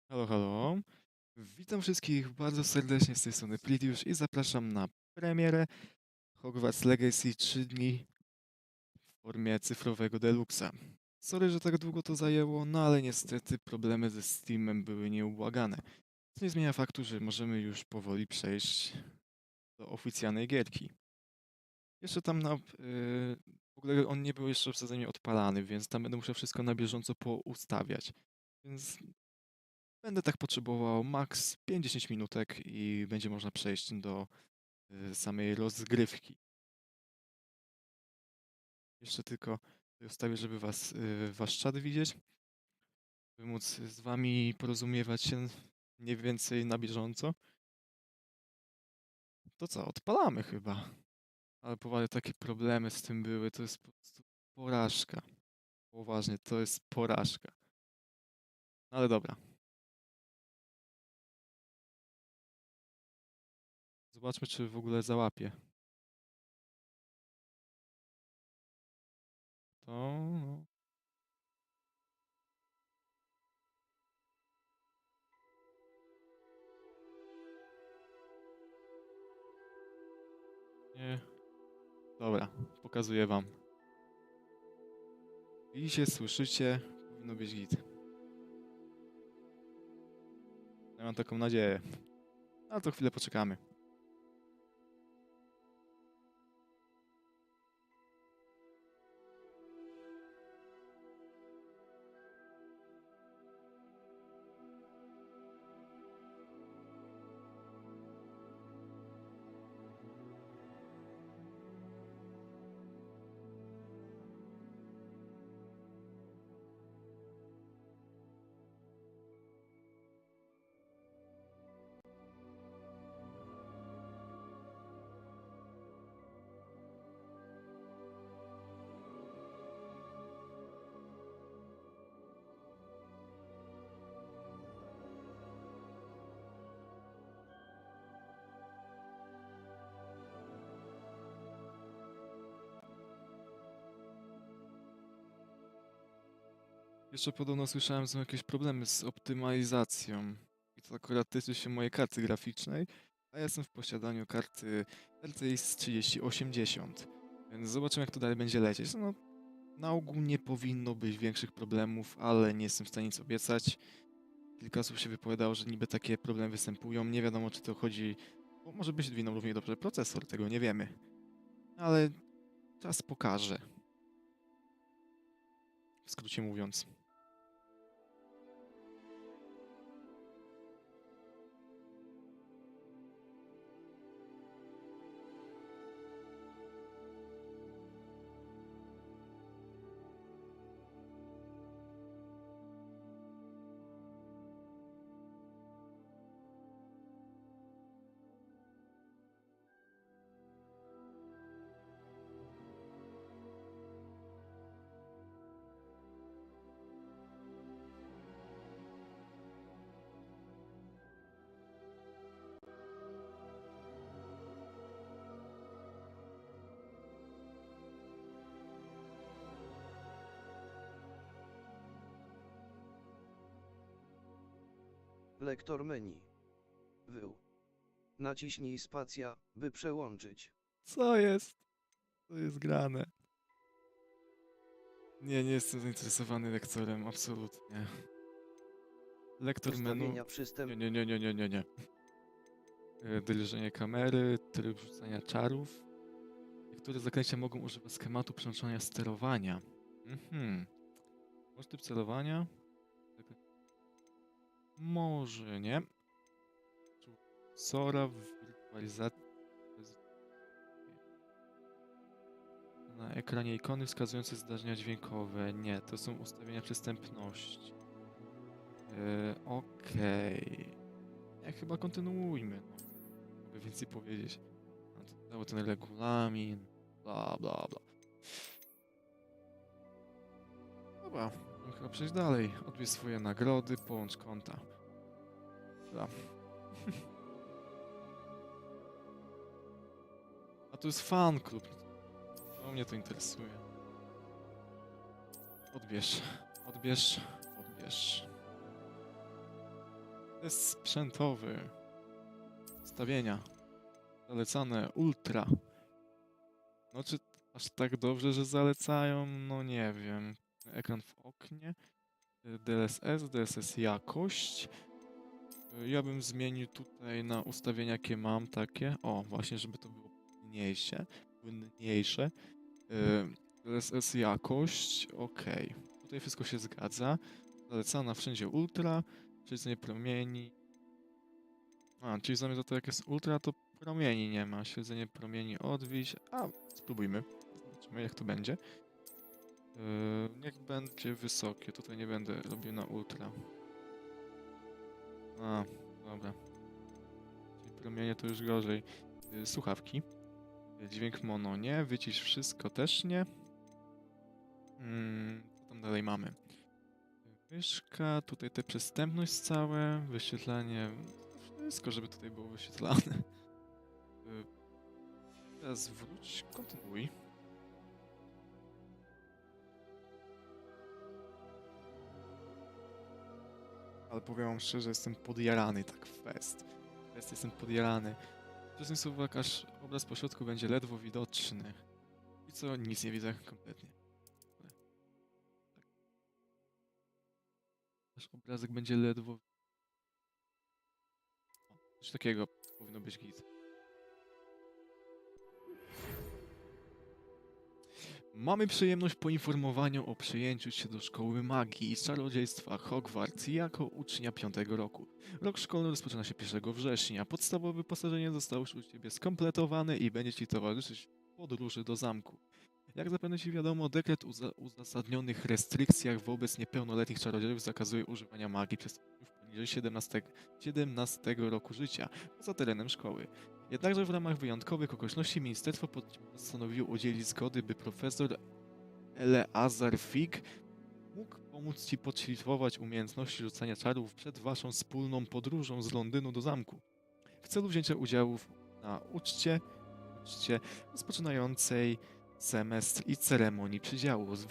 Halo, halo. Witam wszystkich bardzo serdecznie z tej strony Plidiusz i zapraszam na premierę Hogwarts Legacy 3 dni w formie cyfrowego deluxa. Sorry, że tak długo to zajęło, no ale niestety problemy ze Steamem były nieubłagane. Co nie zmienia faktu, że możemy już powoli przejść do oficjalnej gierki. Jeszcze tam w ogóle on nie był jeszcze w sezonie odpalany, więc tam będę musiał wszystko na bieżąco poustawiać. Więc będę tak potrzebował max 5-10 minutek i będzie można przejść do samej rozgrywki. Jeszcze tylko ustawię, żeby wasz czat widzieć, by móc z wami porozumiewać się mniej więcej na bieżąco. To co, odpalamy chyba. Ale poważnie takie problemy z tym były, to jest po prostu porażka. Poważnie, to jest porażka. No ale dobra. Zobaczmy, czy w ogóle załapie. To... no. Nie. Dobra, pokazuję wam. Widzicie, słyszycie, powinno być git. Ja mam taką nadzieję. Ale to chwilę poczekamy. Jeszcze podobno słyszałem, że są jakieś problemy z optymalizacją. I to akurat tyczy się mojej karty graficznej, a ja jestem w posiadaniu karty RTX 3080. Więc zobaczymy, jak to dalej będzie lecieć. No, na ogół nie powinno być większych problemów, ale nie jestem w stanie nic obiecać. Kilka osób się wypowiadało, że niby takie problemy występują. Nie wiadomo, czy to chodzi... Bo może być winą równie dobrze procesor, tego nie wiemy. Ale czas pokaże. W skrócie mówiąc. Lektor menu. Wył. Naciśnij spacja, by przełączyć. Co jest? Co jest grane? Nie jestem zainteresowany lektorem, absolutnie. Lektor menu... Ustawienia przystęp. Nie. Drżenie kamery, tryb rzucania czarów. Niektóre zaklęcia mogą używać schematu przełączania sterowania. Może typ celowania? Może, nie? Sora w wirtualizacji. Na ekranie ikony wskazujące zdarzenia dźwiękowe. Nie, to są ustawienia przystępności. Okej. Nie, chyba kontynuujmy. No. Mogę więcej powiedzieć. Cały ten regulamin. Bla. Dobra, możemy chyba przejść dalej. Odbierz swoje nagrody, połącz konta. Dobra. A to jest fan klub. No mnie to interesuje. Odbierz. Test sprzętowy. Ustawienia. Zalecane ultra. No czy aż tak dobrze, że zalecają? No nie wiem. Ekran w oknie. DLSS jakość. Ja bym zmienił tutaj na ustawienia, jakie mam takie. O, właśnie, żeby to było płynniejsze. DLSS jakość. Ok. Tutaj wszystko się zgadza. Zalecana wszędzie ultra. Śledzenie promieni. Czyli zamiast za to, jak jest ultra, to promieni nie ma. Śledzenie promieni odbić. Spróbujmy. Zobaczymy, jak to będzie. Niech będzie wysokie. Tutaj nie będę robił na ultra. Dobra. Czyli promienie to już gorzej. Słuchawki. Dźwięk mono nie. Wycisz wszystko też nie. Co tam dalej mamy? Myszka. Tutaj te przystępność całe. Wyświetlanie. Wszystko, żeby tutaj było wyświetlane. Teraz wróć. Kontynuuj. Ale powiem wam szczerze, jestem podjarany tak fest. Jestem podjarany. Czasem słowak, aż obraz po środku będzie ledwo widoczny. I co? Nic nie widzę kompletnie. Tak. Aż obrazek będzie ledwo... Coś takiego powinno być git. Mamy przyjemność poinformowania o przyjęciu się do Szkoły Magii i Czarodziejstwa Hogwarts jako ucznia 5. roku. Rok szkolny rozpoczyna się 1 września. Podstawowe wyposażenie zostało już u Ciebie skompletowane i będzie Ci towarzyszyć w podróży do zamku. Jak zapewne Ci wiadomo, dekret o uzasadnionych restrykcjach wobec niepełnoletnich czarodziejów zakazuje używania magii przez uczniów poniżej 17 roku życia poza terenem szkoły. Jednakże w ramach wyjątkowych okoliczności ministerstwo postanowiło udzielić zgody, by profesor Eleazar Fig mógł pomóc Ci podszlifować umiejętności rzucania czarów przed Waszą wspólną podróżą z Londynu do zamku. W celu wzięcia udziału na uczcie rozpoczynającej semestr i ceremonii przydziału z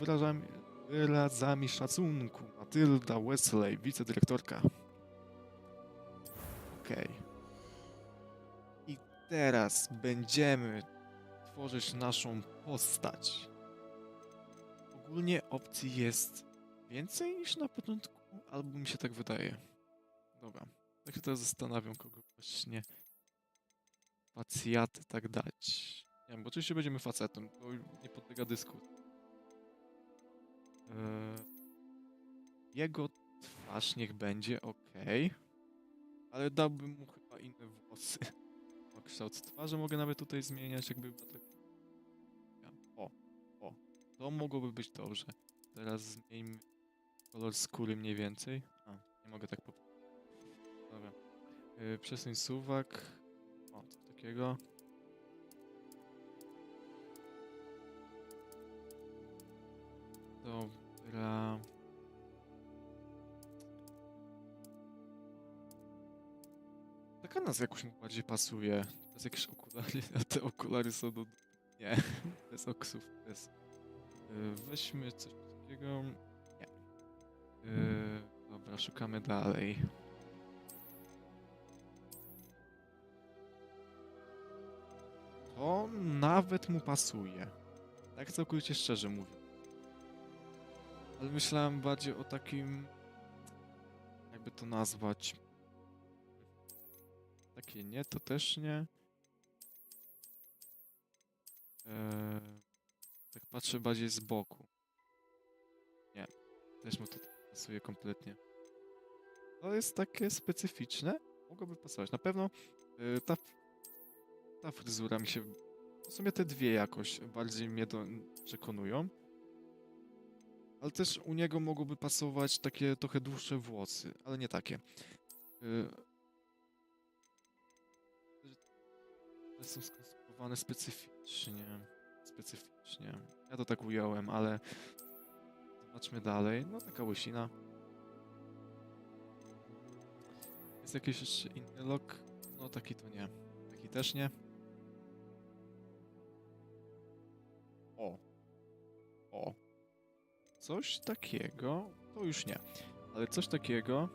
wyrazami szacunku Matylda Wesley, wicedyrektorka. Okej. I teraz będziemy tworzyć naszą postać. Ogólnie opcji jest więcej niż na początku, albo mi się tak wydaje. Dobra, tak się teraz zastanawiam, kogo właśnie facjaty tak dać. Nie wiem, bo oczywiście będziemy facetem, to nie podlega dyskusji. Jego twarz niech będzie ok, ale dałbym mu chyba inne włosy. O, kształt twarzy mogę nawet tutaj zmieniać, jakby tak... O, to mogłoby być dobrze. Teraz zmieńmy kolor skóry mniej więcej. Nie mogę tak poprawić. Dobra. Przesuń suwak. O, coś takiego. Dobra. Taka nazwa jakoś mu bardziej pasuje. To jest jakieś okulary, a te okulary są do... Nie, bez oksów, bez... Weźmy coś takiego... Nie. Dobra, szukamy dalej. To nawet mu pasuje. Tak całkowicie szczerze mówię. Ale myślałem bardziej o takim... Jakby to nazwać... Takie nie, to też nie. Tak patrzę bardziej z boku. Nie, też mu to pasuje kompletnie. To jest takie specyficzne. Mogłoby pasować. Na pewno ta fryzura mi się... W sumie te dwie jakoś bardziej mnie przekonują. Ale też u niego mogłoby pasować takie trochę dłuższe włosy, ale nie takie. Te są skonstruowane specyficznie. Ja to tak ująłem, ale zobaczmy dalej. No taka łysina. Jest jakiś jeszcze inny look? No taki to nie. Taki też nie. O. Coś takiego. To już nie. Ale coś takiego.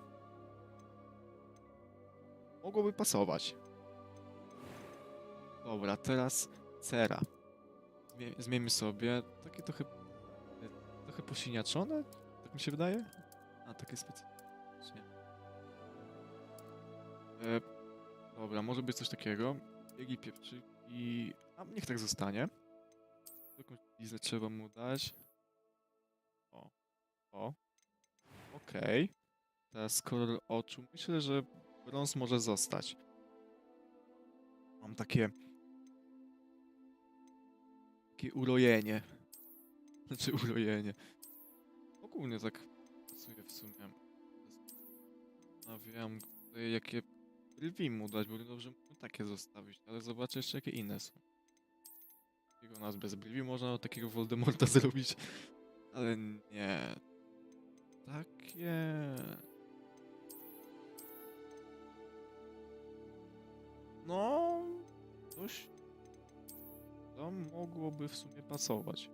mogłoby pasować. Dobra, teraz cera. Zmieńmy sobie. Takie trochę posiniaczone, tak mi się wydaje. A, takie specyficznie. Dobra, może być coś takiego. Biegi, pieprzyki. A niech tak zostanie. Jakąś liznę trzeba mu dać. O. Okej. Teraz kolor oczu. Myślę, że brąz może zostać. Mam takie urojenie. Znaczy urojenie. Ogólnie tak pasuje w sumie. Wiem, jakie brwi mu dać, bo dobrze mógłbym takie zostawić, ale zobaczę jeszcze jakie inne są. Takiego nas bez brwi można takiego Voldemorta zrobić, ale nie. Takie... No... Coś... To mogłoby w sumie pasować.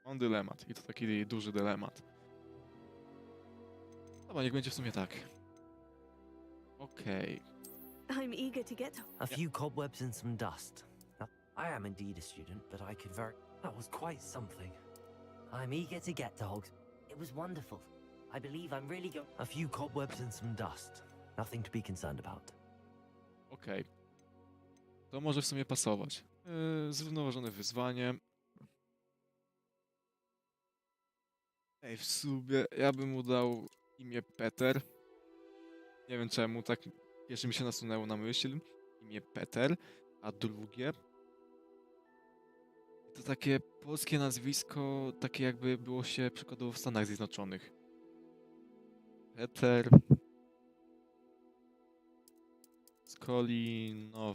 Mam dylemat. I to taki duży dylemat. Dobra, niech będzie w sumie tak. Okej. I'm eager to get A few cobwebs and some dust. I am indeed a student, but I could That was quite something. I'm eager to get to Hogs. It was wonderful. I believe I'm really going. A few cobwebs and some dust. Nothing to be concerned about. Okej. To może w sumie pasować. Zrównoważone wyzwanie. Ej, w sumie ja bym mu dał imię Peter. Nie wiem czemu, tak pierwsze mi się nasunęło na myśl. Imię Peter, a drugie... To takie polskie nazwisko, takie jakby było się przykładowo w Stanach Zjednoczonych. Peter... Skolinowski.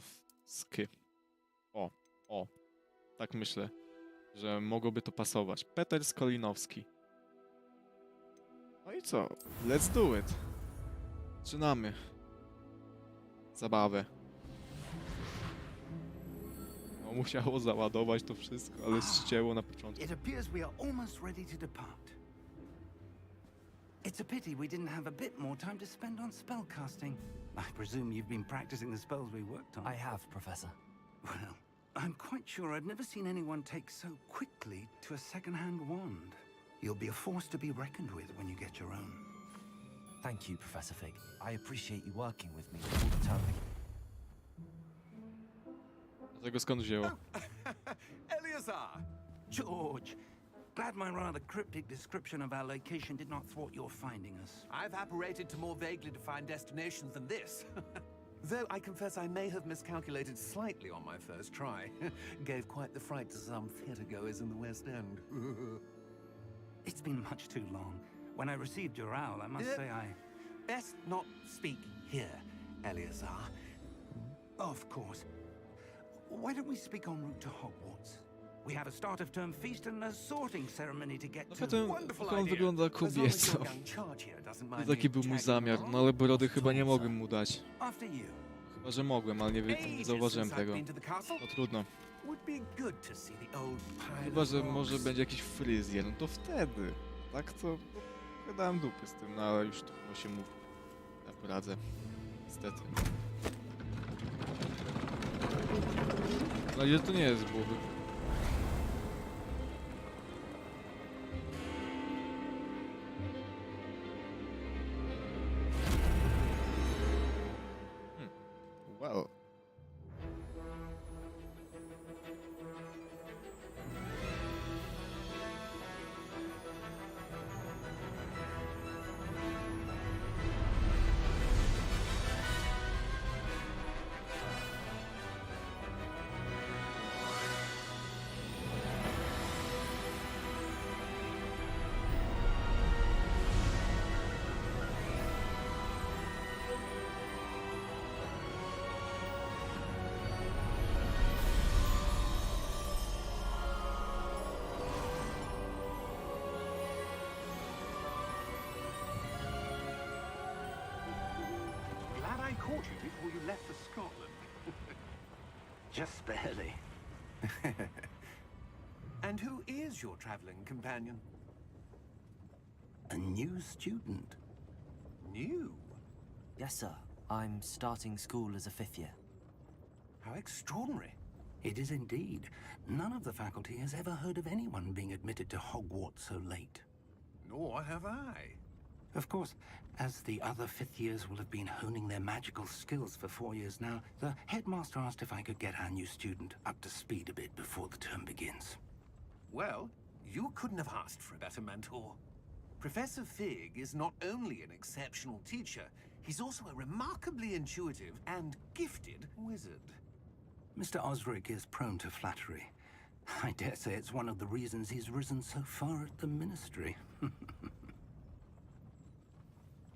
O. Tak myślę, że mogłoby to pasować. Peter Skolinowski. No i co? Let's do it. Zaczynamy zabawę. No, musiało załadować to wszystko, ale ścięło na początku. It appears we are almost ready to depart. It's a pity we didn't have a bit more time to spend on spellcasting. I presume you've been practicing the spells we worked on. I have, Professor. Well, I'm quite sure I've never seen anyone take so quickly to a second-hand wand. You'll be a force to be reckoned with when you get your own. Thank you, Professor Fig. I appreciate you working with me all the time. Dlatego skąd wzięło? Eleazar! George! Glad my rather cryptic description of our location did not thwart your finding us. I've apparated to more vaguely defined destinations than this. Though I confess I may have miscalculated slightly on my first try. Gave quite the fright to some theatergoers in the West End. It's been much too long. When I received your owl, I must say I... Best not speak here, Eleazar. Of course. Why don't we speak en route to Hogwarts? We have a start of term feast and a sorting ceremony to get to. Wonderful On idea. wygląda As long as kobieco. your young charge here doesn't mind Taki me był mój tagging zamiar, along. no ale brody chyba nie mogłem mu dać. After you. Chyba, że mogłem, ale nie Ages zauważyłem since I've tego. been to the castle. No trudno. Would be good to see the old pile Chyba, of że może logs. będzie jakiś fryzjer, no to wtedy. Tak to dałem dupy z tym, no ale już trudno się mówi. Ja poradzę. Niestety. No ale to nie jest głowy. Well. Glad I caught you before you left for Scotland. Just barely. And who is your traveling companion? a new student. New? Yes, sir. I'm starting school as a 5th year. How extraordinary. It is indeed. None of the faculty has ever heard of anyone being admitted to Hogwarts so late. Nor have I. Of course, as the other 5th years will have been honing their magical skills for 4 years now, the headmaster asked if I could get our new student up to speed a bit before the term begins. Well, you couldn't have asked for a better mentor. Professor Fig is not only an exceptional teacher, he's also a remarkably intuitive and gifted wizard. Mr. Osric is prone to flattery. I dare say it's one of the reasons he's risen so far at the ministry.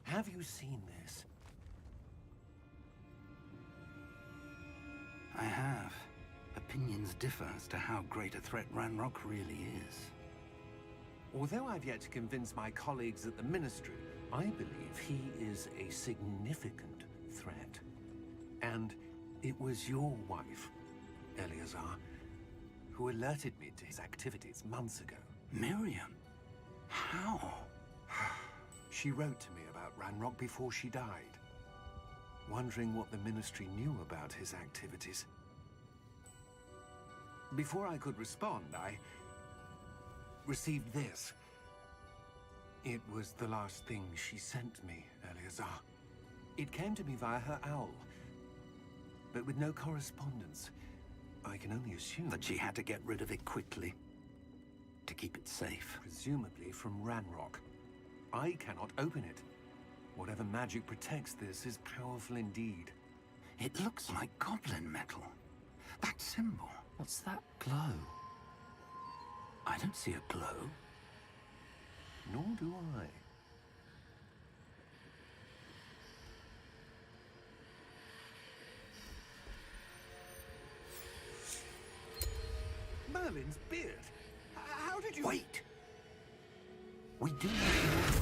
Have you seen this? I have. Opinions differ as to how great a threat Ranrock really is. Although I've yet to convince my colleagues at the Ministry, I believe he is a significant threat. And it was your wife, Eleazar, who alerted me to his activities months ago. Miriam? How? She wrote to me about Ranrock before she died, wondering what the Ministry knew about his activities. Before I could respond, I received this. It was the last thing she sent me, Eleazar. It came to me via her owl, but with no correspondence. I can only assume That she had to get rid of it quickly, to keep it safe. presumably from Ranrock. I cannot open it. Whatever magic protects this is powerful indeed. It looks like goblin metal. That symbol. What's that glow? I don't see a glow. Nor do I. Merlin's beard. How did you... Wait! We do not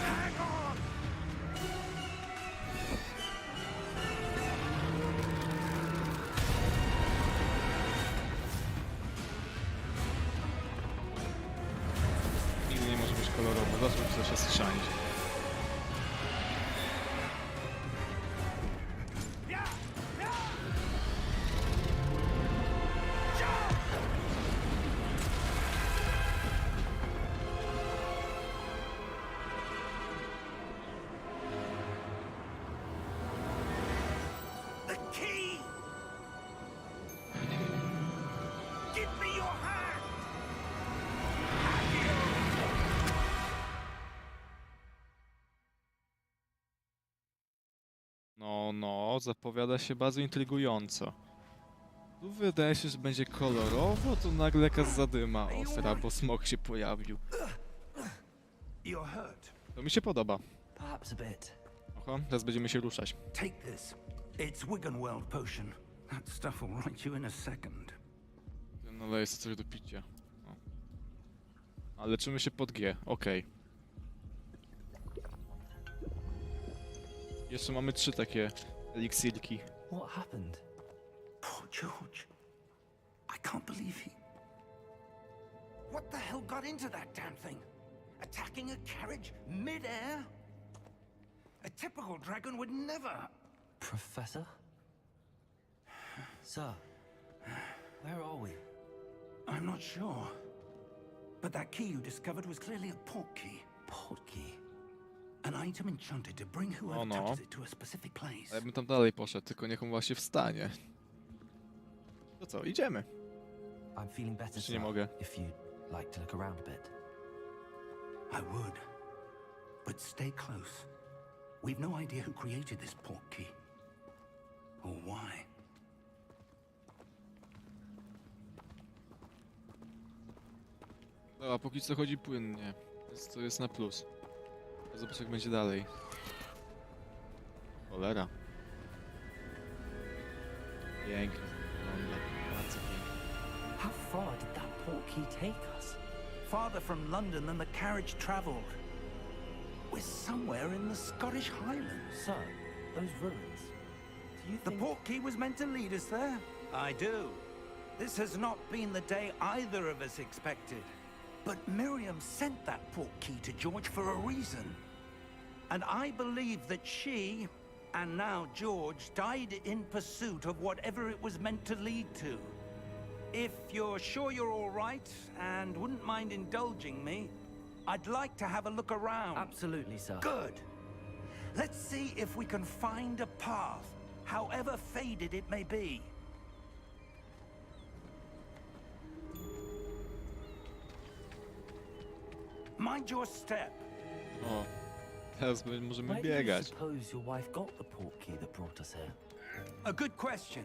Hang on! Nigdy nie może być kolorowo, zawsze coś jest wszędzie. The key! Give me your hand! No, zapowiada się bardzo intrygująco. Tu wydaje się, że będzie kolorowo, to nagle jakaś zadyma ostra, bo smok się pojawił. You're hurt. To mi się podoba. Perhaps a bit. Oho, teraz będziemy się ruszać. Take this. It's ᴅᴜᴜᴜᴜ potion. That stuff will right you in a second. Naleję sobie coś do picia. O. A leczymy się pod G, okej. Jeszcze mamy 3 takie eliksirki. What happened? Poor George. I can't believe he... What the hell got into that damn thing? Attacking a carriage mid-air? A typical dragon would never... Professor? Sir, where are we? I'm not sure. But that key you discovered was clearly a port key. Port key? An item enchanted to bring whoever Oh, no. touches it to a specific place. A ja bym tam dalej poszedł, tylko niech on właśnie wstanie. To co, idziemy. I'm feeling better, Jeszcze nie sir. mogę. If you'd like to look around a bit. I would. But stay close. We've no idea who created this port key. Or why. No, a póki co chodzi płynnie. To jest na plus. Zobacz jak będzie dalej. Cholera. Pięknie wygląda. Bardzo pięknie. How far did that port key take us? Farther from London than the carriage travelled. We're somewhere in the Scottish Highlands. Sir, those ruins. Do you The think... port key was meant to lead us there? I do. This has not been the day either of us expected. But Miriam sent that portkey to George for a reason. And I believe that she, and now George, died in pursuit of whatever it was meant to lead to. If you're sure you're all right, and wouldn't mind indulging me, I'd like to have a look around. Absolutely, sir. Good. Let's see if we can find a path, however faded it may be. Mind your step. O, teraz możemy Where do you biegać. suppose your wife got the portkey that brought us here? A good question.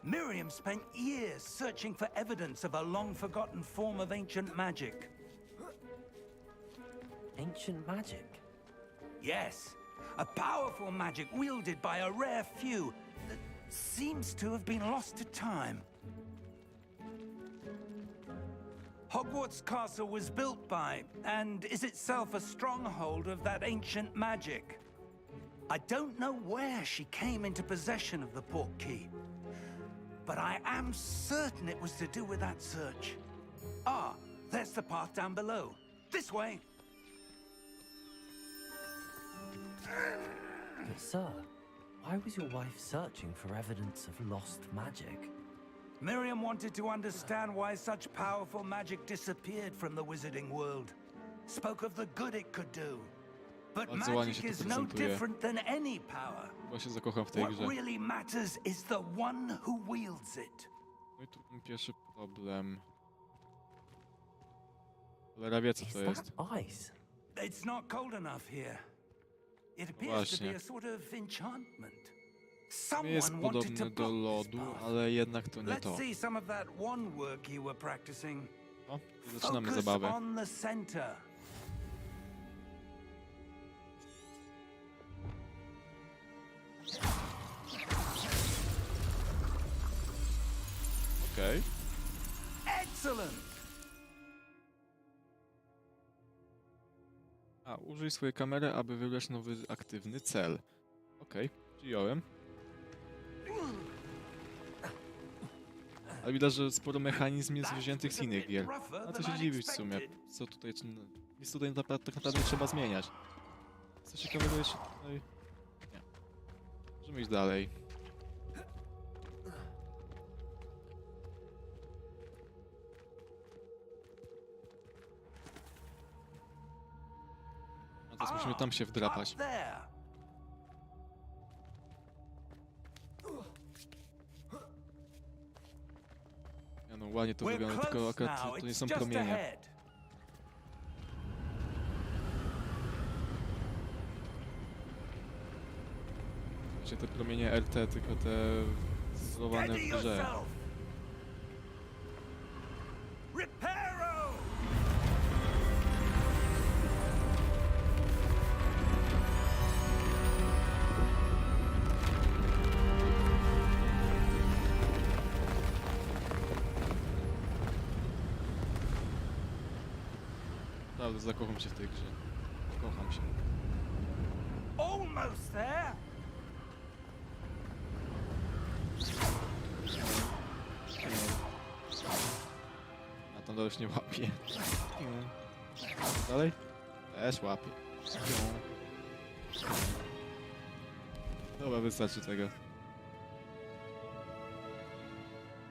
Miriam spent years searching for evidence of a long-forgotten form of ancient magic. Ancient magic? Yes, a powerful magic wielded by a rare few that seems to have been lost to time. Hogwarts Castle was built by, and is itself a stronghold of that ancient magic. I don't know where she came into possession of the portkey, but I am certain it was to do with that search. Ah, there's the path down below. This way. But sir, why was your wife searching for evidence of lost magic? Miriam wanted to understand why such powerful magic disappeared from the wizarding world. Spoke of the good it could do. But Bardzo ładnie się magic to is no prezentuje. different than any power. Chyba się zakocham w tej What grze. really matters is the one who wields it. No i tu mam pierwszy problem. Cholera wie co Is to jest. that ice? It's not cold enough here. It appears to be właśnie. a sort of enchantment. To jest Someone wanted to podobne do block this lodu, path. ale jednak to nie Let's to. see some of that one work you were practicing. O, i zaczynamy Focus zabawę. on the center. Okej. Excellent. A, użyj swojej kamery, aby wybrać nowy aktywny cel. Okej, przyjąłem. Ale widać, że sporo mechanizm jest wziętych z innych gier. A co się dziwić w sumie? Co tutaj... Nic tutaj tak naprawdę nie trzeba zmieniać. Co ciekawego jeszcze tutaj... Nie. Możemy iść dalej. A teraz musimy tam się wdrapać. Up there. Ja no ładnie to We're wygląda, tylko close akurat now. to nie It's są just promienie. ahead. Wiecie, te promienie RT, tylko te zlowane Steady w grze. yourself. Reparo. Naprawdę, zakocham się w tej grze. Kocham się. Almost there. A tam dalej już nie łapie. Dalej? Też łapie. Dobra, wystarczy tego.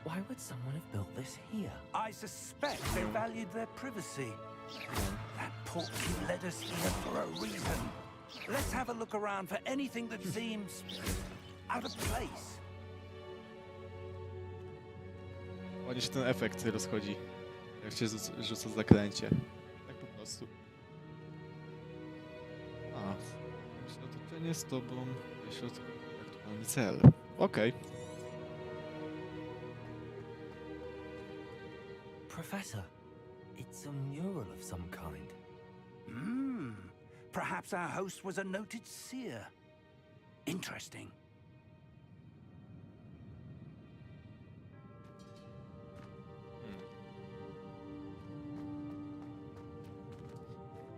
Why would someone have built this here? I suspect they valued their privacy. That portkey led us here for a reason. Let's have a look around for anything that seems out of place. Ładnie się ten efekt rozchodzi, jak się rzuca zaklęcie. Tak po prostu. A, otoczenie z tobą, w środku aktualny cel. Okej. Professor, it's a mural of some kind. Perhaps our host was a noted seer. Interesting.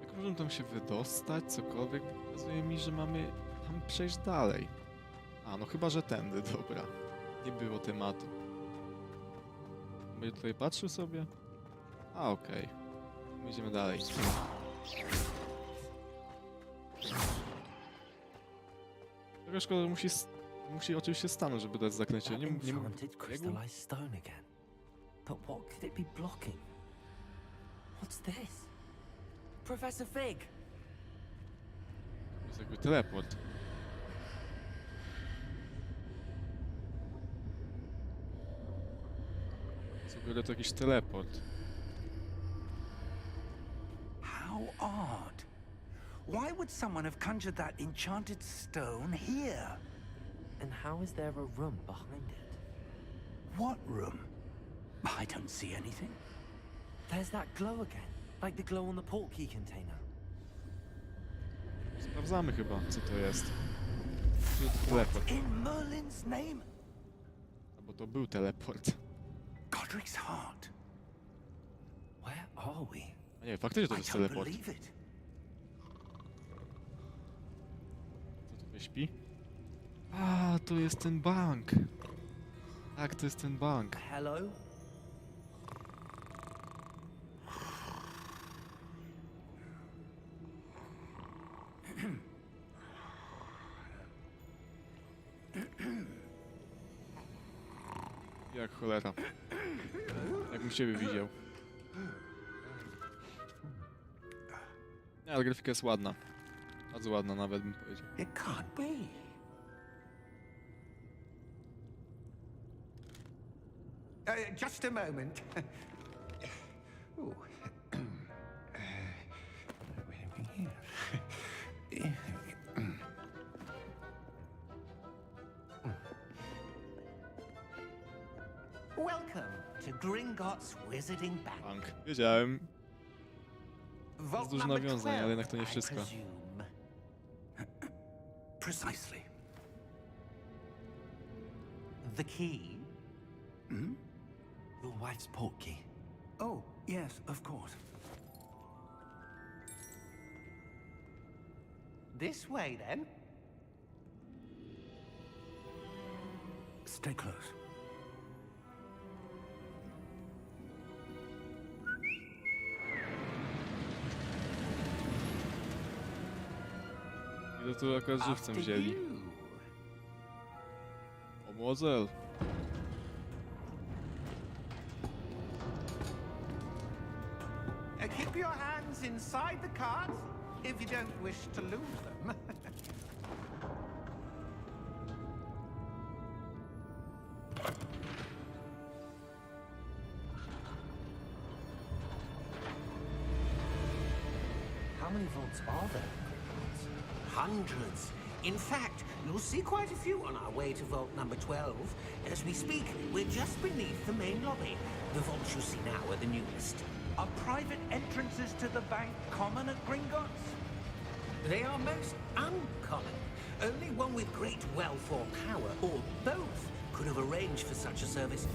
Jak możemy tam się wydostać, cokolwiek, pokazuje mi, że mamy tam przejść dalej. A, no chyba, że tędy, dobra. Nie było tematu. będzie tutaj patrzył sobie? A, okej. Idziemy dalej. Tylko szkoda, że musi oczywiście stanąć, żeby dać zaklęcie. Nie mógł... Enchanted crystallized stone again. But what could it be blocking? What's this? Professor Fig! To jest jakby teleport. Biorę to jakiś teleport. How odd. Why would someone have conjured that enchanted stone here? And how is there a room behind it? What room? I don't see anything. There's that glow again, like the glow on the portkey container. Sprawdzamy chyba, co to jest. Czy to teleport? In Merlin's name? Albo to był teleport. Godric's heart. Where are we? A nie, faktycznie to I jest don't teleport. believe it. Co tutaj śpi? A, to jest ten bank. Tak, to jest ten bank. Hello? Jak cholera. Jakbym ciebie widział. Nie, ale grafika jest ładna. Bardzo ładna nawet bym powiedział. It can't be. Just a moment. Ooh. Welcome to Gringotts Wizarding Bank. Bank. Wiedziałem. Vault dużo number nawiązań, ale 12, jednak to nie I wszystko. presume. Precisely. The key? Hmm? Your wife's portkey. Oh, yes, of course. This way, then. Stay close. Ile tu akurat żywcem After wzięli. you. O modzel. Keep your hands inside the cart if you don't wish to lose them. How many vaults are there? Hundreds. In fact, you'll see quite a few on our way to vault number 12. As we speak, we're just beneath the main lobby. The vaults you see now are the newest. Are private entrances to the bank common at Gringotts? They are most uncommon. Only one with great wealth or power, or both, could have arranged for such a service.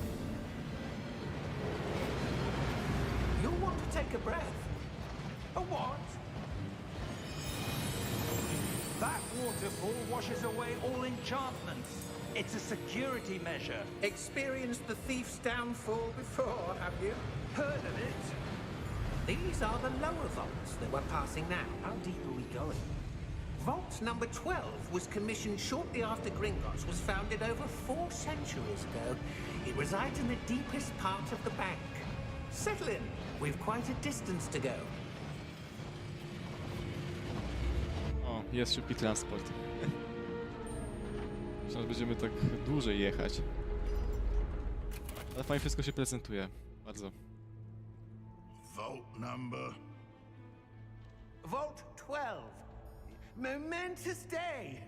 You'll want to take a breath. A what? That waterfall washes away all enchantments. It's a security measure. Experienced the thief's downfall before, have you? Heard of it? These are the lower vaults that we're passing now. How deep are we going? Vault number 12 was commissioned shortly after Gringotts was founded over 4 centuries ago. It resides in the deepest part of the bank. Settle in. We've quite a distance to go. O, jest szybki transport. Myślę, że będziemy tak dłużej jechać. Ale fajnie wszystko się prezentuje. Bardzo. Vault number. Vault 12. Momentous day.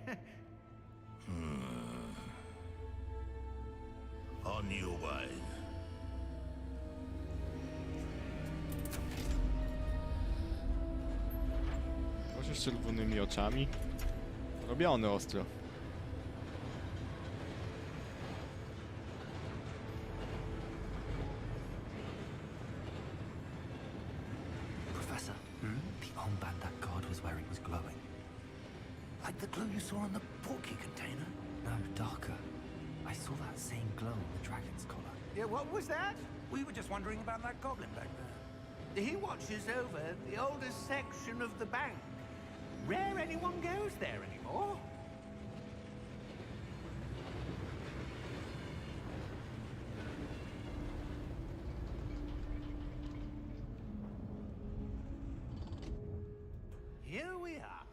On your way. Gościu z czerwonymi oczami. Robiony ostro. Professor, the armband that guard was wearing was glowing. Like the glue you saw on the portkey container? No, darker. I saw that same glow on the dragon's collar. Yeah, what was that? We were just wondering about that goblin back there. He watches over the oldest section of the bank. Rare anyone goes there anymore. Here we are.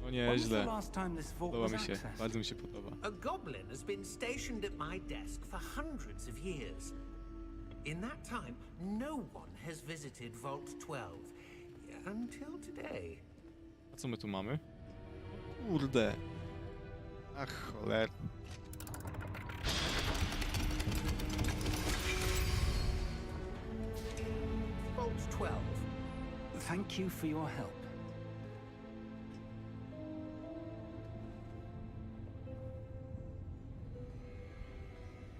No When was the nieźle. last time this vault Podoba was mi się, accessed? bardzo mi się podoba. A goblin has been stationed at my desk for hundreds of years. In that time, no one has visited Vault 12 until today. A co my tu mamy? Kurde. Ach, cholera. Vault 12. Thank you for your help.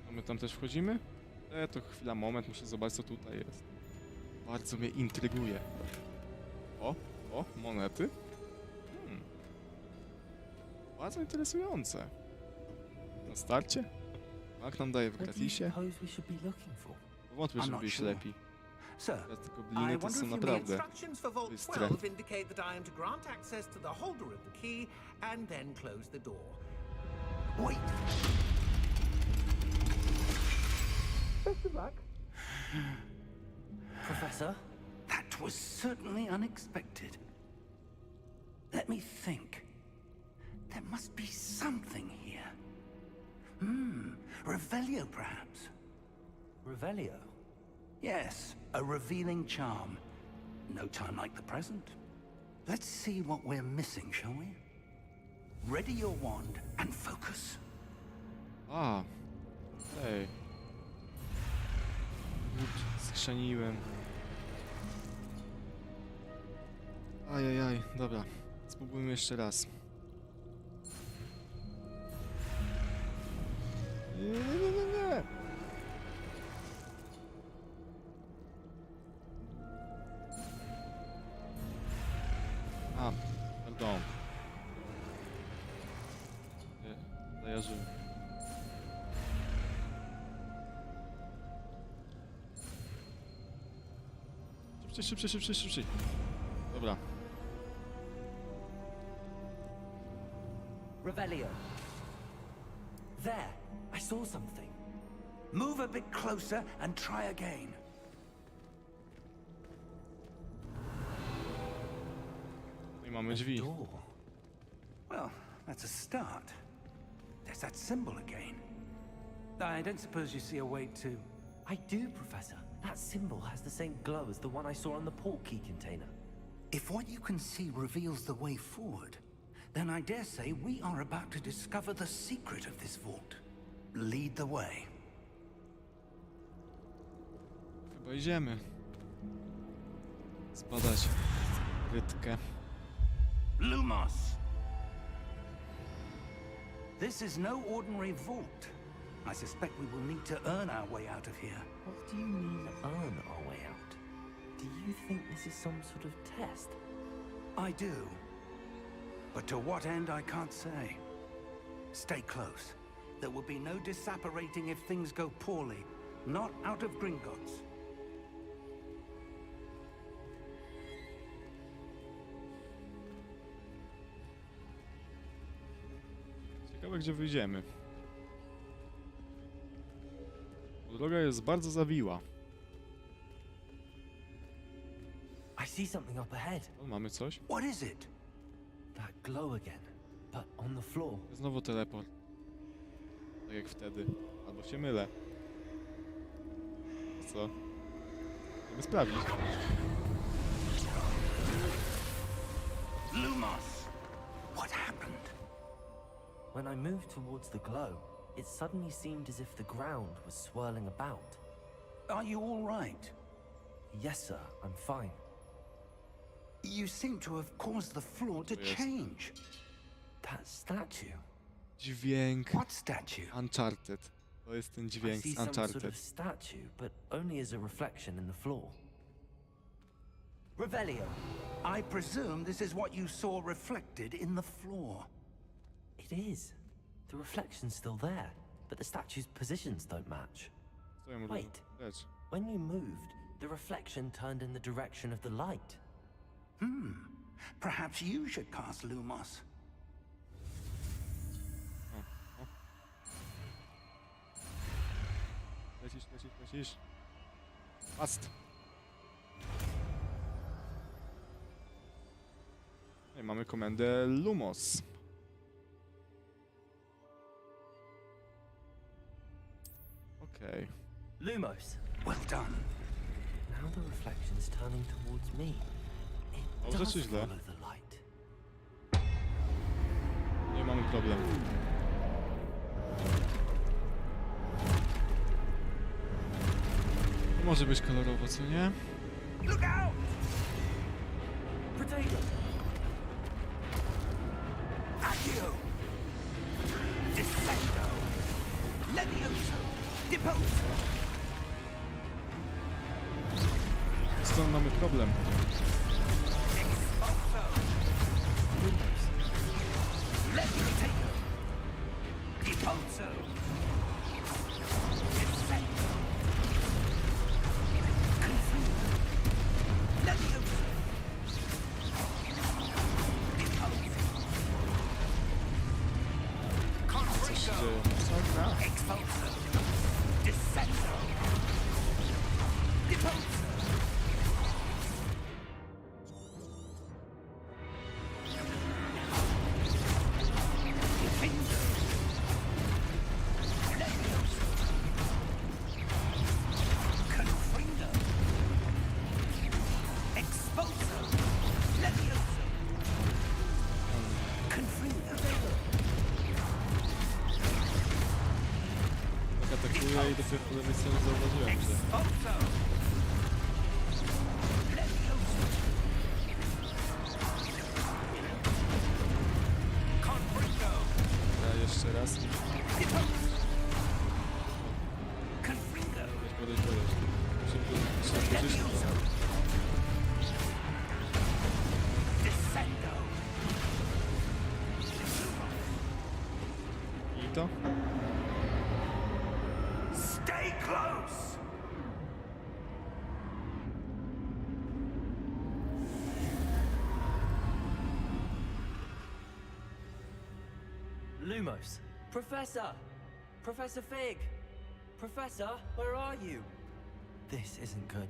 A my tam też wchodzimy? To chwila, moment, muszę zobaczyć co tutaj jest. Bardzo mnie intryguje. O, monety. Bardzo interesujące. Na starcie? Jak nam daje w What do you gratisie? suppose we should be looking for? Wątpię, I'm żeby not byś sure. lepiej. Sir, Teraz tylko I bliny to wonder są if you naprawdę. instructions for Vault jest 12 indicate that I am to grant access to the holder of the key and then close the door. wait. Best of luck. Professor? That was certainly unexpected. Let me think. There must be something here. Revelio, perhaps. Revelio? Yes, a revealing charm. No time like the present. Let's see what we're missing, shall we? Ready your wand and focus. A, ej. Skrzaniłem. Ajajaj, dobra. Spróbujmy jeszcze raz. Nie. A, pardon. Zajarzyłem. Szybciej. Dobra. Revelio. There, I saw something. Move a bit closer and try again. I mamy drzwi. Door. Well, that's a start. There's that symbol again. I don't suppose you see a way to... I do, Professor. That symbol has the same glow as the one I saw on the port key container. If what you can see reveals the way forward, then I dare say we are about to discover the secret of this vault. Lead the way. Chyba idziemy. Zbadać rytkę. Lumos! This is no ordinary vault. I suspect we will need to earn our way out of here. What do you mean, earn our way out? Do you think this is some sort of test? I do. But to what end, I can't say. Stay close. There will be no disapparating if things go poorly. Not out of Gringotts. Ciekawe, gdzie wyjdziemy. Droga jest bardzo zawiła. I see something up ahead. O, mamy coś? What is it? That glow again, but on the floor. Znowu teleport. Tak jak wtedy. Albo się mylę. Co? Chcemy sprawdzić. Lumos! What happened? When I moved towards the glow, it suddenly seemed as if the ground was swirling about. Are you all right? Yes, sir, I'm fine. You seem to have caused the floor to Yes. change. That statue. Dźwięk What statue? Uncharted. To jest ten I dźwięk see z some sort Uncharted. of statue, but only as a reflection in the floor. Revelio. I presume this is what you saw reflected in the floor. It is. The reflection's still there, but the statue's positions don't match. Co ja mu Wait. dać? When you moved, the reflection turned in the direction of the light. Perhaps you should cast Lumos. Lecisz, lecisz, lecisz. Fast. No i mamy komendę Lumos. Okej. Lumos. Well done. Now the reflection's turning towards me. It Dobrze does czy źle? follow the light. Nie mamy problemu. Może być kolorowo, co nie? Look out! Potato. Accio! Descendo! Levioso! Deposo! Stąd mamy problem. Expulso! Leviotato! Deposo! Descendo! Confuso! Levioso! Deposo! Co się Confringo! dzieje? Masakra. Expulso! Descendo! Deposo! Defendo! Levioso! Confringo! Expulso! Levioso! Confringo! Tak atakuje i dopiero po lewej stronie zauważyłem, że... Expulso! Levioso! Confringo! Ja jeszcze raz. Confringo! Podejść. Trzeba pożyczyć. Descendo! I to? Stay close! Lumos. Professor! Professor Fig! Professor, where are you? This isn't good.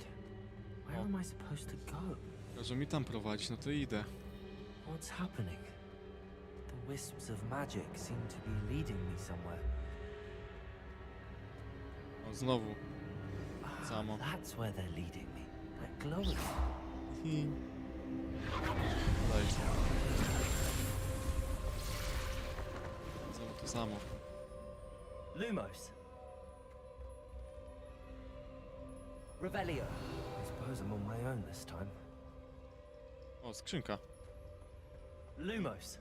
Where am I supposed to go? Każe mi tam prowadzić, no to idę. What's happening? The wisps of magic seem to be leading me somewhere. O, znowu. Samo. That's where they're leading me. That glowing. I... Daj. Znowu to samo. Lumos. Revelio. I suppose I'm on my own this time. O, skrzynka. Lumos.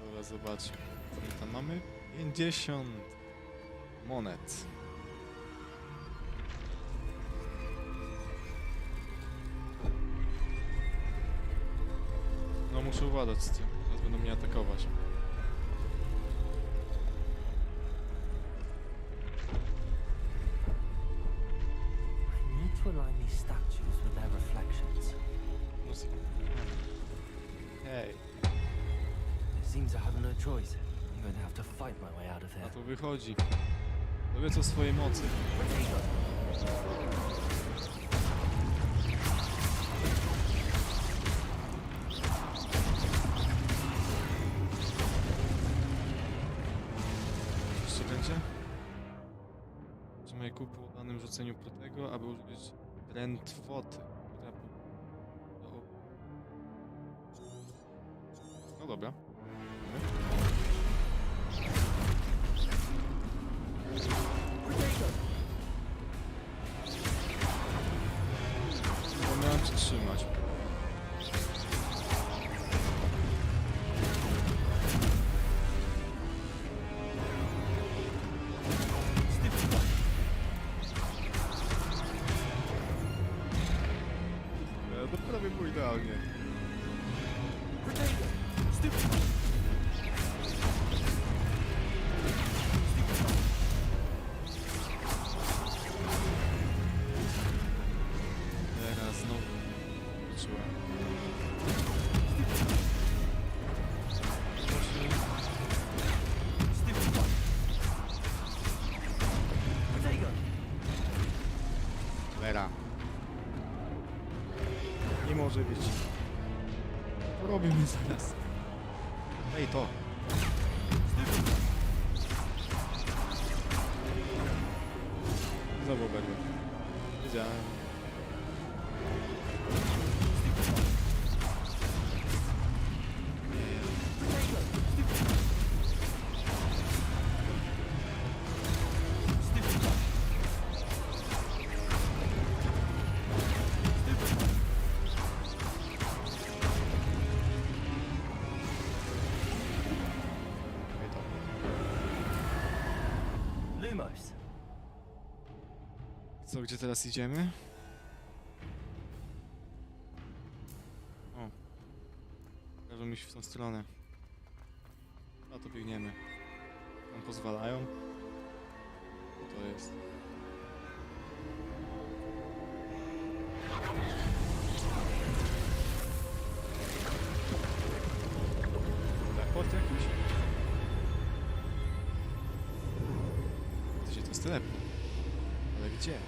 Dobra, zobaczmy. Co my tam mamy? 50 monet. No muszę uważać z tym. Teraz będą mnie atakować. I need to align these statues with their reflections. Hej, It seems I have no choice. I'm going to have to fight my way out of na here. to wychodzi. Dowiedz o swojej mocy. Jeszcze będzie? Trzymaj ku po danym rzuceniu protego, aby użyć drętwoty. która No dobra. No miałem przytrzymać. może być. Robimy zaraz. Ej, to. Znowu będę. Wiedziałem. Lumos. Co, gdzie teraz idziemy? O. Każą iść w tą stronę. A to biegniemy. Nam pozwalają. Co to jest? Teleport jakiś? Gdzie to jest teleport? Ale gdzie?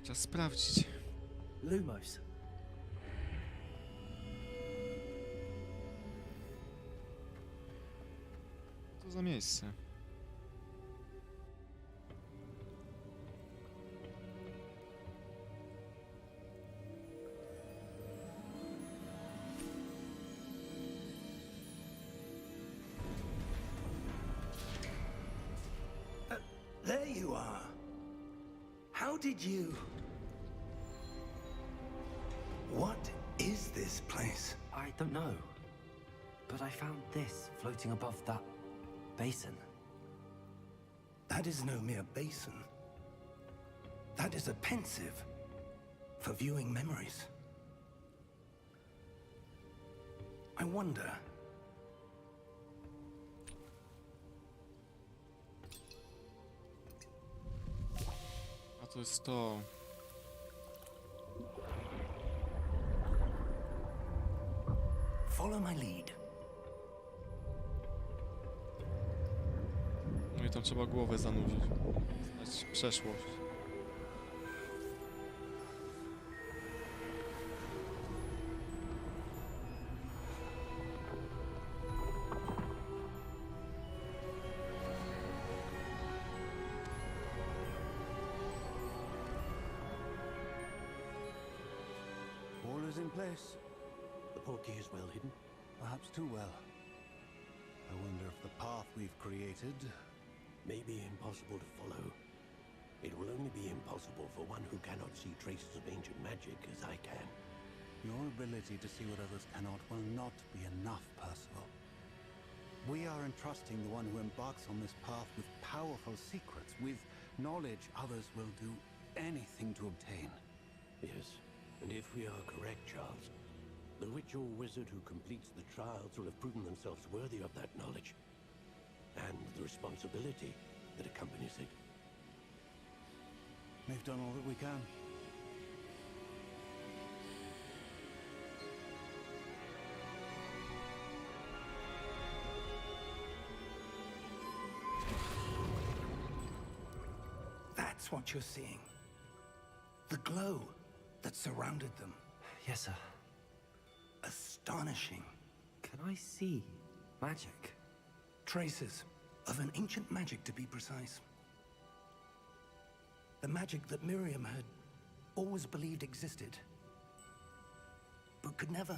Czas sprawdzić. Lumos. Co to za miejsce? There you are. How did you... What is this place? I don't know. But I found this floating above that basin. That is no mere basin. That is a pensive for viewing memories. I wonder... A to jest to. Follow my lead. No i tam trzeba głowę zanurzyć. Znać przeszłość. All is in place. The portkey is well hidden. Perhaps too well. I wonder if the path we've created... May be impossible to follow. It will only be impossible for one who cannot see traces of ancient magic as I can. Your ability to see what others cannot will not be enough, Percival. We are entrusting the one who embarks on this path with powerful secrets, with knowledge others will do anything to obtain. Yes, and if we are correct, Charles, the witch or wizard who completes the trials will have proven themselves worthy of that knowledge, and the responsibility that accompanies it. We've done all that we can. That's what you're seeing. The glow that surrounded them. Yes, sir. Astonishing. Can I see magic? Traces of an ancient magic, to be precise. The magic that Miriam had always believed existed, but could never.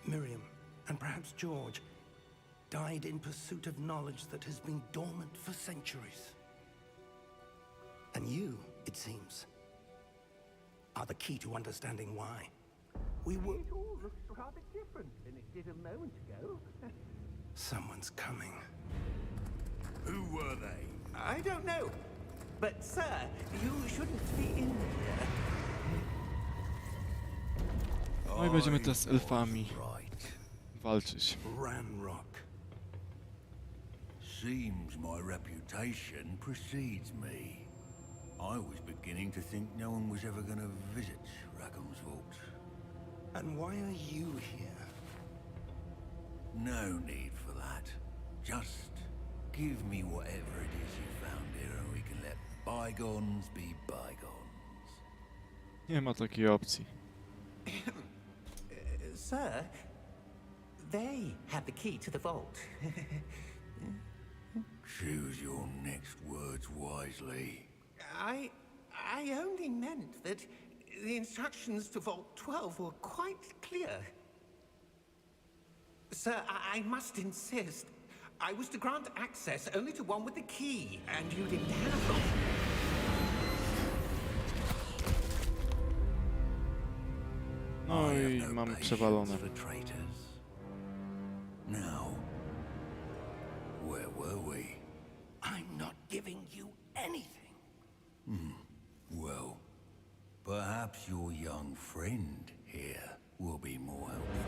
Miriam, and perhaps George, died in pursuit of knowledge that has been dormant for centuries. And you, it seems, are the key to understanding why. We were... It all looks rather different than it did a moment ago. Someone's coming. Who were they? I don't know. But, sir, you shouldn't be in here. No i będziemy teraz z elfami walczyć. Ranrock. Seems my reputation precedes me. I was beginning to think no one was ever going to visit Rackham's vault. And why are you here? No need for that. Just give me whatever it is you found here and we can let bygones be bygones. Nie ma takiej opcji. Sir, they had the key to the vault. Choose your next words wisely. I only meant that the instructions to Vault 12 were quite clear. Sir, I must insist. I was to grant access only to one with the key, and you didn't have them. No i mamy przewalone. For traitors. Now, where were we? I'm not giving you anything. Well, perhaps your young friend here will be more helpful.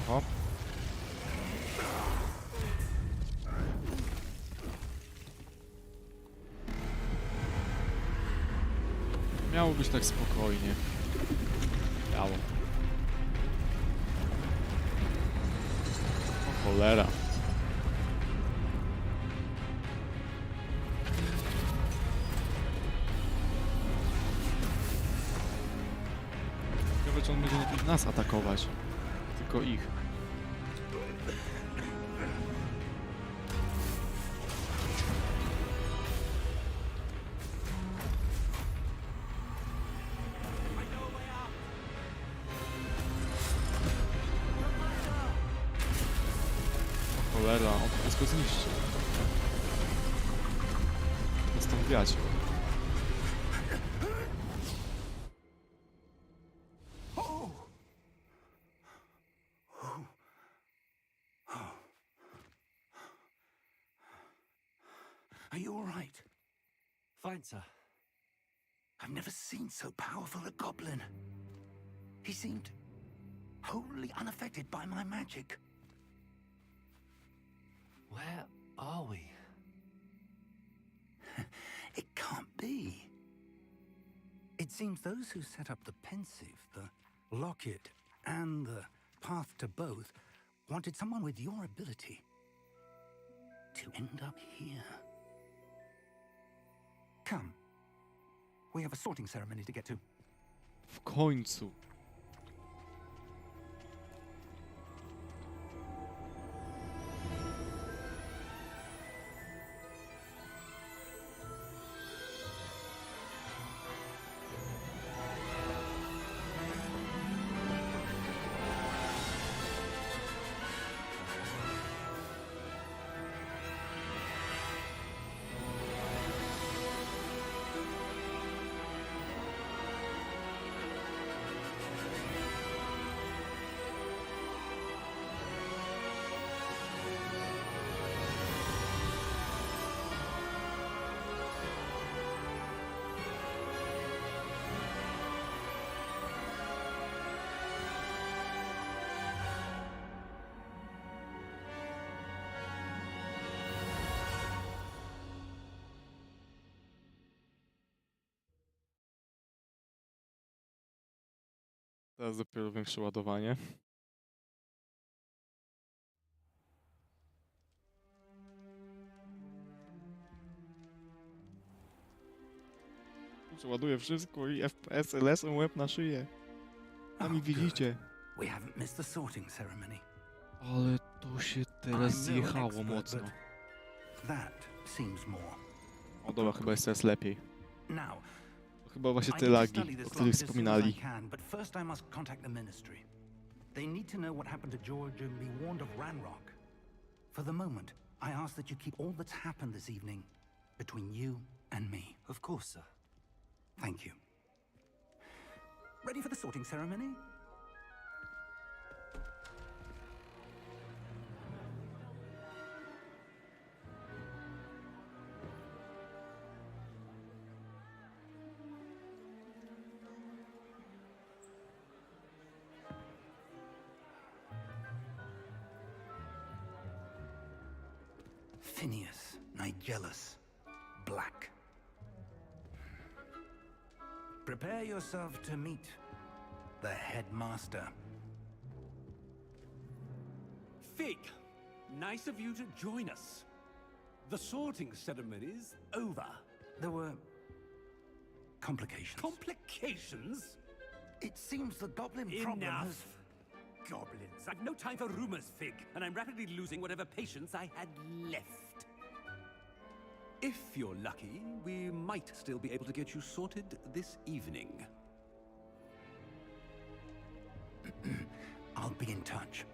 Oho. Miało być tak spokojnie. Miało. O cholera. Ciekawe, czy on będzie najpierw nas atakować. Tylko ich. Cholera, on to wszystko zniszczy. To stąd wiać. Are you all right? Fine, sir. I've never seen so powerful a goblin. He seemed wholly unaffected by my magic. Where are we? It can't be. It seems those who set up the pensive, the locket, and the path to both wanted someone with your ability to end up here. Come. We have a sorting ceremony to get to. W końcu. Teraz dopiero większe ładowanie. Ładuję wszystko i FPS-y lecą łeb na szyję. Sami widzicie. We haven't missed the sorting ceremony. Ale to się teraz I'm no zjechało expert, mocno. but that seems more. O dobra, chyba jest teraz lepiej. Now, To chyba właśnie I te need to lagi, study o this których locket as soon as wspominali. I can, but first I must contact the ministry. They need to know what happened to George and be warned of Ranrock. For the moment, I ask that you keep all that's happened this evening between you and me. Of course, sir. Thank you. Ready for the sorting ceremony? Phineas, Nigellus, Black. Prepare yourself to meet the headmaster. Fig, nice of you to join us. The sorting ceremony's over. There were complications. Complications? It seems the goblin problem has... Enough. Goblins. I've no time for rumors, Fig, and I'm rapidly losing whatever patience I had left. If you're lucky, we might still be able to get you sorted this evening. I'll be in touch.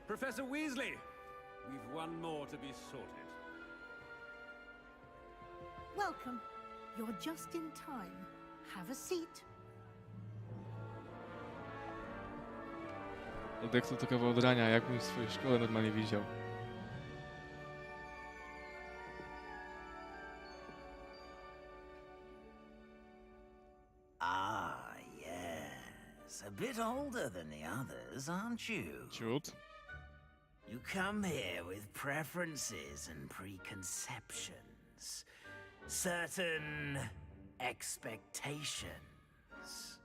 Professor Weasley, we've one more to be sorted. Welcome. You're just in time. Have a seat. Dexu to kawał drania, jakbym w swojej szkole normalnie widział. Ah, yes. A bit older than the others, aren't you? Ciut. You come here with preferences and preconceptions. Certain expectations.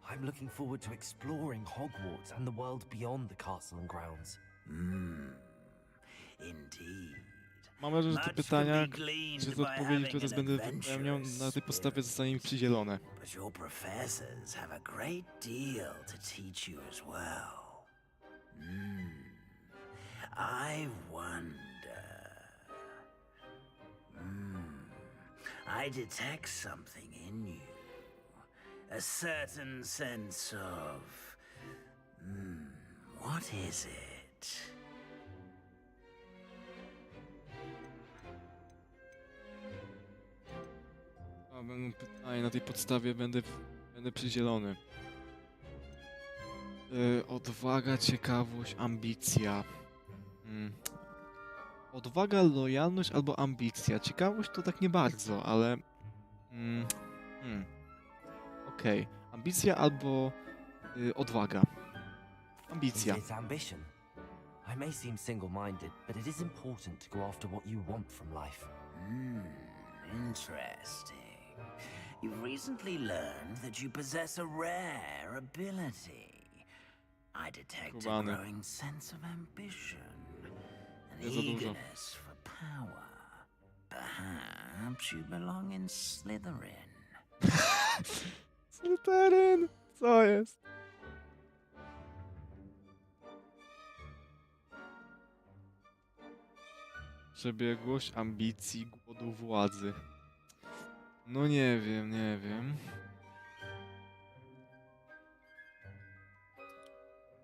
I'm looking forward to exploring Hogwarts and the world beyond the castle and grounds. Indeed. Mam nadzieję, że te pytania, czy te odpowiedzi, które teraz będę wypełniał, na tej podstawie zostanie mi przydzielone. But your professors have a great deal to teach you as well. I wonder. I detect something in you. A certain sense of... what is it? A będą pytania, na tej podstawie będę przydzielony. Odwaga, ciekawość, ambicja. Odwaga, lojalność albo ambicja. Ciekawość to tak nie bardzo, ale... Okej. Ambicja albo odwaga. Ambicja. It's ambition. I may seem single-minded, but it is important to go after what you want from life. Interesting. You've recently learned that you possess a rare ability. I detect a growing sense of ambition, an eagerness for power. Perhaps you belong in Slytherin. Slytherin! Co jest? Przebiegłość ambicji, głodu władzy. No nie wiem.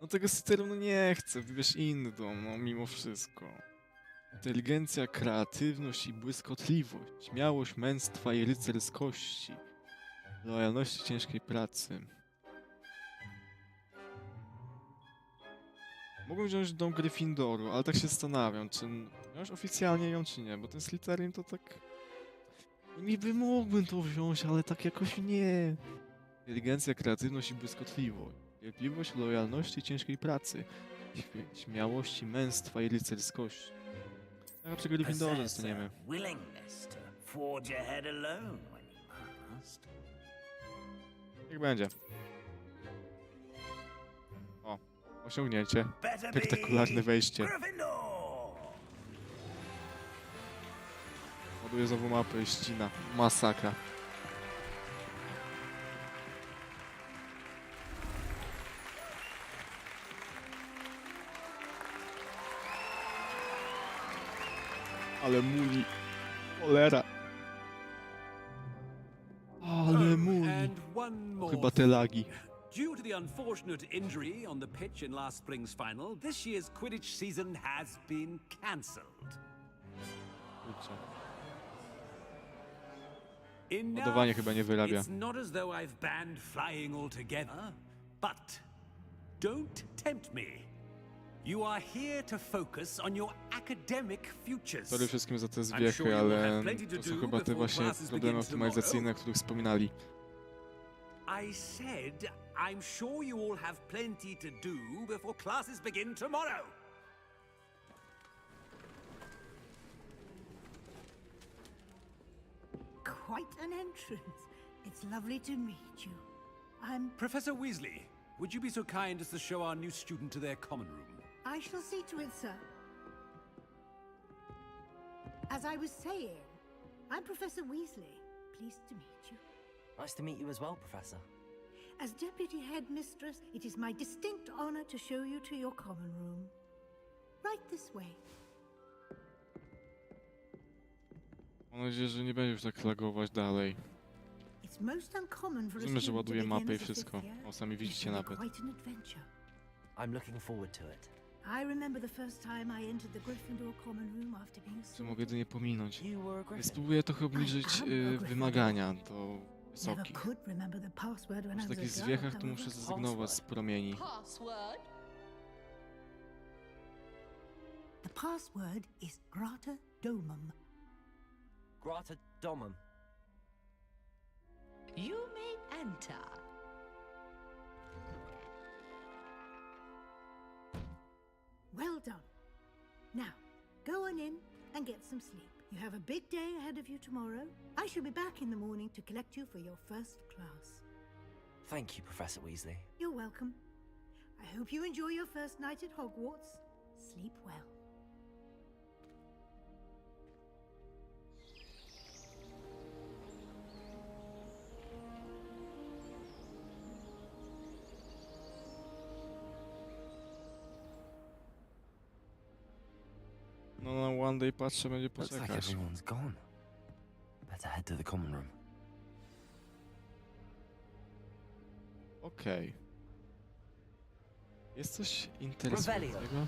No tego Slytherinu nie chcę, wybierz inny dom, no mimo wszystko. Inteligencja, kreatywność i błyskotliwość, śmiałość męstwa i rycerskości, lojalności ciężkiej pracy. Mogłem wziąć dom Gryffindoru, ale tak się zastanawiam, czy wziąć oficjalnie ją, czy nie, bo ten Slytherin to tak... Niby mógłbym to wziąć, ale tak jakoś nie. Inteligencja, kreatywność i błyskotliwość. Cierpliwość, lojalności i ciężkiej pracy. Śmiałości, męstwa i rycerskości. A przy Gryffindorze zostaniemy. Niech będzie. O, osiągnięcie. Spektakularne wejście. Ładuję znowu mapę i ścina. Masakra. Ale muli. Cholera. Ale muli. Chyba te lagi. Due to the unfortunate injury on the pitch in last spring's final, this year's Quidditch season has been cancelled. Ładowanie chyba nie wyrabia. It's not as though I've banned flying altogether, but don't tempt me. You are here to focus on your academic futures. Sorry wszystkim za te zwiechy, ale to są chyba te właśnie problemy optymalizacyjne, o których wspominali. I said I'm sure you all have plenty to do before classes begin tomorrow. Quite an entrance. It's lovely to meet you. I'm... Professor Weasley, would you be so kind as to show our new student to their common room? I shall see to it, sir. As I was saying, I'm Professor Weasley. Pleased to meet you. Nice to meet you as well, Professor. As Deputy Headmistress, it is my distinct honor to show you to your common room. Right this way. Mam nadzieję, że nie będzie już tak lagować dalej. It's most uncommon for a Rozumiem, że student to ładuje begin mapę i as a wszystko. fifth year. O, sami It widzicie shall be nawet. quite an adventure. I'm looking forward to it. I remember the first time I entered the Gryffindor common room after being Co mogę jedynie pominąć? You were a Griffin. Spróbuję trochę obniżyć wymagania do Never wysokich. could remember the password when I W was takich a girl, zwiechach to however. muszę zrezygnować z promieni. The password is Grata Domum. Grata Domum. You may enter. Well done. Now, go on in and get some sleep. You have a big day ahead of you tomorrow. I shall be back in the morning to collect you for your first class. Thank you, Professor Weasley. You're welcome. I hope you enjoy your first night at Hogwarts. Sleep well. No na one day patrzę, będzie Looks like poczekać. everyone's gone. Better head to the common room. Okej. Jest coś interesującego?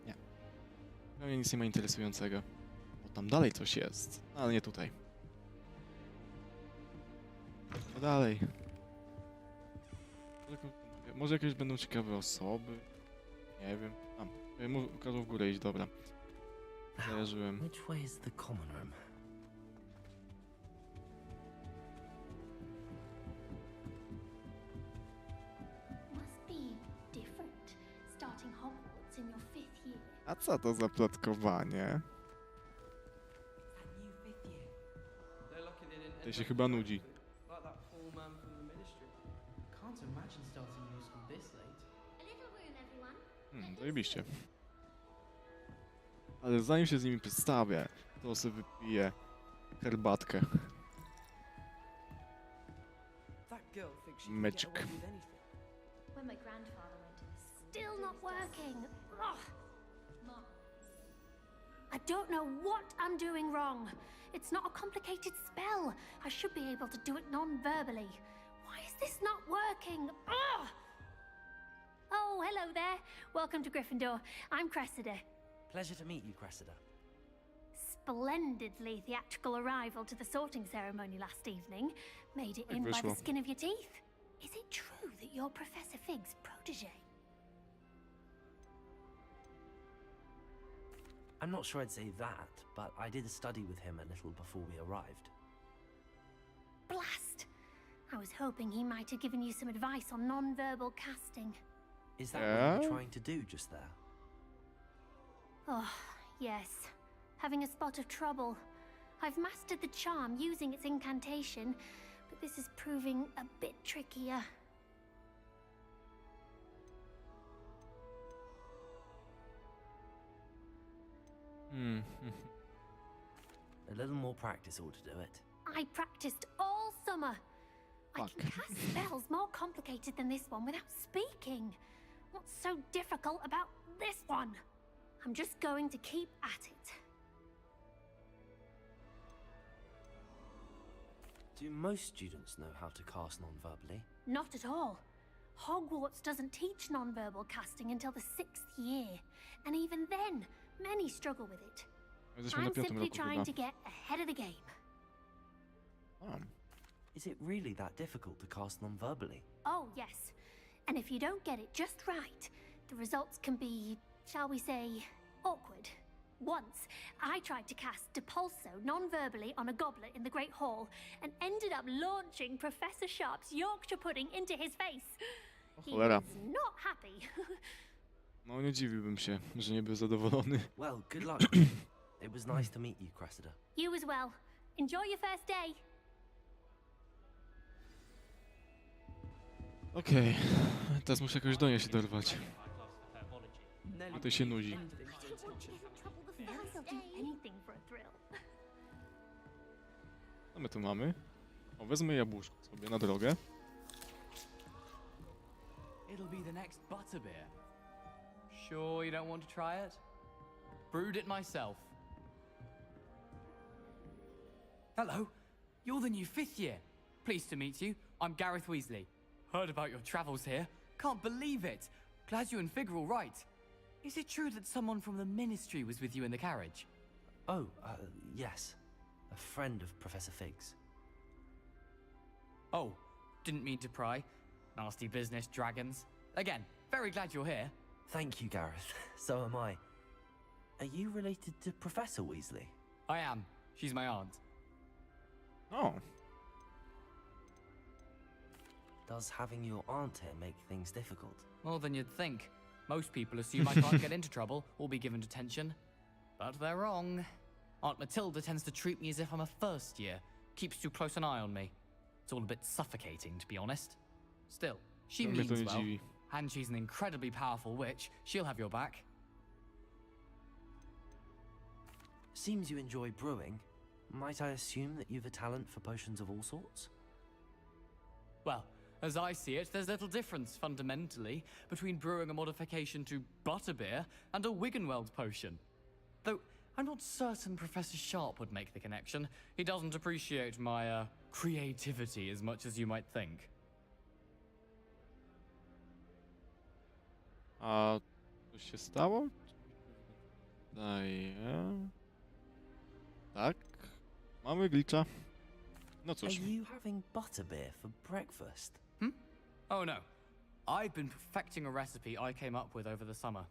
Nie. Pewnie nic nie ma interesującego. O, tam dalej coś jest, ale nie tutaj. No dalej. Może jakieś będą ciekawe osoby? Nie wiem. Tam. Kazał w górę iść, dobra. Zajarzyłem. Which way is the common room? Must be different, starting Hogwarts in your 5th year. A co to za plotkowanie? To się chyba nudzi. Zajebiście. Ale zanim się z nimi przedstawię, to sobie wypiję herbatkę. Magic. When my grandfather went in, still not working. Ugh. I don't know what I'm doing wrong. It's not a complicated spell. I should be able to do it non-verbally. Why is this not working? Ugh. Oh, hello there. Welcome to Gryffindor. I'm Cressida. Pleasure to meet you, Cressida. Splendidly theatrical arrival to the sorting ceremony last evening. Made it in by the skin of your teeth. Is it true that you're Professor Fig's protege? I'm not sure I'd say that, but I did study with him a little before we arrived. Blast! I was hoping he might have given you some advice on non-verbal casting. Is that what you were trying to do just there? Oh, yes. Having a spot of trouble. I've mastered the charm using its incantation, but this is proving a bit trickier. A little more practice ought to do it. I practiced all summer. I can cast spells more complicated than this one without speaking. What's so difficult about this one? I'm just going to keep at it. Do most students know how to cast non-verbally? Not at all. Hogwarts doesn't teach non-verbal casting until the 6th year, and even then, many struggle with it. I'm simply trying to get ahead of the game. Is it really that difficult to cast non-verbally? Oh, yes. And if you don't get it just right, the results can be, shall we say, awkward. Once, I tried to cast Depulso non-verbally on a goblet in the Great Hall and ended up launching Professor Sharp's Yorkshire pudding into his face. He Cholera. was not happy. No nie dziwiłbym się, że nie był zadowolony. Well, good luck. It was nice to meet you, Cressida. You as well. Enjoy your first day. Okej, teraz muszę jakoś do niej się dorwać. A to się nudzi. I'll do anything for a thrill. Co my tu mamy? O, wezmę jabłuszko sobie na drogę. It'll be the next butterbeer. Sure you don't want to try it? Brewed it myself. Hello, you're the new 5th year. Pleased to meet you. I'm Gareth Weasley. Heard about your travels here. Can't believe it. Glad you and Fig are all right. Is it true that someone from the Ministry was with you in the carriage? Oh, yes. A friend of Professor Fig's. Oh, didn't mean to pry. Nasty business, dragons. Again, very glad you're here. Thank you, Gareth. So am I. Are you related to Professor Weasley? I am. She's my aunt. O, Does having your aunt here make things difficult? More than you'd think. Most people assume I can't get into trouble or be given detention. But they're wrong. Aunt Matilda tends to treat me as if I'm a first year. Keeps too close an eye on me. It's all a bit suffocating, to be honest. Still, she to mnie means to nie well. dziwi. And she's an incredibly powerful witch. She'll have your back. Seems you enjoy brewing. Might I assume that you've a talent for potions of all sorts? Well, as I see it, there's little difference, fundamentally, between brewing a modification to butterbeer and a Wiggenweld potion. Though, I'm not certain Professor Sharp would make the connection. He doesn't appreciate my, creativity as much as you might think. A coś się stało? Daję. Tak. Mamy glitcha. No Are cóż. you having butterbeer for breakfast? Oh no. I've been perfecting a recipe I came up with over the summer.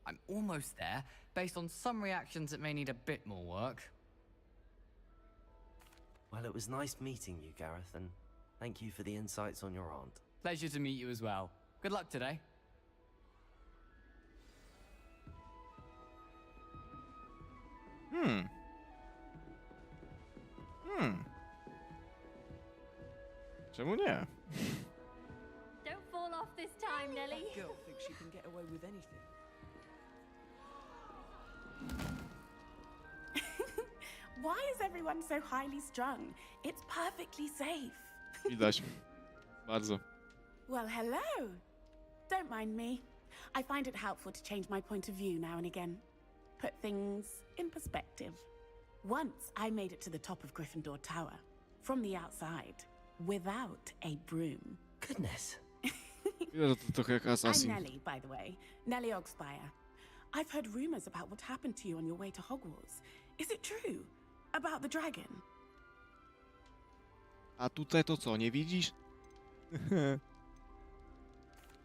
I'm almost there, based on some reactions that may need a bit more work. Well, it was nice meeting you, Gareth, and thank you for the insights on your aunt. Pleasure to meet you as well. Good luck today. Czemu nie? Don't fall off this time, Nelly. That girl thinks she can get away with anything. Why is everyone so highly strung? It's perfectly safe. Widać. Bardzo. Well, hello. Don't mind me. I find it helpful to change my point of view now and again. Put things in perspective. Once I made it to the top of Gryffindor Tower, from the outside, without a broom. Goodness. Widać, to trochę jak I'm Assassin. Nellie, by the way. Nellie Ogspire. I've heard rumors about what happened to you on your way to Hogwarts. Is it true? About the dragon? A tutaj to co, nie widzisz?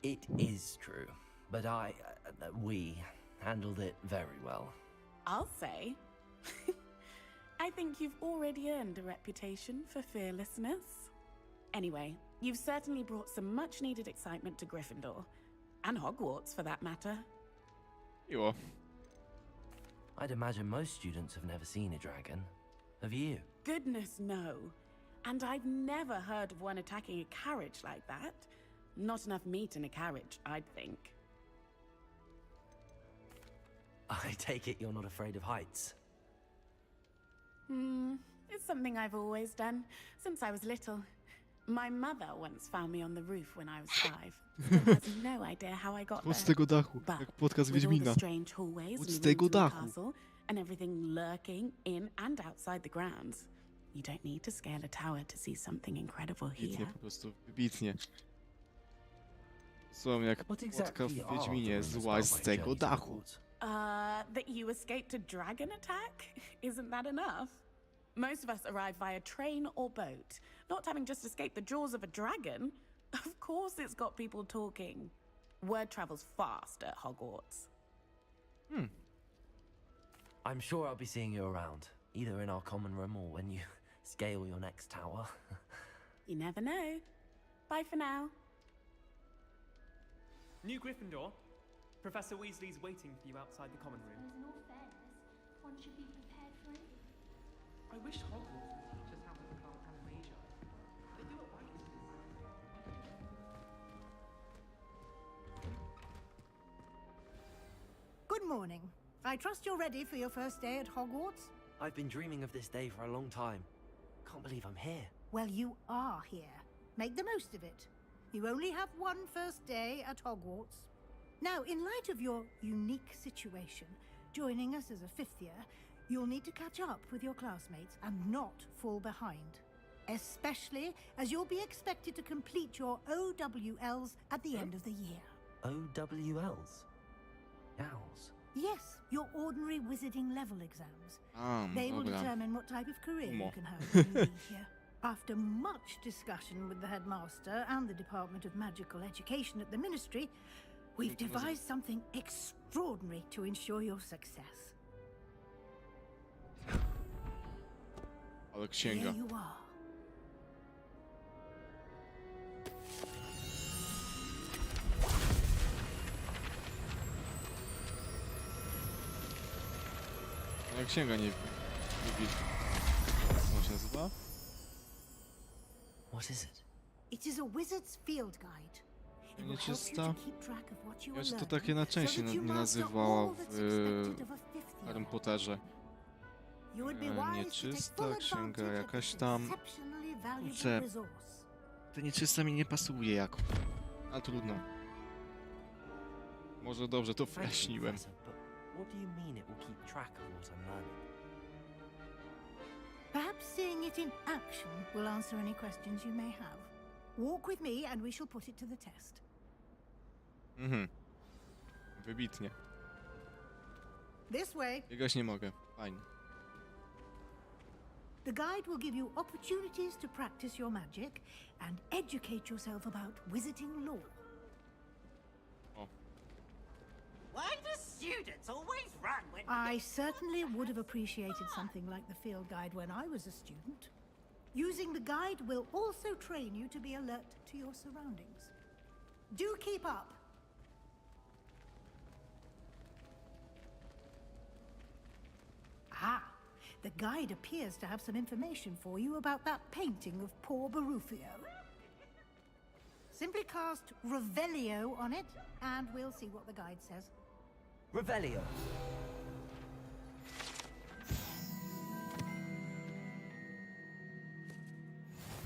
It is true, but we handled it very well. I'll say. I think you've already earned a reputation for fearlessness. Anyway, you've certainly brought some much-needed excitement to Gryffindor. And Hogwarts, for that matter. Miło. I'd imagine most students have never seen a dragon. Have you? Goodness, no. And I've never heard of one attacking a carriage like that. Not enough meat in a carriage, I'd think. I take it you're not afraid of heights. It's something I've always done, since I was little. My mother once found me on the roof when I was 5. Still has no idea how I got Od there. tego dachu, But jak podcast with all the Wiedźmina. strange hallways Od and tego rooms in the dachu. castle, and everything lurking in and outside the grounds, you don't need to scale a tower to see something incredible Wybitnie, here. po prostu wybitnie. Są jak płotka w Wiedźminie, złaź z tego dachu. That you escaped a dragon attack? Isn't that enough? Most of us arrive via train or boat, not having just escaped the jaws of a dragon. Of course it's got people talking. Word travels fast at Hogwarts. I'm sure I'll be seeing you around, either in our common room or when you scale your next tower. You never know. Bye for now. New Gryffindor. Professor Weasley's waiting for you outside the common room. In all fairness, one should be prepared for anything. I wish Hogwarts would teach us how to plant animasia. They do it right. Good morning. I trust you're ready for your first day at Hogwarts? I've been dreaming of this day for a long time. Can't believe I'm here. Well, you are here. Make the most of it. You only have one first day at Hogwarts. Now, in light of your unique situation, joining us as a fifth year, you'll need to catch up with your classmates and not fall behind. Especially as you'll be expected to complete your OWLs at the end of the year. OWLs? Owls? Yes, your ordinary wizarding level exams. They will dobra. determine what type of career you Mo. can have when you leave here. After much discussion with the headmaster and the Department of Magical Education at the Ministry, we've devised something extraordinary to ensure your success. Ale Here księga. you are. Ale księga nie widzi. Co się nazywa? What is it? It is a wizard's field guide. It will help you Nieczysta. to keep track of what you Ja are że to learning, takie na so części that you nie master nazywała all w that's expected of a fifth year. Harrym Potterze. You would be wise to take Nieczysta full księga advantage of jakaś this tam. exceptionally valuable Kurczę, resource. to nieczysta mi nie pasuje jako. A trudno. Może dobrze to Thank you, wyjaśniłem. Professor, but what do you mean it will keep track of what I'm learning? Perhaps seeing it in action will answer any questions you may have. Walk with me and we shall put it to the test. Mhm. Wybitnie. This way. Biegać nie mogę. Fajnie. The guide will give you opportunities to practice your magic and educate yourself about wizarding lore. Why do students always run when... I certainly would have appreciated something like the field guide when I was a student. Using the guide will also train you to be alert to your surroundings. Do keep up. Ah, the guide appears to have some information for you about that painting of poor Barufio. Simply cast Revelio on it, and we'll see what the guide says. Revelio.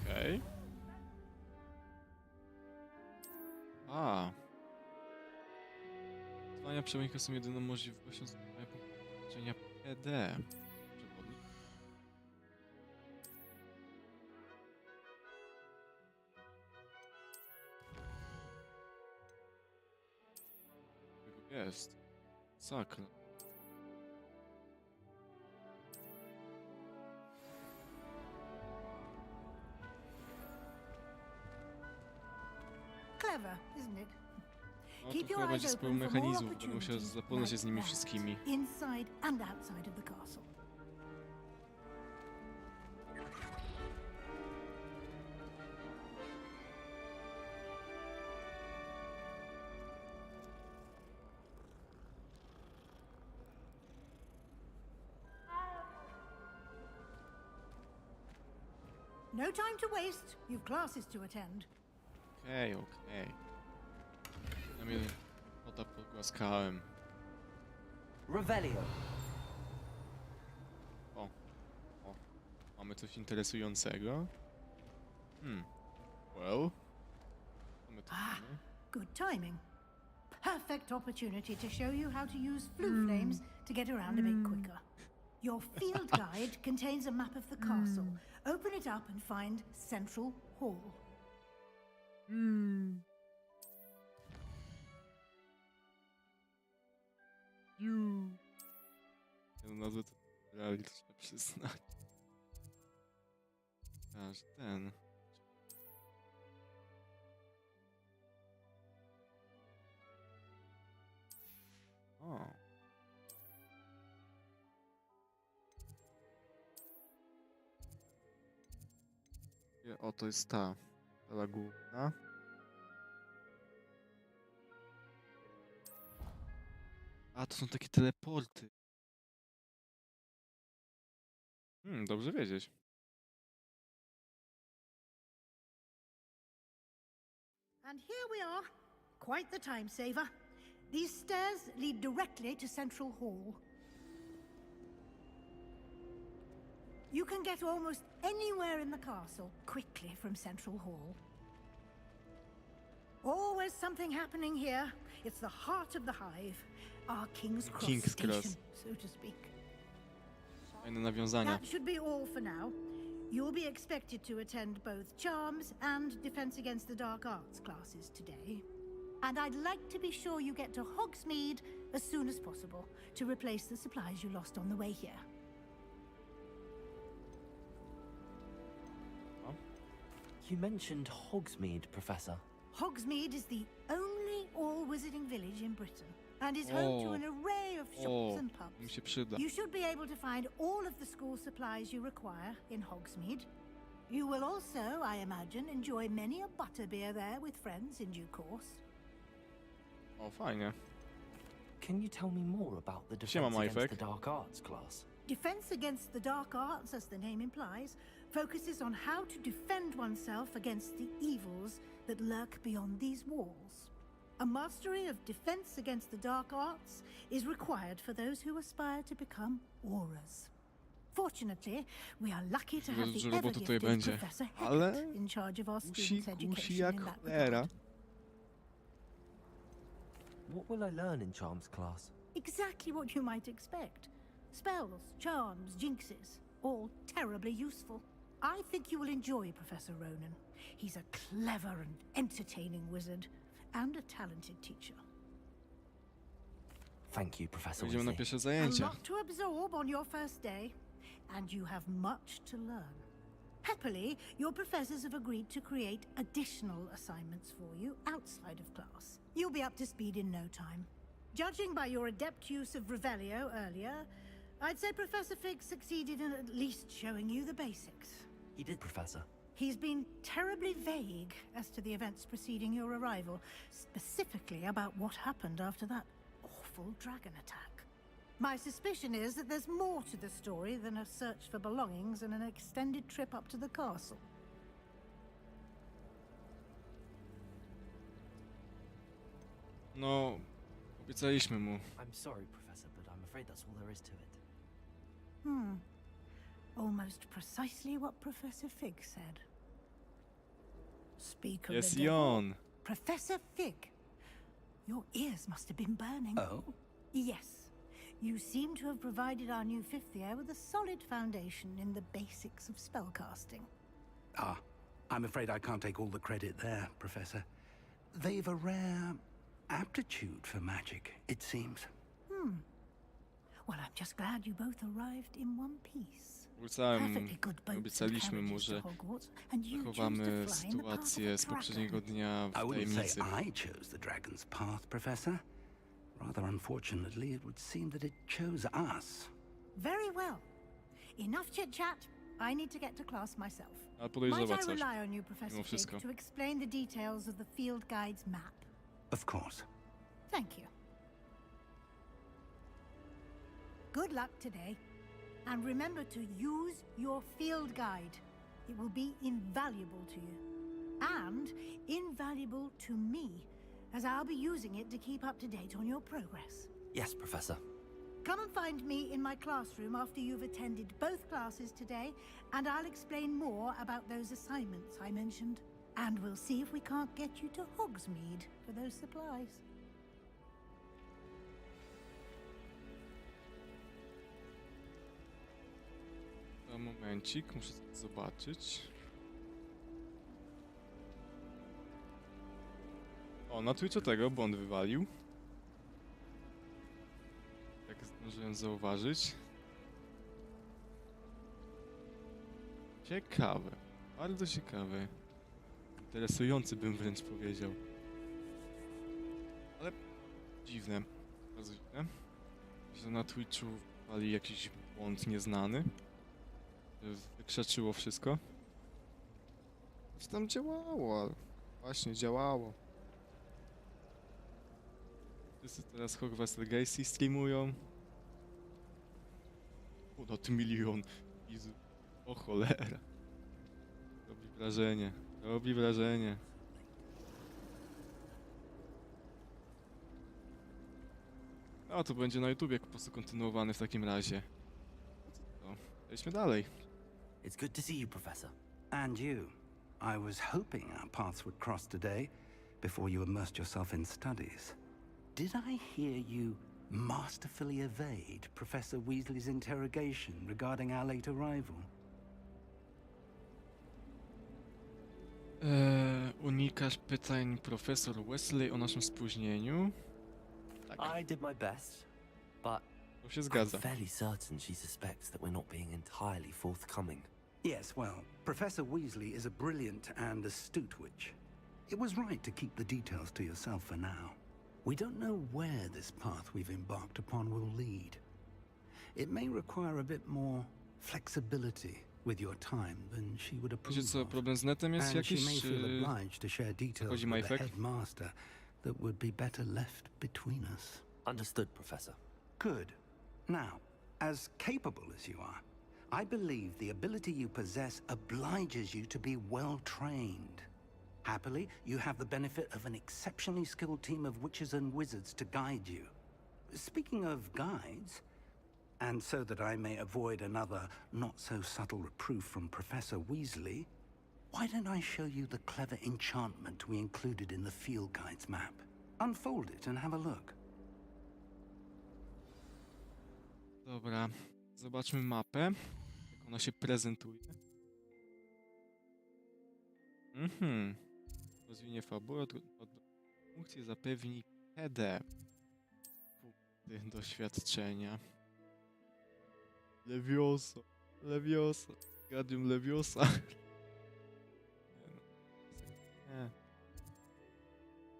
Okej. A. Trwania przewodnika są jedyną możliwością połączenia PD. Przewodnik. Tego jest. Sakra. Clever, isn't it? No Keep to your chyba eyes będzie open spełnił for more mechanizmów, będę musiał opportunities zapoznać się z nimi like that, wszystkimi. inside and outside of the castle. No time to waste. You've classes to attend. Okej, okej. Ja mnie kota pogłaskałem. Revelio. O. Mamy coś interesującego. Well. Mamy to Good timing. Perfect opportunity to show you how to use flue flames to get around a bit quicker. Your field guide contains a map of the castle. Open it up and find Central Hall. Ja nazwę to reali, trzeba przyznać. Aż ten. O. O, to jest ta sala główna. A, to są takie teleporty. Dobrze wiedzieć. And here we are. Quite the time saver. These stairs lead directly to Central Hall. You can get almost anywhere in the castle quickly from Central Hall. Always something happening here. It's the heart of the hive. Our King's Cross station, so to speak. Fajne nawiązania. That should be all for now. You'll be expected to attend both Charms and Defense Against the Dark Arts classes today. And I'd like to be sure you get to Hogsmeade as soon as possible to replace the supplies you lost on the way here. You mentioned Hogsmeade, Professor. Hogsmeade is the only all-wizarding village in Britain and is home to an array of shops and pubs. Mi się przyda. You should be able to find all of the school supplies you require in Hogsmeade. You will also, I imagine, enjoy many a butterbeer there with friends in due course. O, fajnie. Can you tell me more about the Defense Against the Dark Arts class? Defense Against the Dark Arts, as the name implies, focuses on how to defend oneself against the evils that lurk beyond these walls. A mastery of Defense Against the Dark Arts is required for those who aspire to become auras. Fortunately, we are lucky to have the ever-gifted Professor Hecat in charge of our students' education in that regard. What will I learn in Charms class? Exactly what you might expect. Spells, charms, jinxes, all terribly useful. I think you will enjoy Professor Ronan. He's a clever and entertaining wizard, and a talented teacher. Thank you, Professor Idziemy na pierwsze zajęcia. A lot to absorb on your first day, and you have much to learn. Happily, your professors have agreed to create additional assignments for you outside of class. You'll be up to speed in no time. Judging by your adept use of Revelio earlier, I'd say Professor Fig succeeded in at least showing you the basics. He did, Professor. He's been terribly vague as to the events preceding your arrival, specifically about what happened after that awful dragon attack. My suspicion is that there's more to the story than a search for belongings and an extended trip up to the castle. No, obiecaliśmy mu. I'm sorry, Professor, but I'm afraid that's all there is to it. Almost precisely what Professor Fig said. Speak of Jest the devil. on. Professor Fig, your ears must have been burning. Oh? Yes. You seem to have provided our new fifth year with a solid foundation in the basics of spellcasting. I'm afraid I can't take all the credit there, Professor. They've a rare aptitude for magic, it seems. Well, I'm just glad you both arrived in one piece. Obiecaliśmy mu, że zachowamy sytuację z poprzedniego dnia w tajemnicy. I chose the dragon's path, Professor. Rather unfortunately, it would seem that it chose us. Very well. Enough chit-chat. I need to get to class myself. Ale podejrzewa Might I coś, rely on you, Professor mimo Fig, wszystko. to explain the details of the field guide's map? Of course. Thank you. Good luck today. And remember to use your field guide. It will be invaluable to you. And invaluable to me, as I'll be using it to keep up to date on your progress. Yes, Professor. Come and find me in my classroom after you've attended both classes today, and I'll explain more about those assignments I mentioned. And we'll see if we can't get you to Hogsmeade for those supplies. Momencik, muszę zobaczyć. O, na Twitchu tego błąd wywalił. Jak zdążyłem zauważyć. Ciekawe. Bardzo ciekawe. Interesujący bym wręcz powiedział. Ale dziwne. Bardzo dziwne. Że na Twitchu wali jakiś błąd nieznany. Wykrzaczyło wszystko. Coś tam działało, ale właśnie działało. Wszyscy teraz Hogwarts Legacy streamują. Ponad 1 milion widzów. O cholera. Robi wrażenie. Robi wrażenie. No to będzie na YouTubie po prostu kontynuowany w takim razie. No, lećmy dalej. It's good to see you, Professor. And you. I was hoping our paths would cross today, before you immersed yourself in studies. Did I hear you masterfully evade Professor Weasley's interrogation regarding our late arrival? Unikasz pytań profesor Weasley o naszym spóźnieniu? I did my best, but to się zgadza. I'm fairly certain she suspects that we're not being entirely forthcoming. Yes, well, Professor Weasley is a brilliant and astute witch. It was right to keep the details to yourself for now. We don't know where this path we've embarked upon will lead. It may require a bit more flexibility with your time than she would approve Wiecie co, of. problem z netem jest And she jakiś, may feel czy obliged to share details chodzi with the Majfek? headmaster that would be better left between us. Understood, Professor. Good. Now, as capable as you are, I believe the ability you possess obliges you to be well trained. Happily, you have the benefit of an exceptionally skilled team of witches and wizards to guide you. Speaking of guides, and so that I may avoid another not-so-subtle reproof from Professor Weasley, why don't I show you the clever enchantment we included in the field guide's map? Unfold it and have a look. Dobra, zobaczmy mapę, jak ona się prezentuje. Rozwinie fabułę, funkcję zapewni PD. Punkty doświadczenia. Leviosa. Gadium Leviosa. Nie.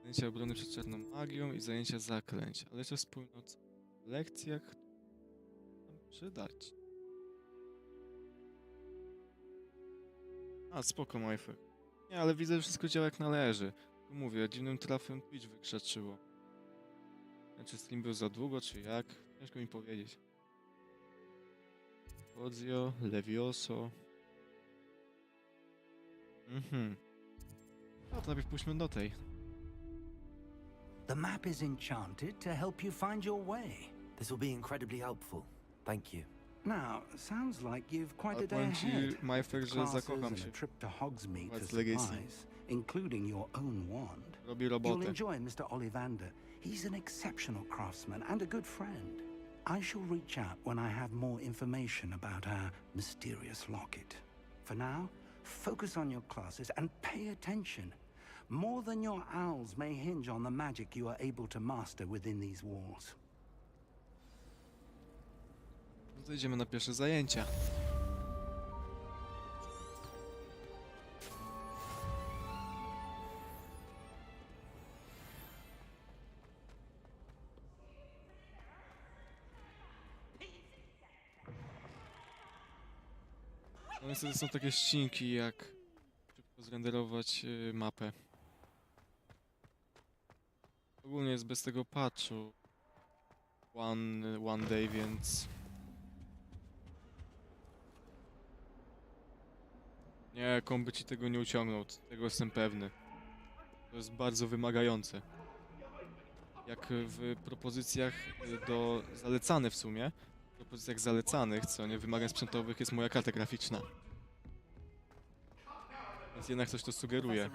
Zajęcia obrony przed czarną magią i zajęcia zaklęć. Ale jeszcze wspólnot w lekcjach nam przydać. A, spoko, Majfek. Nie, ale widzę, że wszystko działa jak należy. Tu mówię, dziwnym trafem Twitch wykrzaczyło. Czy stream był za długo, czy jak? Ciężko mi powiedzieć. Odzio, Levioso. No to najpierw pójdźmy do tej. The map is enchanted to help you find your way. This will be incredibly helpful. Thank you. Now, sounds like you've quite Ale a day powiem ci, ahead. Majfek, że Classes zakocham and się. a trip to Hogsmeade for Hogwarts Legacy. supplies, including your own wand. Robi You'll robotę. enjoy Mr. Ollivander. He's an exceptional craftsman and a good friend. I shall reach out when I have more information about our mysterious locket. For now, focus on your classes and pay attention. More than your owls may hinge on the magic you are able to master within these walls. No to idziemy na pierwsze zajęcia. No niestety są takie ścinki, jak szybko zrenderować mapę. Ogólnie jest bez tego patchu one day, więc nie, komby ci tego nie uciągnął, tego jestem pewny. To jest bardzo wymagające. Jak w propozycjach zalecane w sumie, w propozycjach zalecanych, co nie, wymagań sprzętowych jest moja karta graficzna. Więc jednak coś to sugeruje.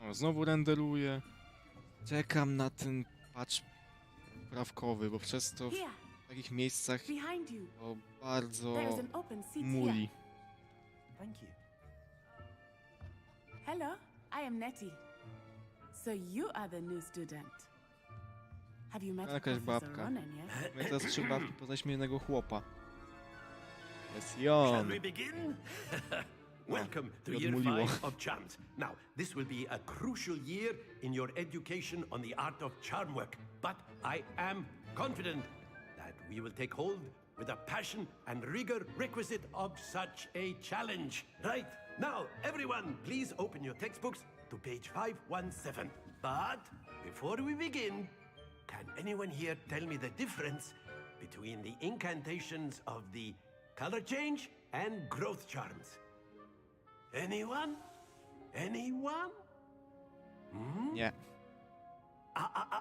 O, znowu renderuję. Czekam na ten patch poprawkowy, bo przez to w takich miejscach to bardzo muli. Thank you. Hello, I am Nettie. So you are the new student. Have you met Jakaś Professor babka. Ronen yet? My teraz trzy babki, poznaliśmy jednego chłopa. Jest on. Shall we begin? Welcome to year odmuliło. 5 of charms. Now, this will be a crucial year in your education on the art of charm work, but I am confident that we will take hold with a passion and rigor requisite of such a challenge. Right, now, everyone, please open your textbooks to page 517. But before we begin, can anyone here tell me the difference between the incantations of the color change and growth charms? Anyone? Anyone? Nie.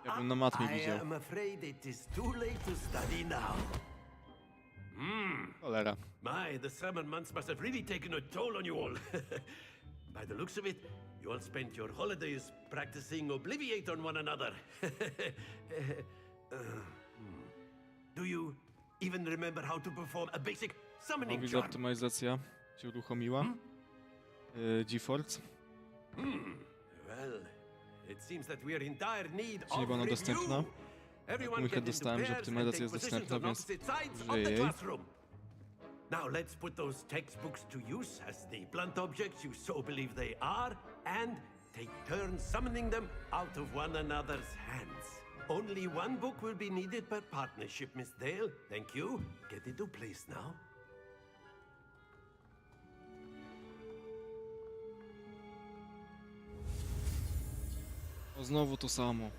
Ja bym na matmie widział. I am afraid it is too late to study now. Cholera. My, the summer months must have really taken a toll on you all. By the looks of it, you all spent your holidays practicing Obliviate on one another. Do you even remember how to perform a basic summoning Widzę, charm? optymalizacja się uruchomiła. GeForce. Well, it seems that we are in dire need Czy nie of była ona dostępna? review. Everyone Komunikat get into dostałem, że pairs and optymalizacja take jest positions dostępna, on więc opposite sides of użyję the jej. classroom. Now let's put those textbooks to use as the blunt objects you so believe they are, and take turns summoning them out of one another's hands. Only one book will be needed per partnership, Miss Dale. Thank you. Get into place now. O, znowu to samo.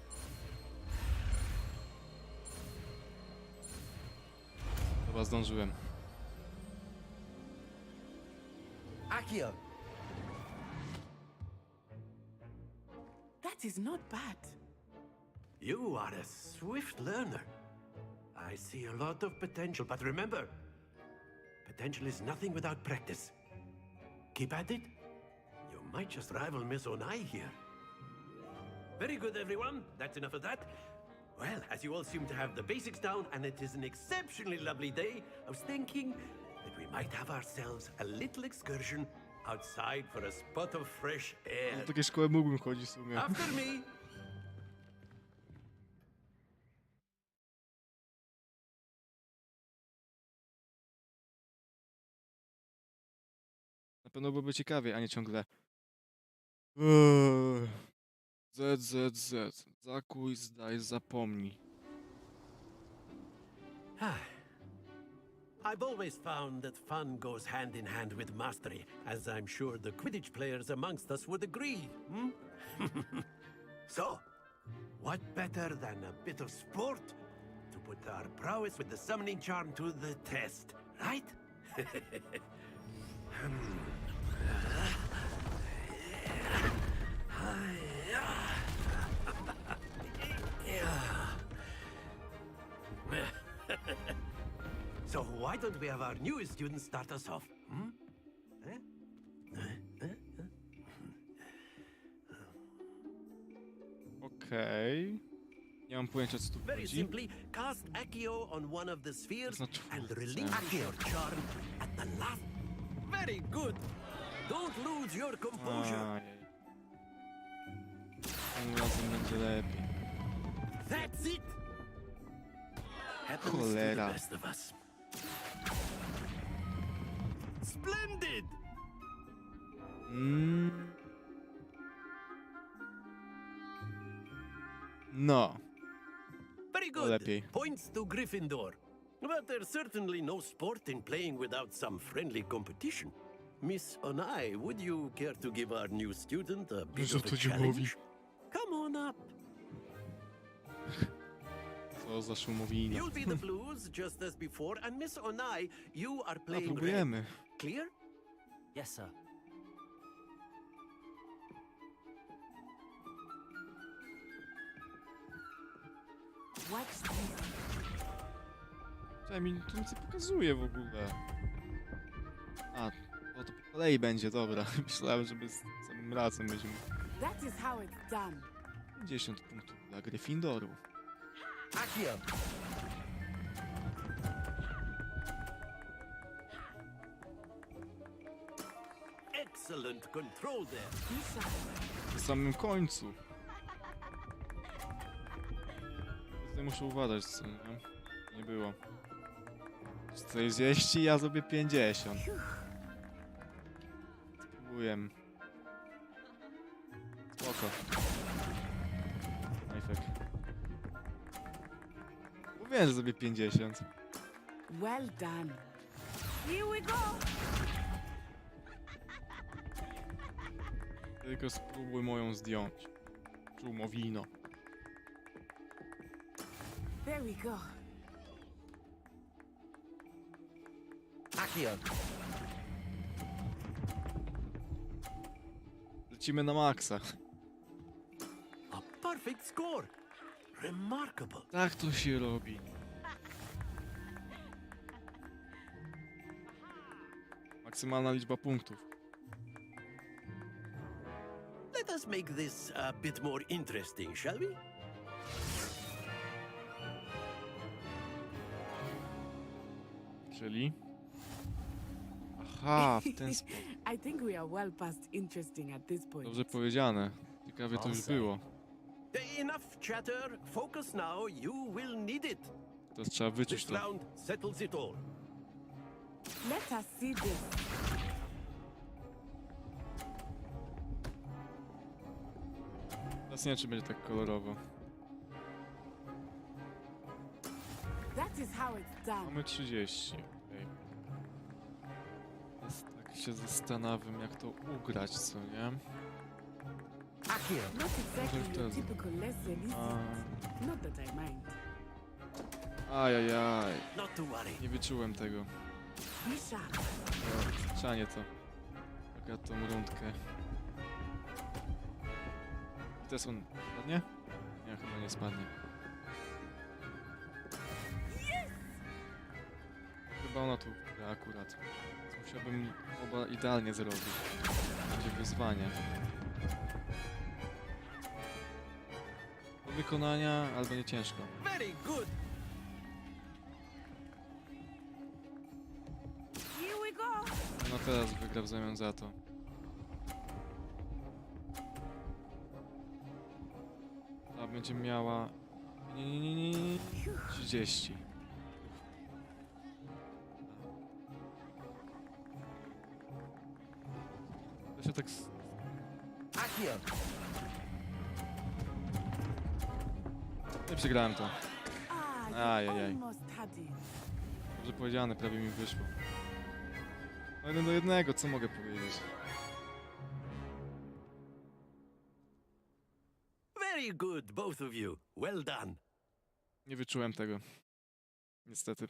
Chyba zdążyłem. Accio. That is not bad. You are a swift learner. I see a lot of potential, but remember, potential is nothing without practice. Keep at it. You might just rival Miss Onai here. Very good, everyone. That's enough of that. Well, as you all seem to have the basics down, and it is an exceptionally lovely day, I was thinking that we might have ourselves a little excursion outside for a spot of fresh air. Do takiej szkoły mógłbym chodzić w sumie. After me. Na pewno byłoby ciekawie, a nie ciągle. ZZZ. Zakuj, zdaj, zapomnij. I've always found that fun goes hand in hand with mastery, as I'm sure the Quidditch players amongst us would agree. So, what better than a bit of sport to put our prowess with the summoning charm to the test, right? So why don't we have our newest student start us off? Okej. Nie mam pojęcia, co tu Very chodzi. simply, cast Accio on one of the spheres and release Accio. your charm at the last. Very good. Don't lose your composure. Tym razem będzie lepiej. That's it. Happens to the Cholera. best of us. Splendid. No. Very To good. lepiej. Points to Gryffindor. But there's certainly no sport in playing without some friendly competition. Miss Onai, would you care to give our new student a bit of a challenge? Come on up. Co za szumowina. You'll be the blues just as before, and Miss Onai, you are No, playing red. próbujemy. Clear? Yes, sir. Czekaj, mi tu nic nie pokazuje w ogóle. A, no to po kolei będzie, dobra. Myślałem, że bez samym razem będziemy. That is how it's done. 50 punktów dla Gryffindoru. Accio. Excellent control there. W samym końcu. Tutaj muszę uważać, co nie? Nie było. 40, ja zrobię 50. Spróbuję. Spoko. Najfek. Mówiłem, że zrobię 50. Well done. Here we go. Tylko spróbuj moją zdjąć. ᴍᴏᴜᴜᴜᴜ. There we go. Accio. Lecimy na maksa. A perfect score. Remarkable. Tak to się robi. Maksymalna liczba punktów. Let us make this a bit more interesting, shall we? Czyli? Aha, w ten sposób. I think we are well past interesting at this point. Dobrze powiedziane. Ciekawie to już było. Enough chatter. Focus now. You will need it. To trzeba wyczuć This to. round settles it all. Let us see this. Teraz nie wiem, czy będzie tak kolorowo. That is how it's done. Mamy 30. Okay. Teraz tak się zastanawiam, jak to ugrać, co nie? Not exactly Może your wtedy. typical lesson, is it? Not that I mind. Ajajaj. Not to worry. Nie wyczułem tego. Be sharp. Trzeba nie to. Taka tą rundkę. I teraz on spadnie? Nie, chyba nie spadnie. Chyba ona tu gra akurat. Więc musiałbym oba idealnie zrobić. Będzie wyzwanie. Do wykonania, albo nie ciężko. Very good. Here we go. No teraz wygra w zamian za to. A będzie miała... Nie. 30. To się tak... Nie przegrałem to. Ajajaj. Almost had it. Dobrze powiedziane, prawie mi wyszło. No 1 do 1, co mogę powiedzieć? Very good, both of you. Well done. Nie wyczułem tego. Niestety.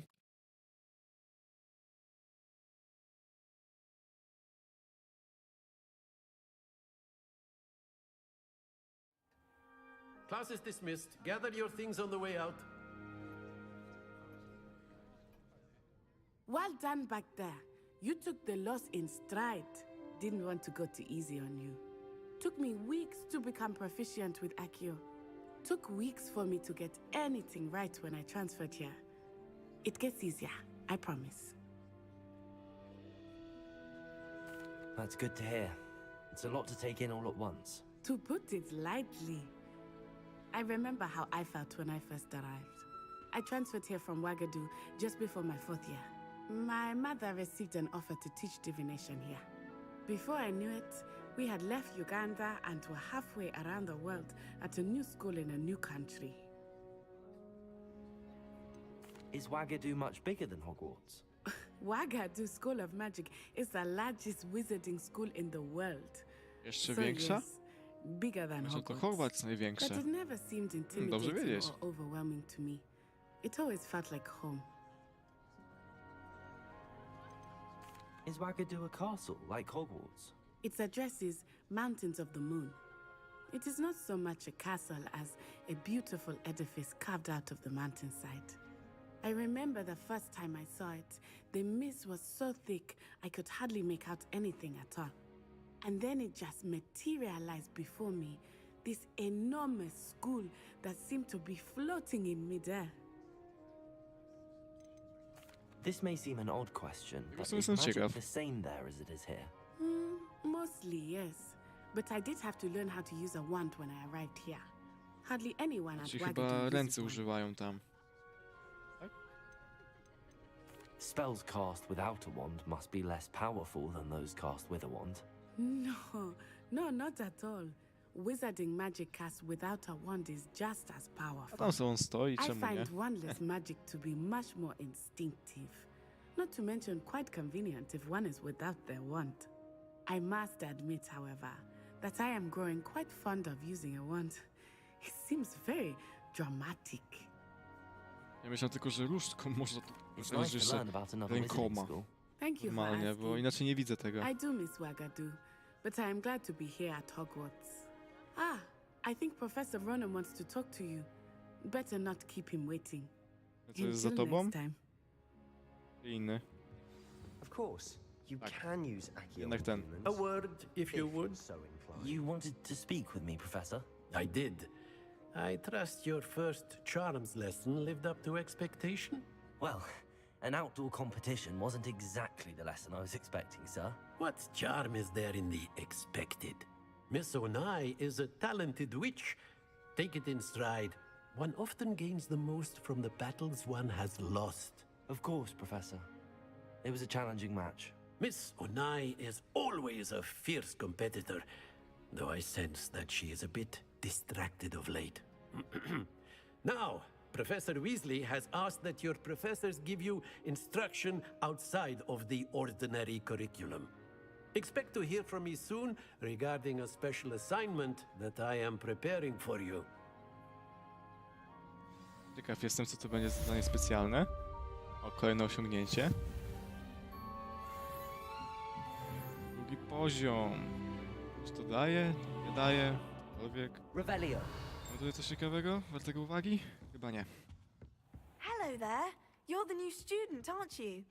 Class is dismissed. Gather your things on the way out. Well done back there. You took the loss in stride. Didn't want to go too easy on you. Took me weeks to become proficient with Accio. Took weeks for me to get anything right when I transferred here. It gets easier, I promise. That's good to hear. It's a lot to take in all at once. To put it lightly, I remember how I felt when I first arrived. I transferred here from Ouagadougou just before my 4th year. My mother received an offer to teach divination here. Before I knew it, we had left Uganda and were halfway around the world at a new school in a new country. Is Ouagadougou much bigger than Hogwarts? Ouagadougou School of Magic is the largest wizarding school in the world. Jeszcze większa? Yes, bigger than Może to Hogwarts. Hogwarts największe. But it never seemed Dobrze intimidating wiedzieć. or overwhelming to me. It always felt like home. Is Ouagadougou a castle, like Hogwarts? Its address is Mountains of the Moon. It is not so much a castle as a beautiful edifice carved out of the mountainside. I remember the first time I saw it, the mist was so thick I could hardly make out anything at all. And then it just materialized before me, this enormous school that seemed to be floating in midair. This may seem an odd question, but jestem is magic ciekaw. the same there as it is here? Mostly, yes. But I did have to learn how to use a wand when I arrived here. Hardly anyone at Ci Ouagadougou chyba uses ręce one. używają tam. Spells cast without a wand must be less powerful than those cast with a wand. No, not at all. wizarding magic cast without a wand is just as A powerful. tam sobie on stoi, I czemu nie? find wandless magic to be much more instinctive. Not to mention quite convenient if one is without their wand. I must admit, however, that I am growing quite fond of using a wand. It seems very dramatic. Ja myślałem tylko, że różdżką można tu It's nice to learn about another wizard in rękoma. school. Thank you for Normalnie, bo asking. inaczej nie widzę tego. I do miss Wagadu, but I am glad to be here at Hogwarts. Ah, I think Professor Ronan wants to talk to you. Better not keep him waiting. A co jest za Until tobą? next time. Inny. Of course, you can use Jednak ten. A word, if you would. so inclined. You wanted to speak with me, Professor? I did. I trust your first charms lesson lived up to expectation? Well, an outdoor competition wasn't exactly the lesson I was expecting, sir. What charm is there in the expected? Miss Onai is a talented witch. Take it in stride. One often gains the most from the battles one has lost. Of course, Professor. It was a challenging match. Miss Onai is always a fierce competitor, though I sense that she is a bit distracted of late. Now, Professor Weasley has asked that your professors give you instruction outside of the ordinary curriculum. Expect to hear from me soon regarding a special assignment that I am preparing for you. Ciekaw jestem, co to będzie zadanie specjalne. O, kolejne osiągnięcie. Drugi poziom. Czy to daje? Nie daje? Cokolwiek. Revelio. Mam tutaj coś ciekawego? Wartego uwagi? Chyba nie. Hello there. You're the new student, aren't you?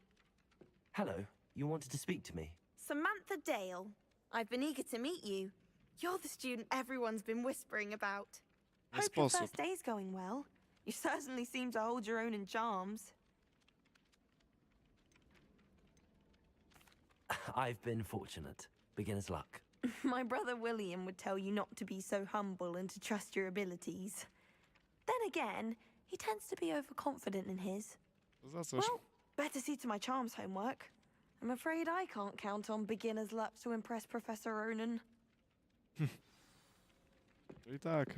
Hello, you wanted to speak to me? Samantha Dale. I've been eager to meet you. You're the student everyone's been whispering about. Nie Hope your sposób. first day's going well. You certainly seem to hold your own in charms. I've been fortunate. Beginner's luck. My brother William would tell you not to be so humble and to trust your abilities. Then again, he tends to be overconfident in his. To za coś. Well, better see to my charms homework. I'm afraid I can't count on beginner's luck to impress Professor Ronan. To i tak.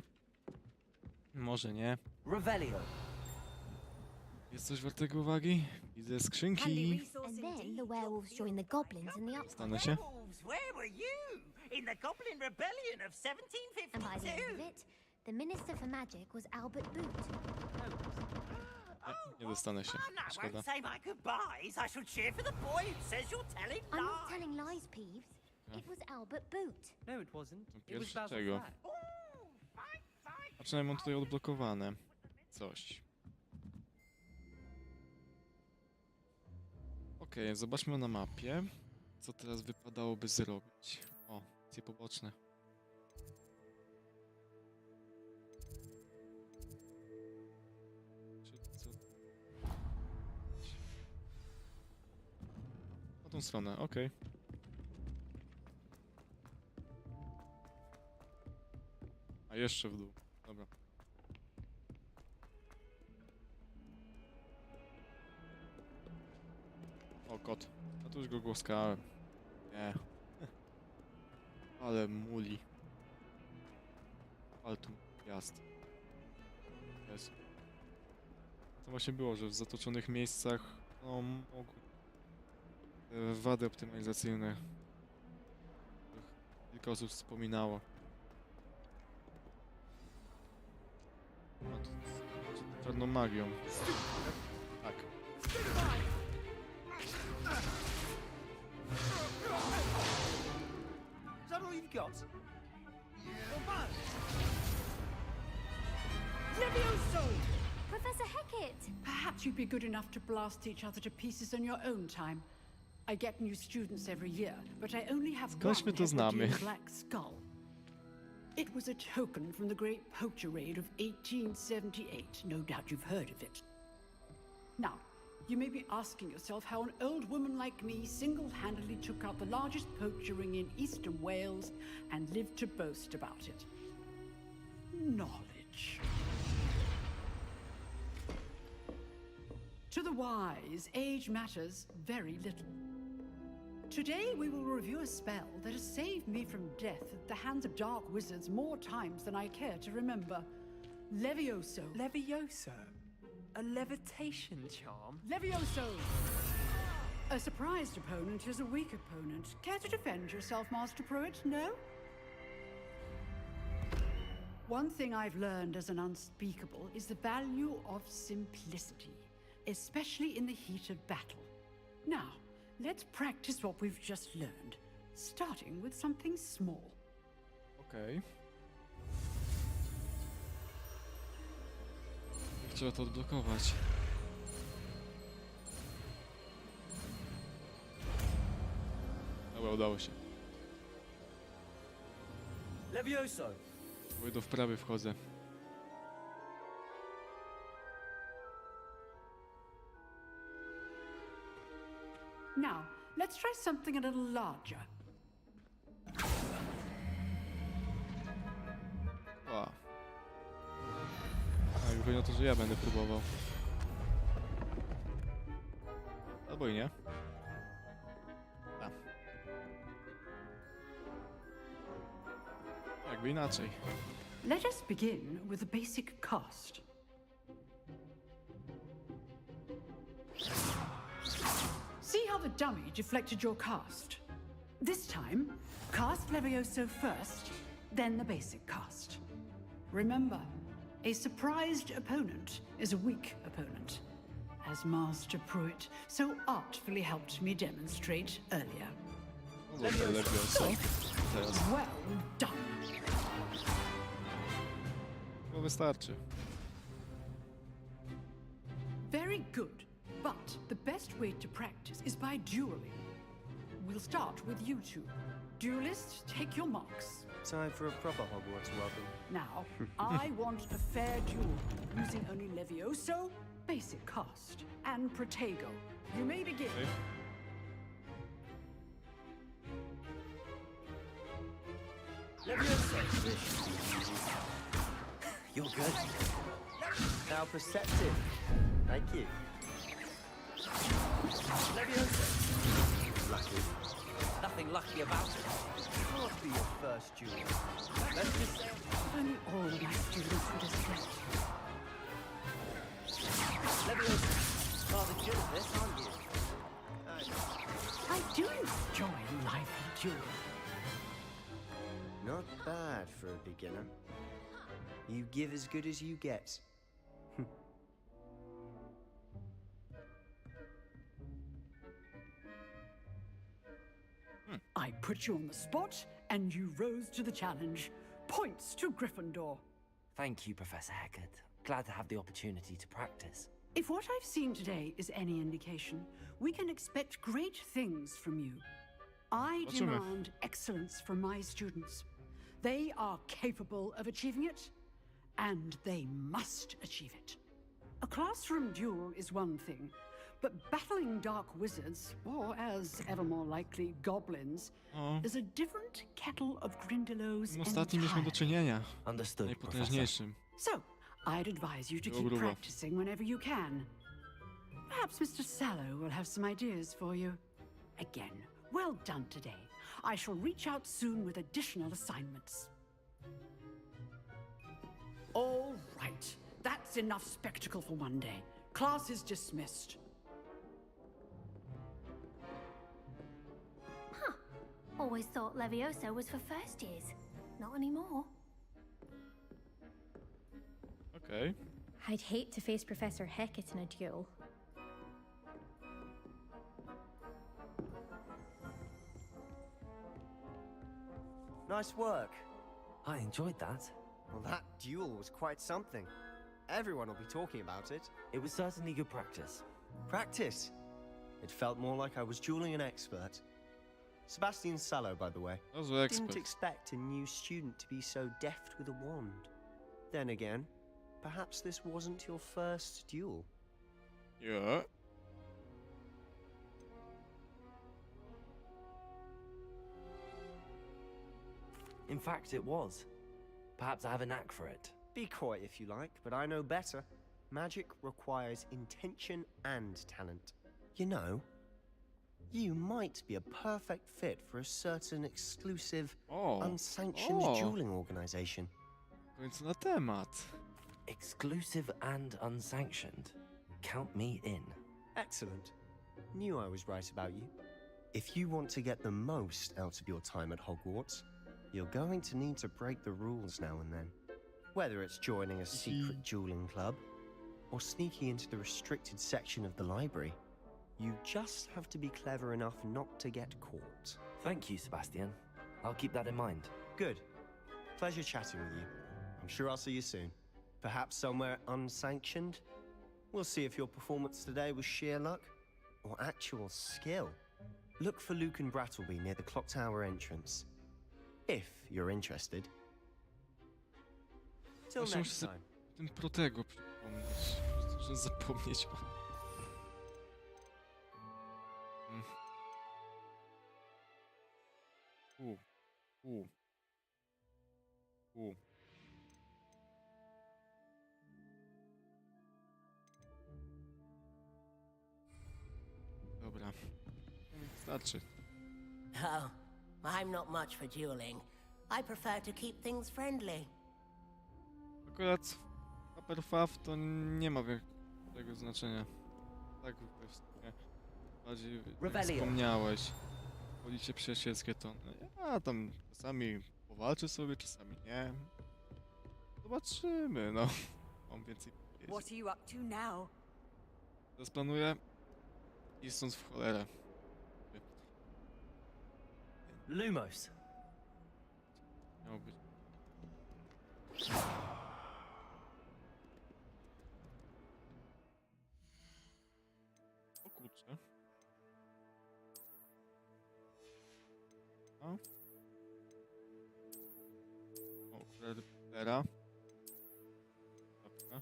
Może nie. Revelio. Jest coś wartego uwagi? Widzę skrzynki. And then the werewolves joined the goblins in the up. Stanę się. Where were you? In the Goblin Rebellion of And by the end 1752? of it, the Minister for Magic was Albert Boot. Nie dostanę się. I Szkoda. won't say my goodbyes. I shall cheer for the boy who says you're telling I'm not lies. telling lies, Peeves. It was Albert Boot. No, it wasn't. It was Pierwszy Basil czego? Flack. A przynajmniej mam tutaj odblokowane. Coś. Okej, zobaczmy na mapie. Co teraz wypadałoby zrobić? O, misje poboczne. Czy co? Na tą stronę, okej. A jeszcze w dół. Dobra. O, kot. A tu już go głaskałem. Nie. Ale muli. Ale tu gwiazd. Jest. To właśnie było, że w zatoczonych miejscach no, mogły te wady optymalizacyjne, o których kilka osób wspominało. No to z czarną magią. Tak. Is that all you've got? Professor Hecat! Perhaps you'd be good enough to blast each other to pieces on your own time. I get new students every year, but I only have Skądś my one to znamy? Hebridean Black Skull. It was a token from the great poacher raid of 1878. No doubt you've heard of it. Now, you may be asking yourself how an old woman like me single-handedly took out the largest poacher ring in eastern Wales and lived to boast about it. Knowledge. To the wise, age matters very little. Today we will review a spell that has saved me from death at the hands of dark wizards more times than I care to remember. ᴍᴏᴅᴅᴜ. Levioso? A levitation charm? ᴍᴏᴅᴅᴜ! A surprised opponent is a weak opponent. Care to defend yourself, Master Pruitt? No? One thing I've learned as an unspeakable is the value of simplicity, especially in the heat of battle. Now, let's practice what we've just learned, starting with something small. Okej. Trzeba to odblokować. Dobra, udało się. Levioso! Bo do wprawy wchodzę. Now, let's try something a little larger. O. A, już chodzi o to, że ja będę próbował. Albo i nie. A. Jakby inaczej. Let us begin with the basic cast. See how the dummy deflected your cast? This time, cast ᴍᴏᴅᴅᴜ first, then the basic cast. Remember, a surprised opponent is a weak opponent, as Master Pruitt so artfully helped me demonstrate earlier. ᴍᴏᴅᴜᴜ. Well done. No wystarczy. Very good, but the best way to practice is by dueling. We'll start with you two. Duelists, take your marks. Time for a proper Hogwarts welcome. Now, I want a fair duel, using only ᴍᴏᴅᴜᴜ, basic cast, and Protego. You may begin. Okay. You're good. Now perceptive. Thank you. Levioso! Lucky. Nothing lucky about it. Must be your first duel. Let's just say... If only all of my students would accept. Levioso! Rather good at this, aren't you? I do enjoy lively duel. Not bad for a beginner. You give as good as you get. I put you on the spot, and you rose to the challenge. Points to Gryffindor. Thank you, Professor Hecat. Glad to have the opportunity to practice. If what I've seen today is any indication, we can expect great things from you. I demand excellence from my students. They are capable of achieving it, and they must achieve it. A classroom duel is one thing, but battling dark wizards, or as ever more likely, goblins, is a different kettle of Grindylows Ostatnim mieliśmy do czynienia. Understood, Najpotężniejszym. So, I'd advise you to keep practicing whenever you can. Perhaps Mr. Sallow will have some ideas for you. Again, well done today. I shall reach out soon with additional assignments. All right. That's enough spectacle for one day. Class is dismissed. Huh. Always thought ᴍᴏᴅᴜᴜ was for first years. Not anymore. Okay. I'd hate to face Professor Hecat in a duel. Nice work. I enjoyed that. Well, that duel was quite something. Everyone will be talking about it. It was certainly good practice. Practice? It felt more like I was dueling an expert. Sebastian Sallow, by the way. Didn't expect a new student to be so deft with a wand. Then again, perhaps this wasn't your first duel. Yeah. In fact, it was. Perhaps I have a knack for it. Be coy if you like, but I know better. Magic requires intention and talent. You know, You might be a perfect fit for a certain exclusive, O, unsanctioned o. dueling organization. W końcu na temat. Exclusive and unsanctioned. Count me in. Excellent. Knew I was right about you. If you want to get the most out of your time at Hogwarts, you're going to need to break the rules now and then. Whether it's joining a secret dueling club, or sneaking into the restricted section of the library, you just have to be clever enough not to get caught. Thank you, Sebastian. I'll keep that in mind. Good. Pleasure chatting with you. I'm sure I'll see you soon. Perhaps somewhere unsanctioned? We'll see if your performance today was sheer luck or actual skill. Look for Luke and Brattleby near the clock tower entrance. If you're interested. Till Właśnie next muszę time. ten Protego przypomnieć. Że zapomnieć mam. Dobra. Starczy. Oh, I'm not much for dueling. I prefer to keep things friendly. Akurat Paperfaw to nie ma tego znaczenia. Tak właśnie. Bardziej jak wspomniałeś. Wolicie przyjacielskie tony. Ja tam czasami powalczę sobie, czasami nie. Zobaczymy, no. Mam więcej powiedzieć. What are you up to now? Teraz planuję i stąd w cholerę. Lumos. Miało być. O kurczę. A? O, Redpera. Dobra.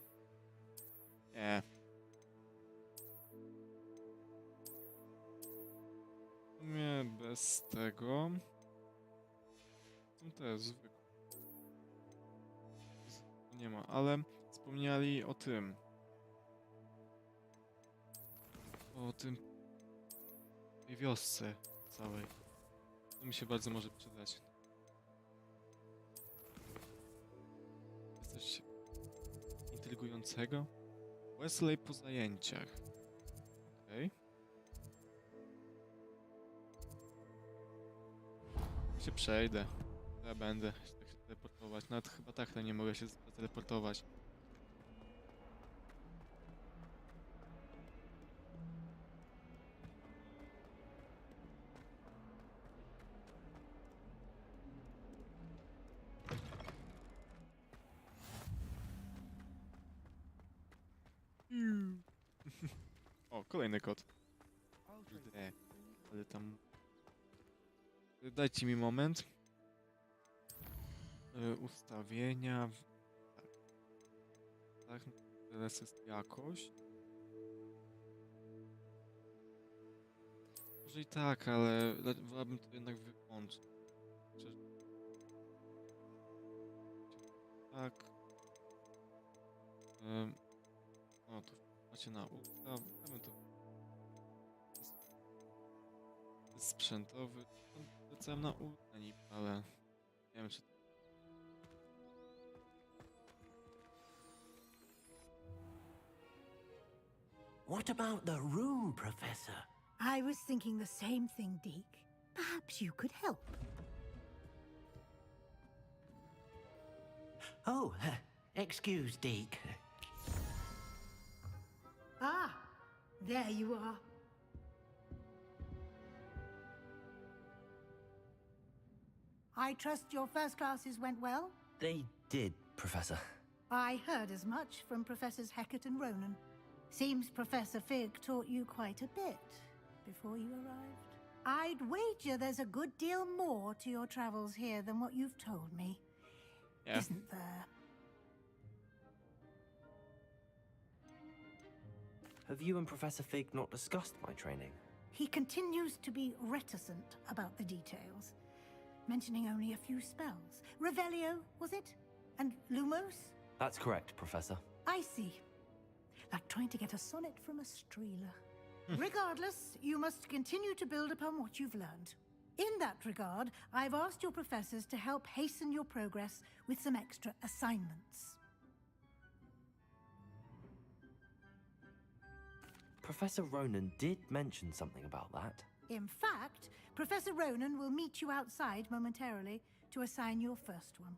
Nie. W sumie bez tego. To jest zwykłe. Nie ma, ale wspomnieli o tym. O tym. Tej wiosce całej. To mi się bardzo może przydać. Jest coś intrygującego? Wesley po zajęciach. Okej. Się przejdę. Ja będę się tak teleportować. Nawet chyba tak nie mogę się teleportować. O, kolejny kod. Kurde, ale tam... Dajcie mi moment. Ustawienia. Tak. Teraz jest jakość. Może i tak, ale wolałbym to jednak wyłączyć. Tak. No to macie na usta. Damy to. Jest sprzętowy. Wracałem na usta niby, ale nie wiem czy... What about the room, Professor? I was thinking the same thing, Deke. Perhaps you could help. Oh, excuse, Deke. Ah, there you are. I trust your first classes went well? They did, Professor. I heard as much from Professors Hecat and Ronan. Seems Professor Fig taught you quite a bit before you arrived. I'd wager there's a good deal more to your travels here than what you've told me. Yeah. Isn't there? Have you and Professor Fig not discussed my training? He continues to be reticent about the details, mentioning only a few spells. Revelio, was it? And Lumos? That's correct, Professor. I see. Like trying to get a sonnet from a streeler. Regardless, you must continue to build upon what you've learned. In that regard, I've asked your professors to help hasten your progress with some extra assignments. Professor Ronan did mention something about that. In fact, Professor Ronan will meet you outside momentarily to assign your first one.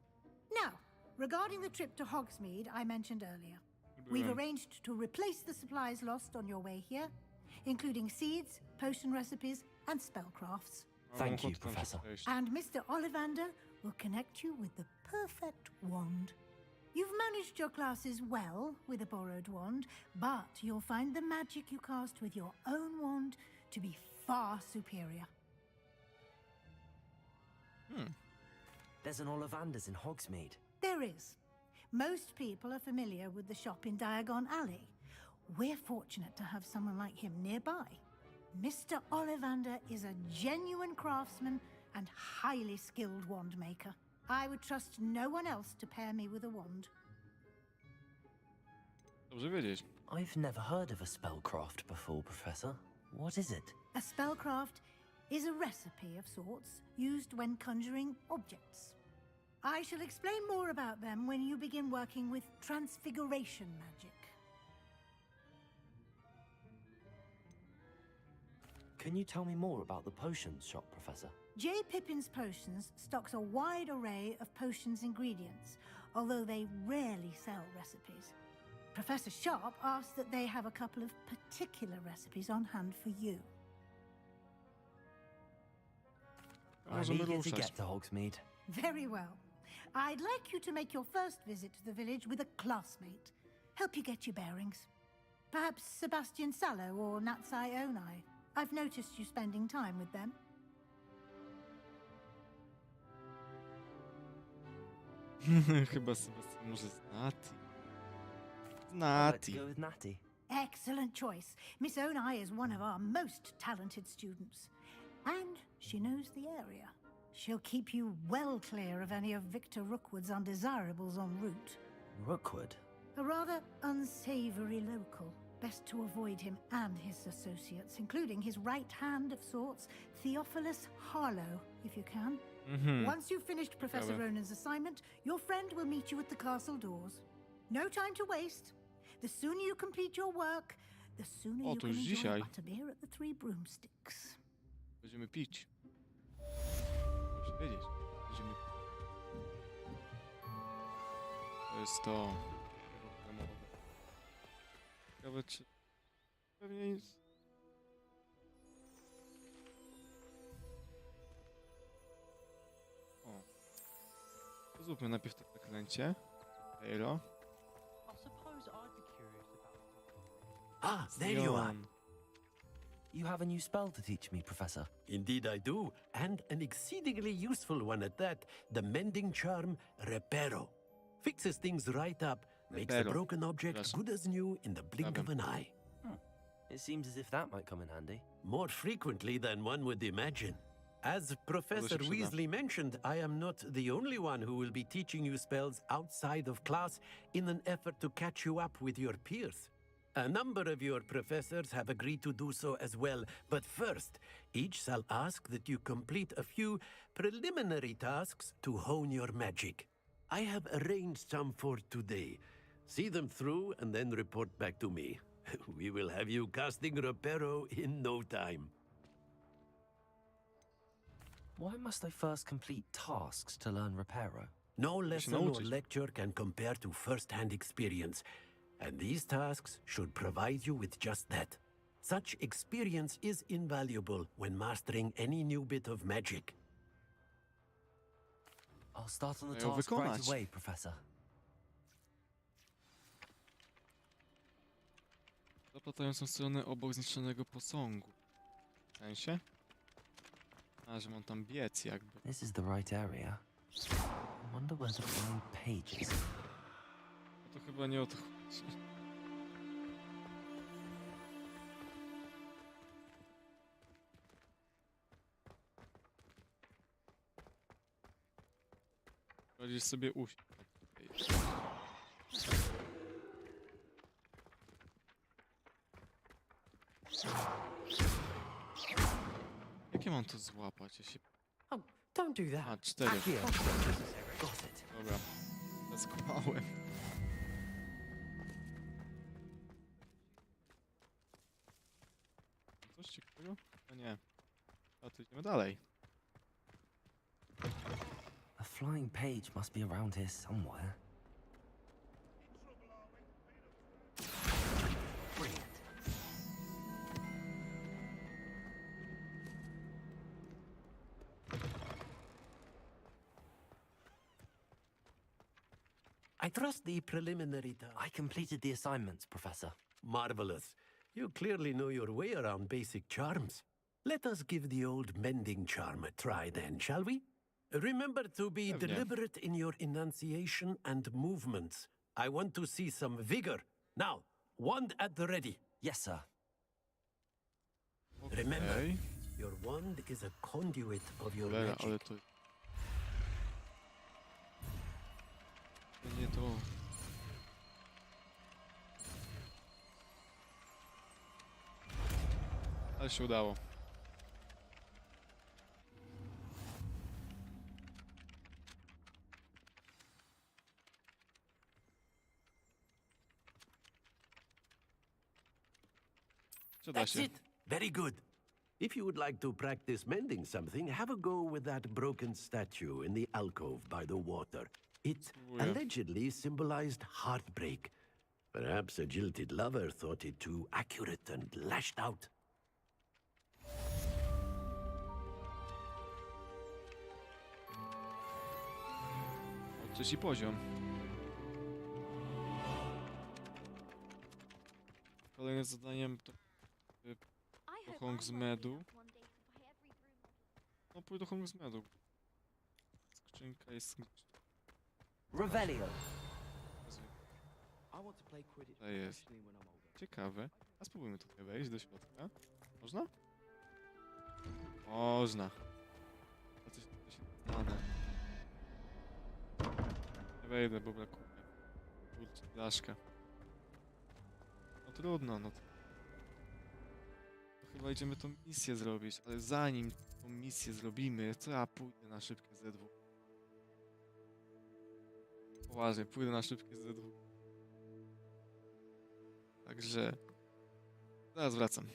Now, regarding the trip to Hogsmeade I mentioned earlier, we've arranged to replace the supplies lost on your way here, including seeds, potion recipes, and spellcrafts. Thank you, Professor. And Mr. Ollivander will connect you with the perfect wand. You've managed your classes well with a borrowed wand, but you'll find the magic you cast with your own wand to be far superior. There's an Ollivander's in Hogsmeade. There is. Most people are familiar with the shop in Diagon Alley. We're fortunate to have someone like him nearby. Mr. Ollivander is a genuine craftsman and highly skilled wand maker. I would trust no one else to pair me with a wand. Dobrze wiedzieć. I've never heard of a spellcraft before, Professor. What is it? A spellcraft is a recipe of sorts used when conjuring objects. I shall explain more about them when you begin working with transfiguration magic. Can you tell me more about the potions shop, Professor? J. Pippin's Potions stocks a wide array of potions ingredients, although they rarely sell recipes. Professor Sharp asked that they have a couple of particular recipes on hand for you. I'm eager to get to Hogsmeade. Very well. I'd like you to make your first visit to the village with a classmate. Help you get your bearings. Perhaps Sebastian Sallow or Natsai Onai. I've noticed you spending time with them. Chyba Sebastian może z Nati. Let's go with Natty. Excellent choice. Miss Onai is one of our most talented students. And she knows the area. She'll keep you well clear of any of Victor Rookwood's undesirables en route. Rookwood? A rather unsavory local. Best to avoid him and his associates, including his right hand of sorts, Theophilus Harlow, if you can. Once you've finished Professor Ronan's assignment, your friend will meet you at the castle doors. No time to waste. The sooner you complete your work, the sooner you can enjoy butterbeer at the Three Broomsticks. Będziemy pić. Muszę wiedzieć. Będziemy... To jest to... Ciekawe czy... Pewnie nic... O. To zróbmy najpierw to zaklęcie. Halo. Ah, there you are. You have a new spell to teach me, Professor. Indeed I do, and an exceedingly useful one at that. The mending charm, Reparo. Fixes things right up, makes a broken object good as new in the blink of an eye. It seems as if that might come in handy. More frequently than one would imagine. As Professor Weasley mentioned, I am not the only one who will be teaching you spells outside of class in an effort to catch you up with your peers. A number of your professors have agreed to do so as well, but first, each shall ask that you complete a few preliminary tasks to hone your magic. I have arranged some for today. See them through and then report back to me. We will have you casting Reparo in no time. Why must I first complete tasks to learn Reparo? No lesson or lecture can compare to first-hand experience, and these tasks should provide you with just that. Such experience is invaluable when mastering any new bit of magic. I'll start on the task right away, Professor. Zaplatającą stronę obok zniszczonego posągu. W sensie? A, że mam tam biec jakby. This is the right area. I wonder where to find pages. No to chyba nie o to chodzi. Chodzisz sobie usiąść. Jak ja mam to złapać? Ja się... Oh, don't do that. A, 4. Got it. Dobra. Zaskłamałem. Coś ciekawego? No nie. A to idziemy dalej. A flying page must be around here somewhere. Brilliant. I trust the preliminary task. I completed the assignments, Professor. Marvelous. You clearly know your way around basic charms. Let us give the old mending charm a try then, shall we? Remember to be deliberate in your enunciation and movements. I want to see some vigor. Now, wand at the ready. Yes, sir. Remember, your wand is a conduit of your Ale magic. to... To nie to. Ale się udało. That's it. Very good. If you would like to practice mending something, have a go with that broken statue in the alcove by the water. It allegedly symbolized heartbreak. Perhaps a jilted lover thought it too accurate and lashed out. Trzeci poziom. Kolejnym zadaniem to do Hogsmeadu. No pójdę do Hogsmeadu. Skrzynka jest... Revelio. To jest ciekawe. A spróbujmy tutaj wejść do środka. Można? Można. A coś się stanie. Nie wejdę, bo brakuje. Kurczę, blaszka. No trudno, no to... Chyba idziemy tą misję zrobić, ale zanim tą misję zrobimy, to ja pójdę na szybkie Z2. Poważnie, pójdę na szybkie Z2. Także... Zaraz wracam.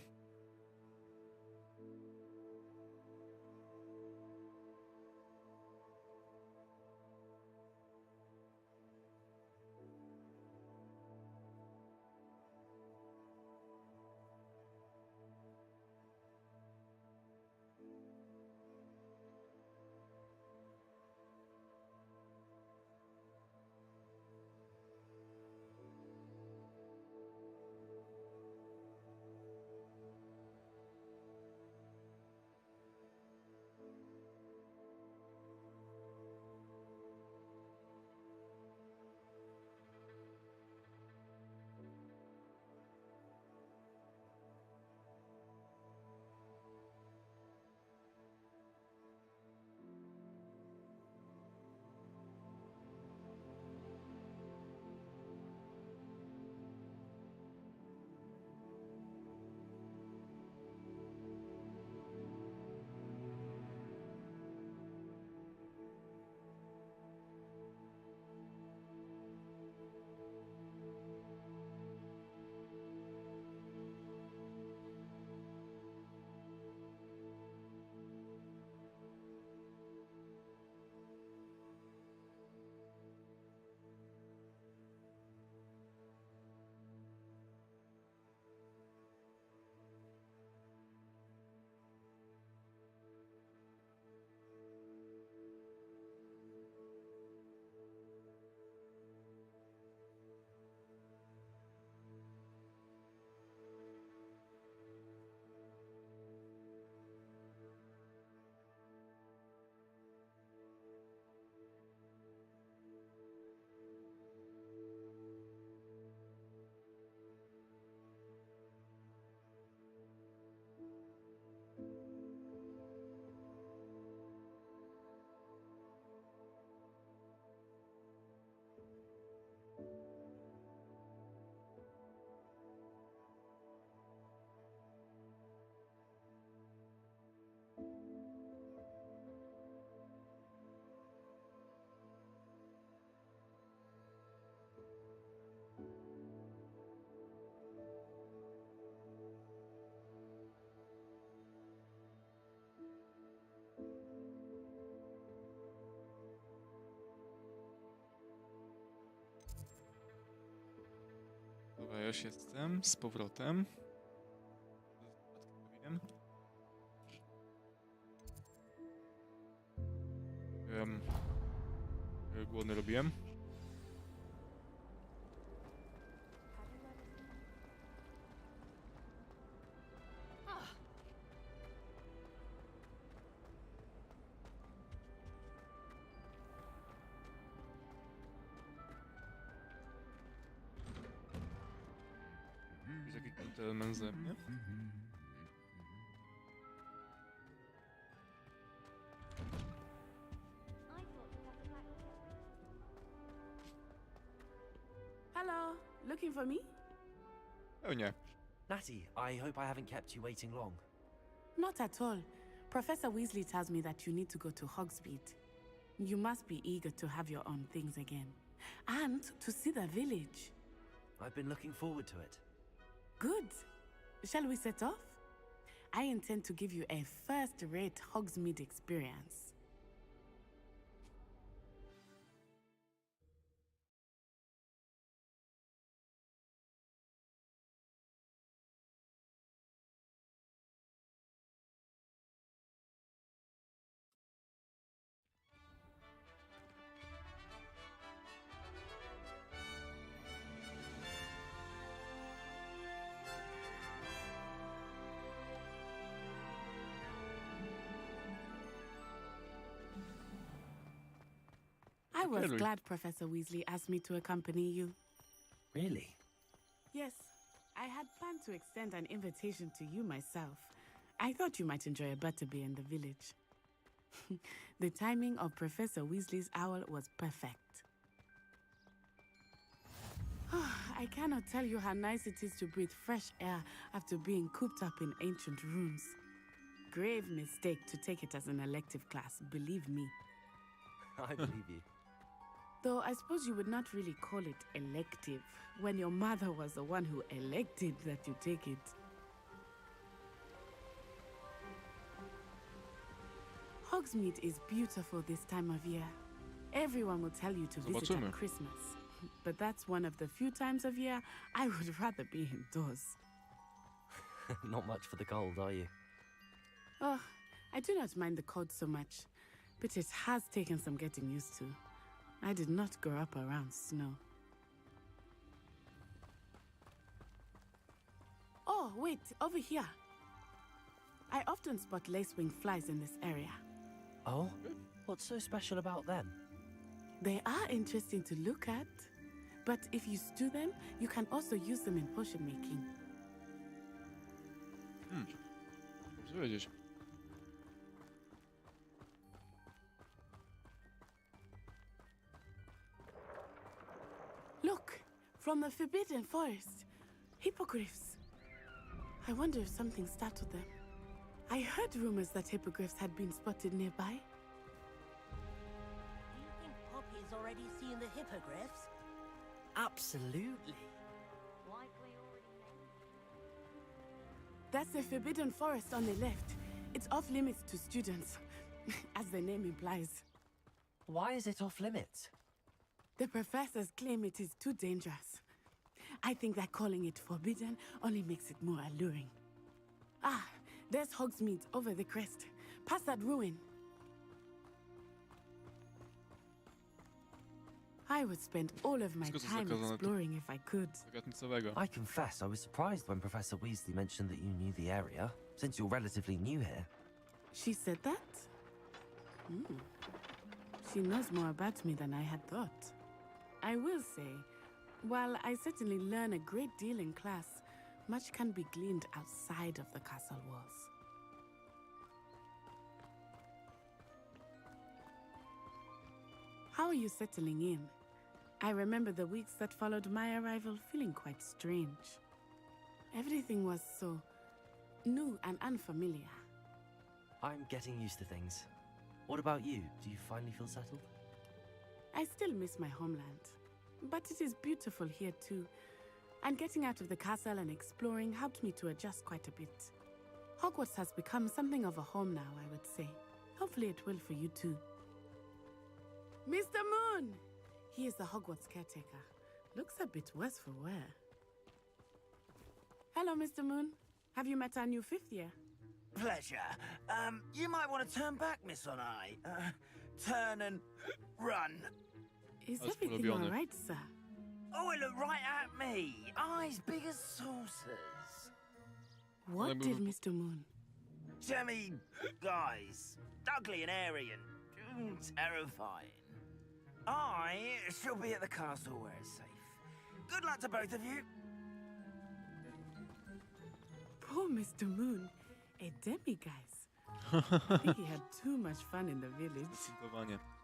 już jestem z powrotem. Głodny robiłem. Jest jakiś gentleman ze mnie? Hello, looking for me? Oh, nie. Natty, I hope I haven't kept you waiting long. Not at all. Professor Weasley tells me that you need to go to Hogsmeade. You must be eager to have your own things again. And to see the village. I've been looking forward to it. Good. Shall we set off? I intend to give you a first-rate Hogsmeade experience. I was glad Professor Weasley asked me to accompany you. Really? Yes, I had planned to extend an invitation to you myself. I thought you might enjoy a butterbeer in the village. The timing of Professor Weasley's owl was perfect. I cannot tell you how nice it is to breathe fresh air after being cooped up in ancient rooms. Grave mistake to take it as an elective class, believe me. I believe you. Though I suppose you would not really call it elective when your mother was the one who elected that you take it. Hogsmeade is beautiful this time of year. Everyone will tell you to visit at Christmas. But that's one of the few times of year I would rather be indoors. Not much for the cold, are you? Oh, I do not mind the cold so much, but it has taken some getting used to. I did not grow up around snow. Oh, wait, over here. I often spot lacewing flies in this area. Oh? What's so special about them? They are interesting to look at, but if you stew them, you can also use them in potion making. Dobrze wiedzieć. Look, from the Forbidden Forest, hippogriffs. I wonder if something startled them. I heard rumors that hippogriffs had been spotted nearby. Do you think Poppy's already seen the hippogriffs? Absolutely. Likely already named. That's the Forbidden Forest on the left. It's off limits to students, as the name implies. Why is it off limits? The professors claim it is too dangerous. I think that calling it forbidden only makes it more alluring. Ah, there's Hogsmeade over the crest, past that ruin. I would spend all of my time exploring if I could. I confess I was surprised when Professor Weasley mentioned that you knew the area, since you're relatively new here. She said that? She knows more about me than I had thought. I will say, while I certainly learn a great deal in class, much can be gleaned outside of the castle walls. How are you settling in? I remember the weeks that followed my arrival feeling quite strange. Everything was so new and unfamiliar. I'm getting used to things. What about you? Do you finally feel settled? I still miss my homeland, but it is beautiful here too. And getting out of the castle and exploring helped me to adjust quite a bit. Hogwarts has become something of a home now, I would say. Hopefully it will for you too. Mr. Moon! He is the Hogwarts caretaker. Looks a bit worse for wear. Hello, Mr. Moon. Have you met our new fifth year? Pleasure. You might want to turn back, Miss Onai. Turn and run. Is everything all right, sir? Oh, it looked right at me. Eyes big as saucers. What did Mr. Moon? Jemmy, guys. Ugly and airy and terrifying. I shall be at the castle where it's safe. Good luck to both of you. Poor Mr. Moon. A demiguise. I think he had too much fun in the village.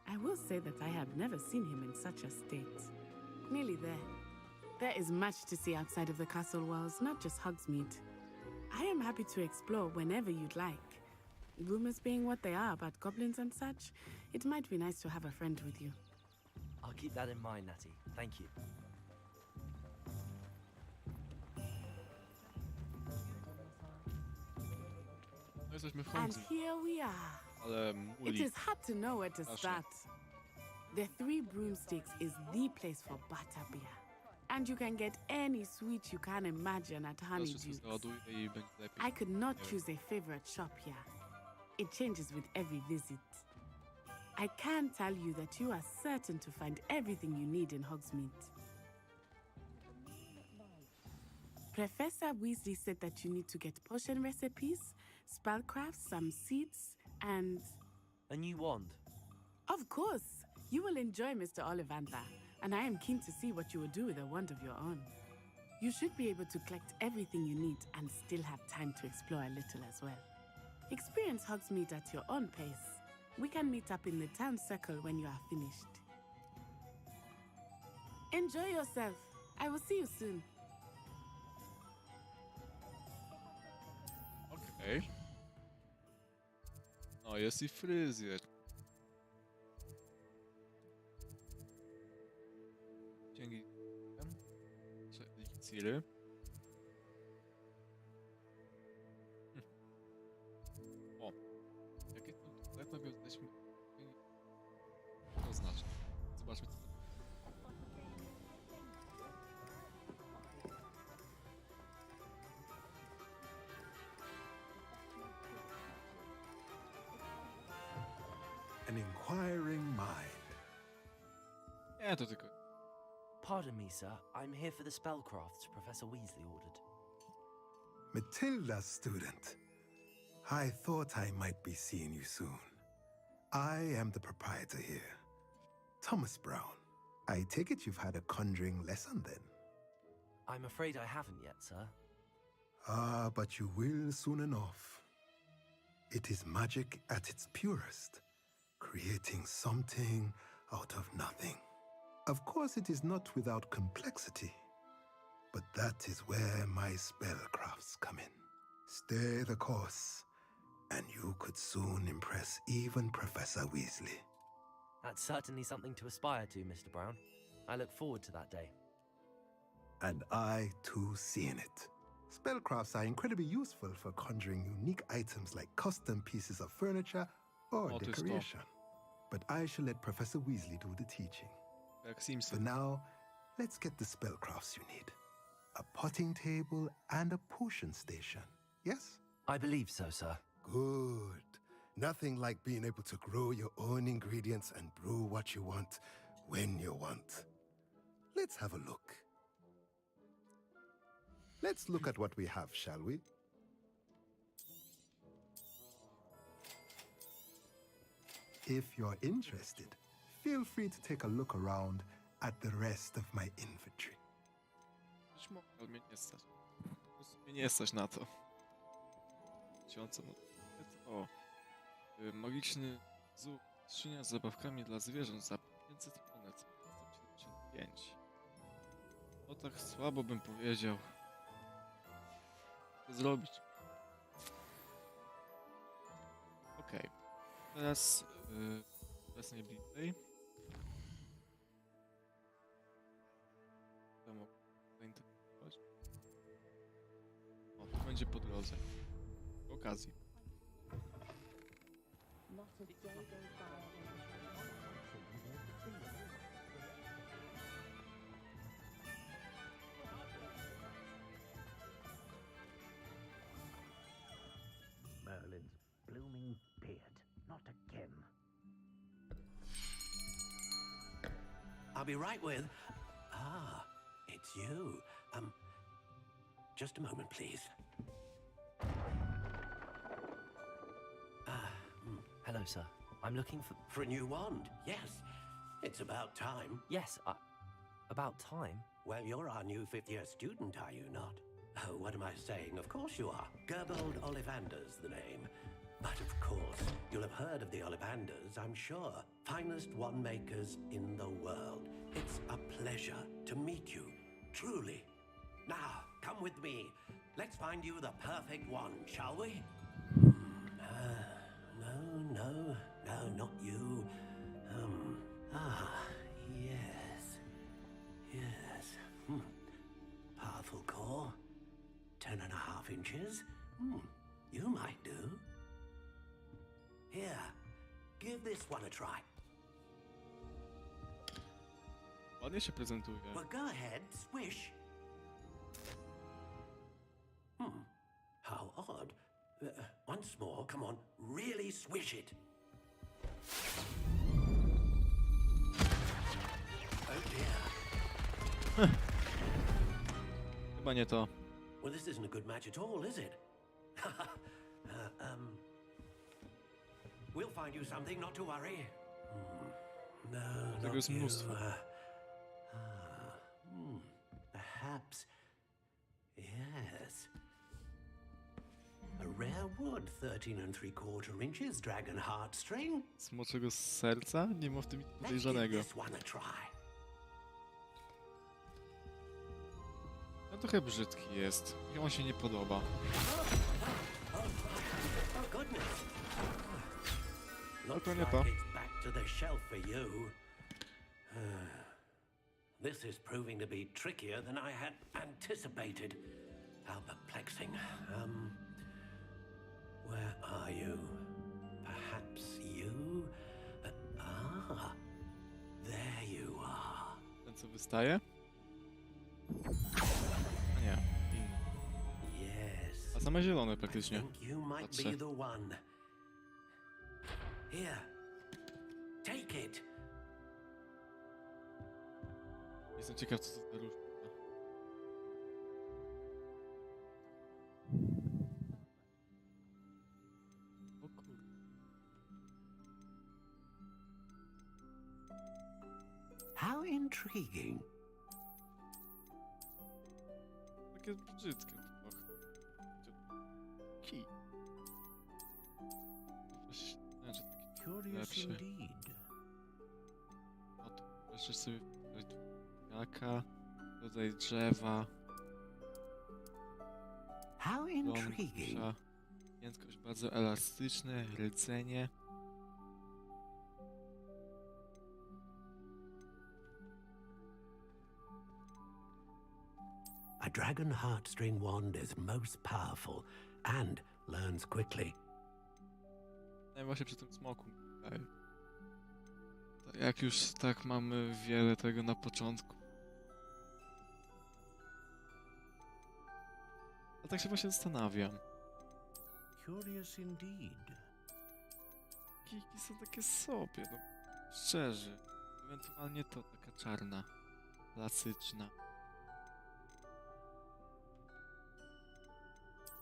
I will say that I have never seen him in such a state. Nearly there. There is much to see outside of the castle walls, not just Hogsmeade. I am happy to explore whenever you'd like. Rumors being what they are about goblins and such, it might be nice to have a friend with you. I'll keep that in mind, Natty. Thank you. And here we are. It is hard to know where to start. The Three Broomsticks is the place for butterbeer. And you can get any sweet you can imagine at Honeydew's. I could not choose a favorite shop here. It changes with every visit. I can tell you that you are certain to find everything you need in Hogsmeade. Professor Weasley said that you need to get potion recipes, spellcrafts, some seeds, and... a new wand? Of course! You will enjoy Mr. Ollivander, and I am keen to see what you will do with a wand of your own. You should be able to collect everything you need and still have time to explore a little as well. Experience Hogsmeade at your own pace. We can meet up in the town circle when you are finished. Enjoy yourself. I will see you soon. Okej. No, jest i fryzjer. Dzięki. Eliksiry. O. Jakie to letno jesteśmy... To znaczy. Zobaczmy co. An inquiring mind. Nie, to tylko... Pardon me, sir. I'm here for the spellcrafts Professor Weasley ordered. Matilda's student. I thought I might be seeing you soon. I am the proprietor here, Thomas Brown. I take it you've had a conjuring lesson then? I'm afraid I haven't yet, sir. Ah, but you will soon enough. It is magic at its purest, creating something out of nothing. Of course, it is not without complexity, but that is where my spellcrafts come in. Stay the course, and you could soon impress even Professor Weasley. That's certainly something to aspire to, Mr. Brown. I look forward to that day. And I, too, seeing it. Spellcrafts are incredibly useful for conjuring unique items like custom pieces of furniture or decoration. But I shall let Professor Weasley do the teaching. For now, let's get the spellcrafts you need. A potting table and a potion station, yes? I believe so, sir. Good. Nothing like being able to grow your own ingredients and brew what you want when you want. Let's have a look. Let's look at what we have, shall we? If you're interested, feel free to take a look around at the rest of my inventory. Ale mnie nie stać. Mnie nie stać na to. O. Magiczny zoo. Skrzynia z zabawkami dla zwierząt za 500 monet. 175. No tak słabo bym powiedział. Co zrobić? Okej. Teraz najbliżej. To mogę zainteresować. O, to będzie po drodze. W okazji. I'll be right with... Ah, it's you. Just a moment, please. Hello, sir. I'm looking for... For a new wand, yes. It's about time. Yes, about time? Well, you're our new fifth-year student, are you not? Oh, what am I saying? Of course you are. ᴍᴜᴜᴜᴜᴜ's the name. But of course, you'll have heard of the Ollivanders, I'm sure. Finest wand makers in the world. It's a pleasure to meet you, truly. Now, come with me. Let's find you the perfect wand, shall we? No, not you. Yes. Powerful core. 10.5 inches. You might do. Here, give this one a try. Ładnie się prezentuje. Well, go ahead, swish. How odd. Once more, come on, really swish it. Oh dear. Chyba nie to. Well, this isn't a good match at all, is it? We'll find you something, not to worry. No, Tego jest mnóstwo. Perhaps. Yes. A rare wood, 13 3/4 inches, dragon heartstring. Smoczego serca? Nie ma w tym nic podejrzanego. Let's give this one a try. No trochę brzydki jest. Mi on się nie podoba. Oh goodness. Looks to nie like to. it's back to the shelf for you. This is proving to be trickier than I had anticipated. How perplexing. Where are you? Perhaps you? There you are. Ten co wystaje? A nie, inny. Yes. A same zielone praktycznie. I think you might Patrzę. be the one. Here. Take it. Jestem ciekaw, co to za różnica. O kurde. How intriguing. Takie brzydkie trochę. Kij. Curious indeed. O tu, jeszcze sobie jaka, rodzaj drzewa. How intriguing. Lądka, miętkość bardzo elastyczne, rdzenie. A dragon heartstring wand is most powerful and learns quickly. No i właśnie przy tym smoku. Jak już tak mamy wiele tego na początku. A tak się właśnie zastanawiam. Curious indeed. Kijki są takie sobie, no szczerze. Ewentualnie to taka czarna, klasyczna.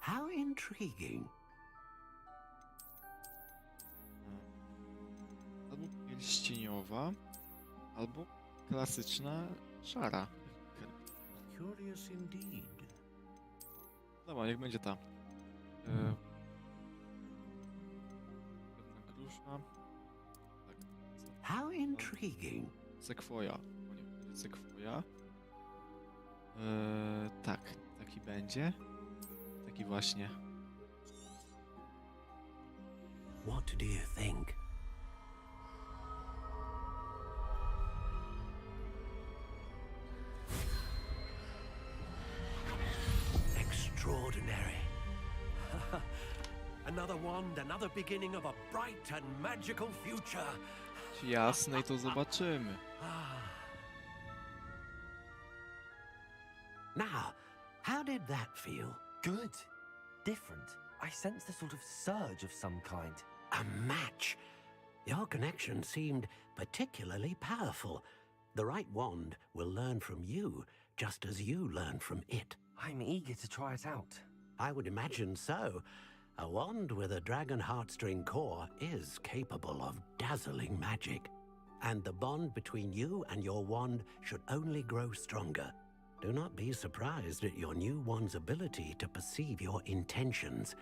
How intriguing. Albo pierścieniowa, albo klasyczna, szara. Curious indeed. Dobra, niech będzie ta. Grusza. Tak. How intriguing. Sekwoja. O nie, będzie sekwoja. Tak, taki będzie. Taki właśnie. What do you think? Extraordinary. Another wand, another beginning of a bright and magical future. Jasne, i to zobaczymy. Now, how did that feel? Good. Different. I sensed a sort of surge of some kind. A match. Your connection seemed particularly powerful. The right wand will learn from you, just as you learn from it. I'm eager to try it out. I would imagine so. A wand with a dragon heartstring core is capable of dazzling magic. And the bond between you and your wand should only grow stronger. Do not be surprised at your new wand's ability to perceive your intentions,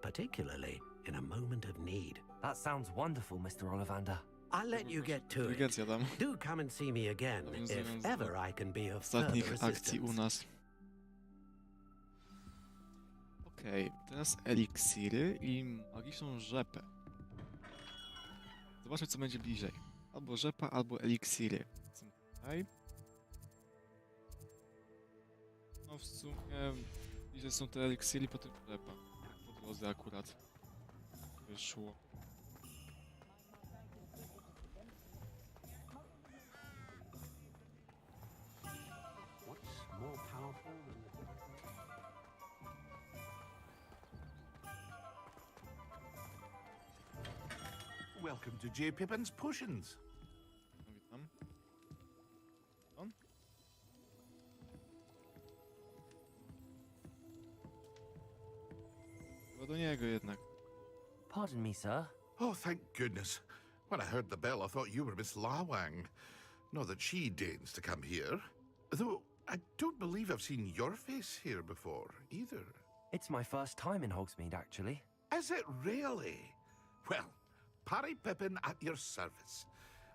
particularly in a moment of need. That sounds wonderful, Mr. Ollivander. I'll let you get to it. Do come and see me again if ever I can be of further Ostatnich akcji u assistance. nas. Okej, teraz eliksiry i magiczną rzepę. Zobaczmy, co będzie bliżej. Albo rzepa, albo eliksiry. Są tutaj. No w sumie bliżej są te eliksiry, potem rzepa. Po drodze akurat wyszło. What's more powerful than the... Welcome to J. Pippin's Potions. Witam. On? Chyba do niego jednak. Pardon me, sir. Oh, thank goodness. When I heard the bell, I thought you were Miss Lawang. Not that she deigns to come here. Though, I don't believe I've seen your face here before, either. It's my first time in Hogsmeade, actually. Is it really? Well, Parry Pippin at your service.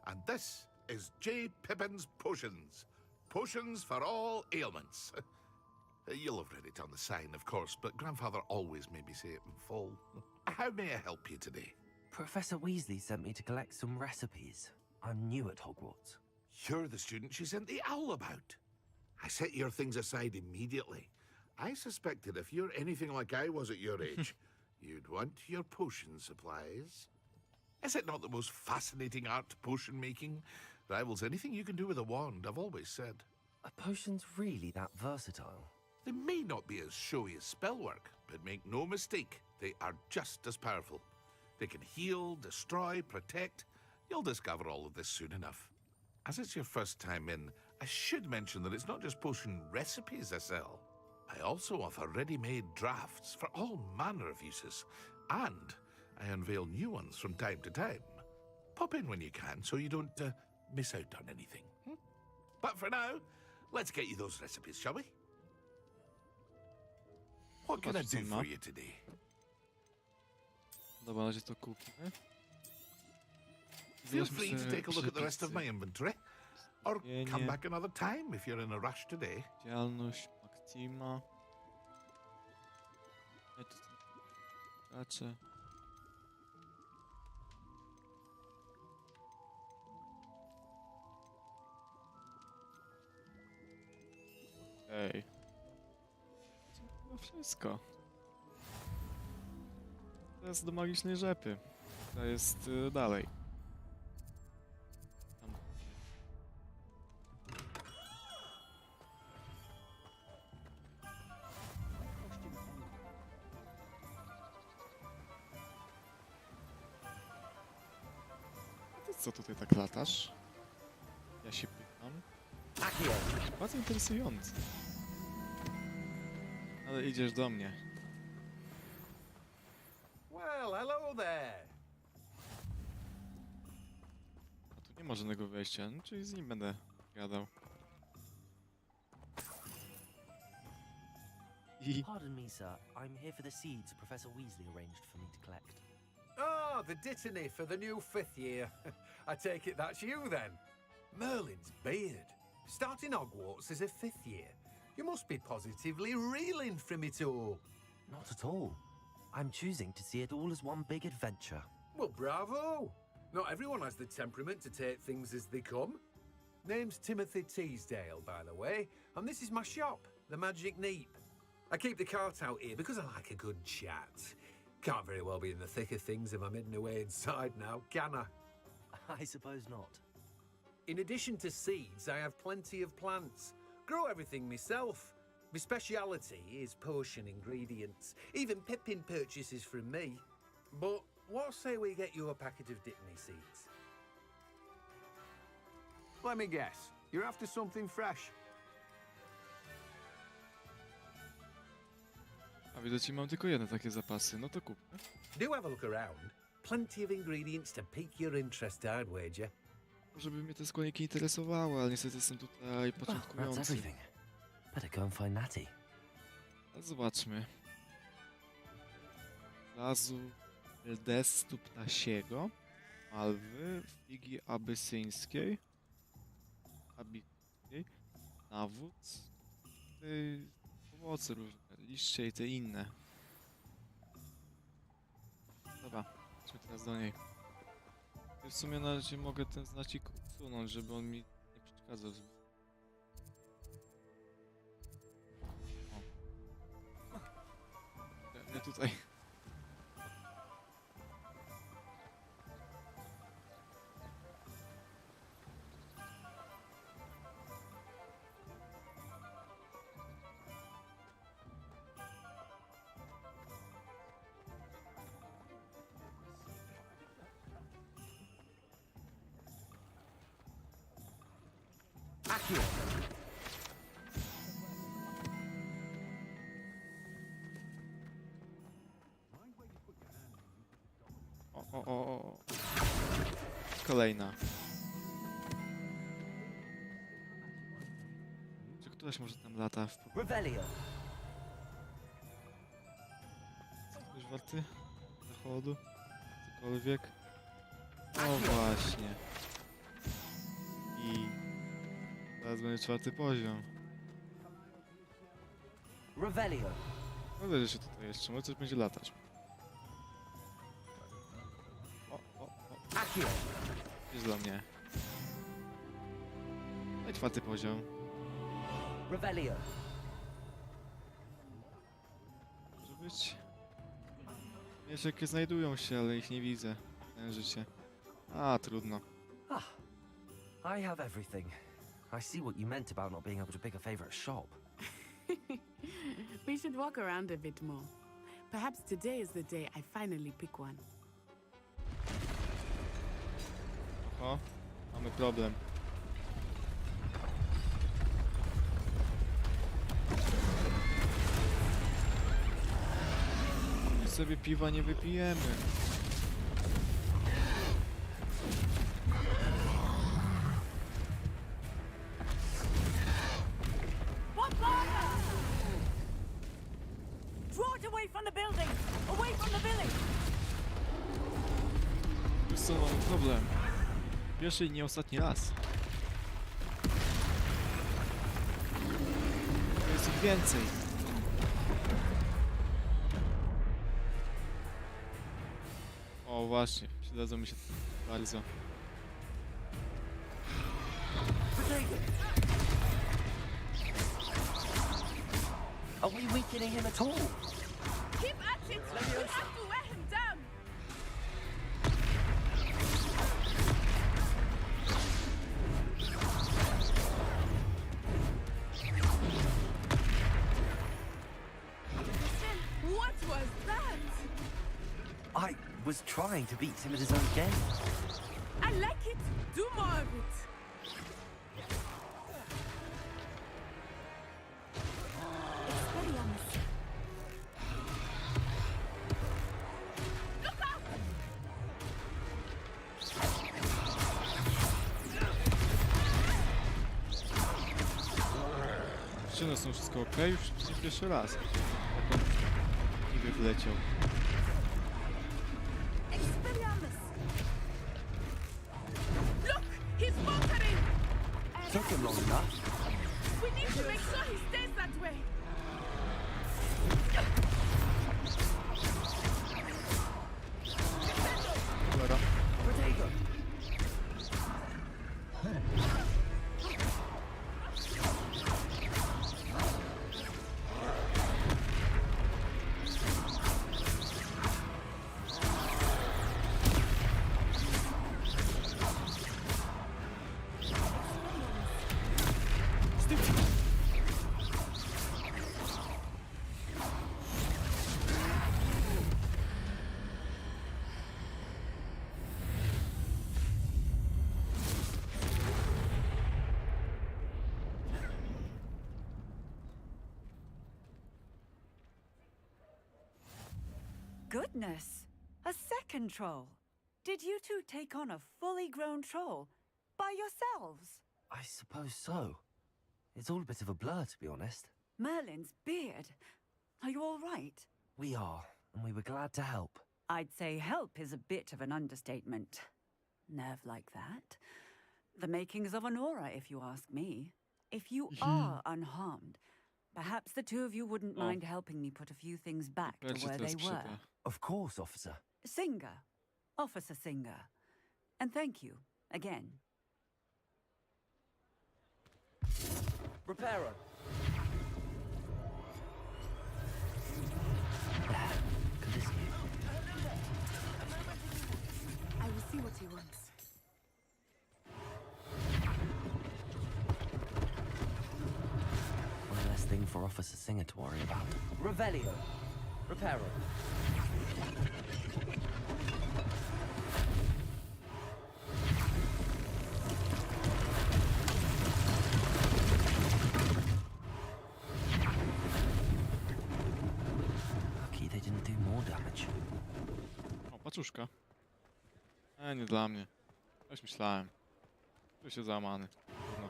And this is J. Pippin's Potions. Potions for all ailments. You'll have read it on the sign, of course, but Grandfather always made me say it in full. How may I help you today? Professor Weasley sent me to collect some recipes. I'm new at Hogwarts. You're the student she sent the owl about. I set your things aside immediately. I suspected if you're anything like I was at your age, you'd want your potion supplies. Is it not the most fascinating art, potion making? Rivals anything you can do with a wand, I've always said. Are potions really that versatile? They may not be as showy as spellwork, but make no mistake, they are just as powerful. They can heal, destroy, protect. You'll discover all of this soon enough. As it's your first time in, I should mention that it's not just potion recipes I sell. I also offer ready-made drafts for all manner of uses, and I unveil new ones from time to time. Pop in when you can so you don't miss out on anything. But for now, let's get you those recipes, shall we? What can I do for you today? Dobra, na razie to kupimy. Feel free to take a look at the rest of my inventory, or come back another time if you're in a rush today. Działalność Maxima. Raczej. Okej. No wszystko. Teraz do magicznej rzepy. To jest dalej. Tam. A ty co tutaj tak latasz? Ja się pytam. Bardzo interesujące. Ale idziesz do mnie. Well, hello there. A tu nie ma żadnego wejścia, no, czyli z nim będę gadał. Pardon me, sir. I'm here for the seeds Professor Weasley arranged for me to collect. Ah, the dittany for the new 5th year. I take it that's you then. Merlin's beard. Starting Hogwarts as a 5th year. You must be positively reeling from it all. Not at all. I'm choosing to see it all as one big adventure. Well, bravo! Not everyone has the temperament to take things as they come. Name's Timothy Teasdale, by the way, and this is my shop, the Magic Neep. I keep the cart out here because I like a good chat. Can't very well be in the thick of things if I'm hidden away inside now, can I? I suppose not. In addition to seeds, I have plenty of plants. Grow everything myself. My speciality is potion ingredients. Even Pippin purchases from me. But what say we get you a packet of Dittany seeds? Let me guess. You're after something fresh. A widocznie mam tylko jedne takie zapasy, no to kupmy. Do have a look around. Plenty of ingredients to pique your interest, I'd wager. Żeby mnie te składniki interesowały, ale niestety jestem tutaj That's początkujący. everything. Better go and find Natty. A zobaczmy. Lazu ldestu ptasiego, malwy, figi abysyńskiej, nawód, owoce różne, liście i te inne. Dobra, chodźmy teraz do niej. W sumie na razie mogę ten znacik usunąć, żeby on mi nie przeszkadzał. O. Nie tutaj. O. Kolejna. Czy któraś może tam lata w Revelio. Ktoś warty? Zachodu? Cokolwiek? O właśnie. I teraz będzie 4. poziom. Revelio. Powiedz się tutaj jeszcze, może coś będzie latać. Jest dla mnie. No i 4. poziom. Revelio. Może być. Mieszeki znajdują się, ale ich nie widzę. Ten życie. A, trudno. I have everything. I see what you meant about not being able to pick a favorite shop. We should walk around a bit more. Perhaps today is the day I finally pick one. O, mamy problem. My sobie piwa nie wypijemy. Draw it away from the building! Away from the village! Wiesz co, mamy problem. Pierwszy i nie ostatni raz. To jest ich więcej. O właśnie, przydadzą mi się bardzo. Are we weakening him at all? Keep at it! We have to wear him down! What was that? I was trying to beat him at his own game. I like it. Do more of it. Look out! Dziewczyny są wszystko ok? Już nie pierwszy raz. Jak on niby wleciał. Look! He's faltering! Took him long enough. We need to make sure he stays that way. Cholera. goodness! A second troll. Did you two take on a fully grown troll by yourselves? I suppose so. It's all a bit of a blur, to be honest. Merlin's beard. Are you all right? We are, and we were glad to help. I'd say help is a bit of an understatement. Nerve like that. The makings of an aura, if you ask me. If you are unharmed, perhaps the two of you wouldn't mind helping me put a few things back to where they were. Of course, officer. Singer. Officer Singer. And thank you, again. Repairer. I will see what he wants. One less thing for Officer Singer to worry about. Revelio. Repairer. Lucky they didn't do more damage. O, paczuszka. Nie dla mnie. Już myślałem. Tu się załamany. No.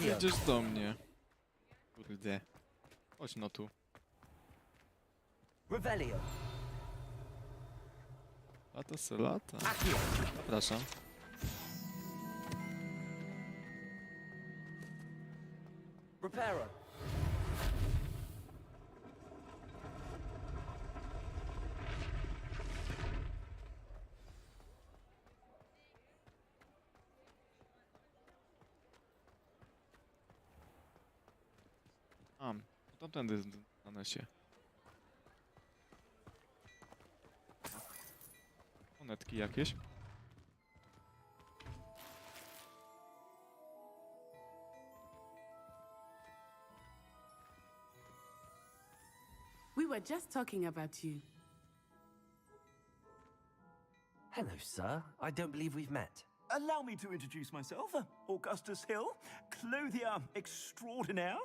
Jedziesz do mnie. Kurde. Chodź no tu. Revelio. Lata se lata. Zapraszam. Repairer. Tamtędy na nesie. Monetki jakieś. We were just talking about you. Hello, sir. I don't believe we've met. Allow me to introduce myself, Augustus Hill, clothier extraordinaire.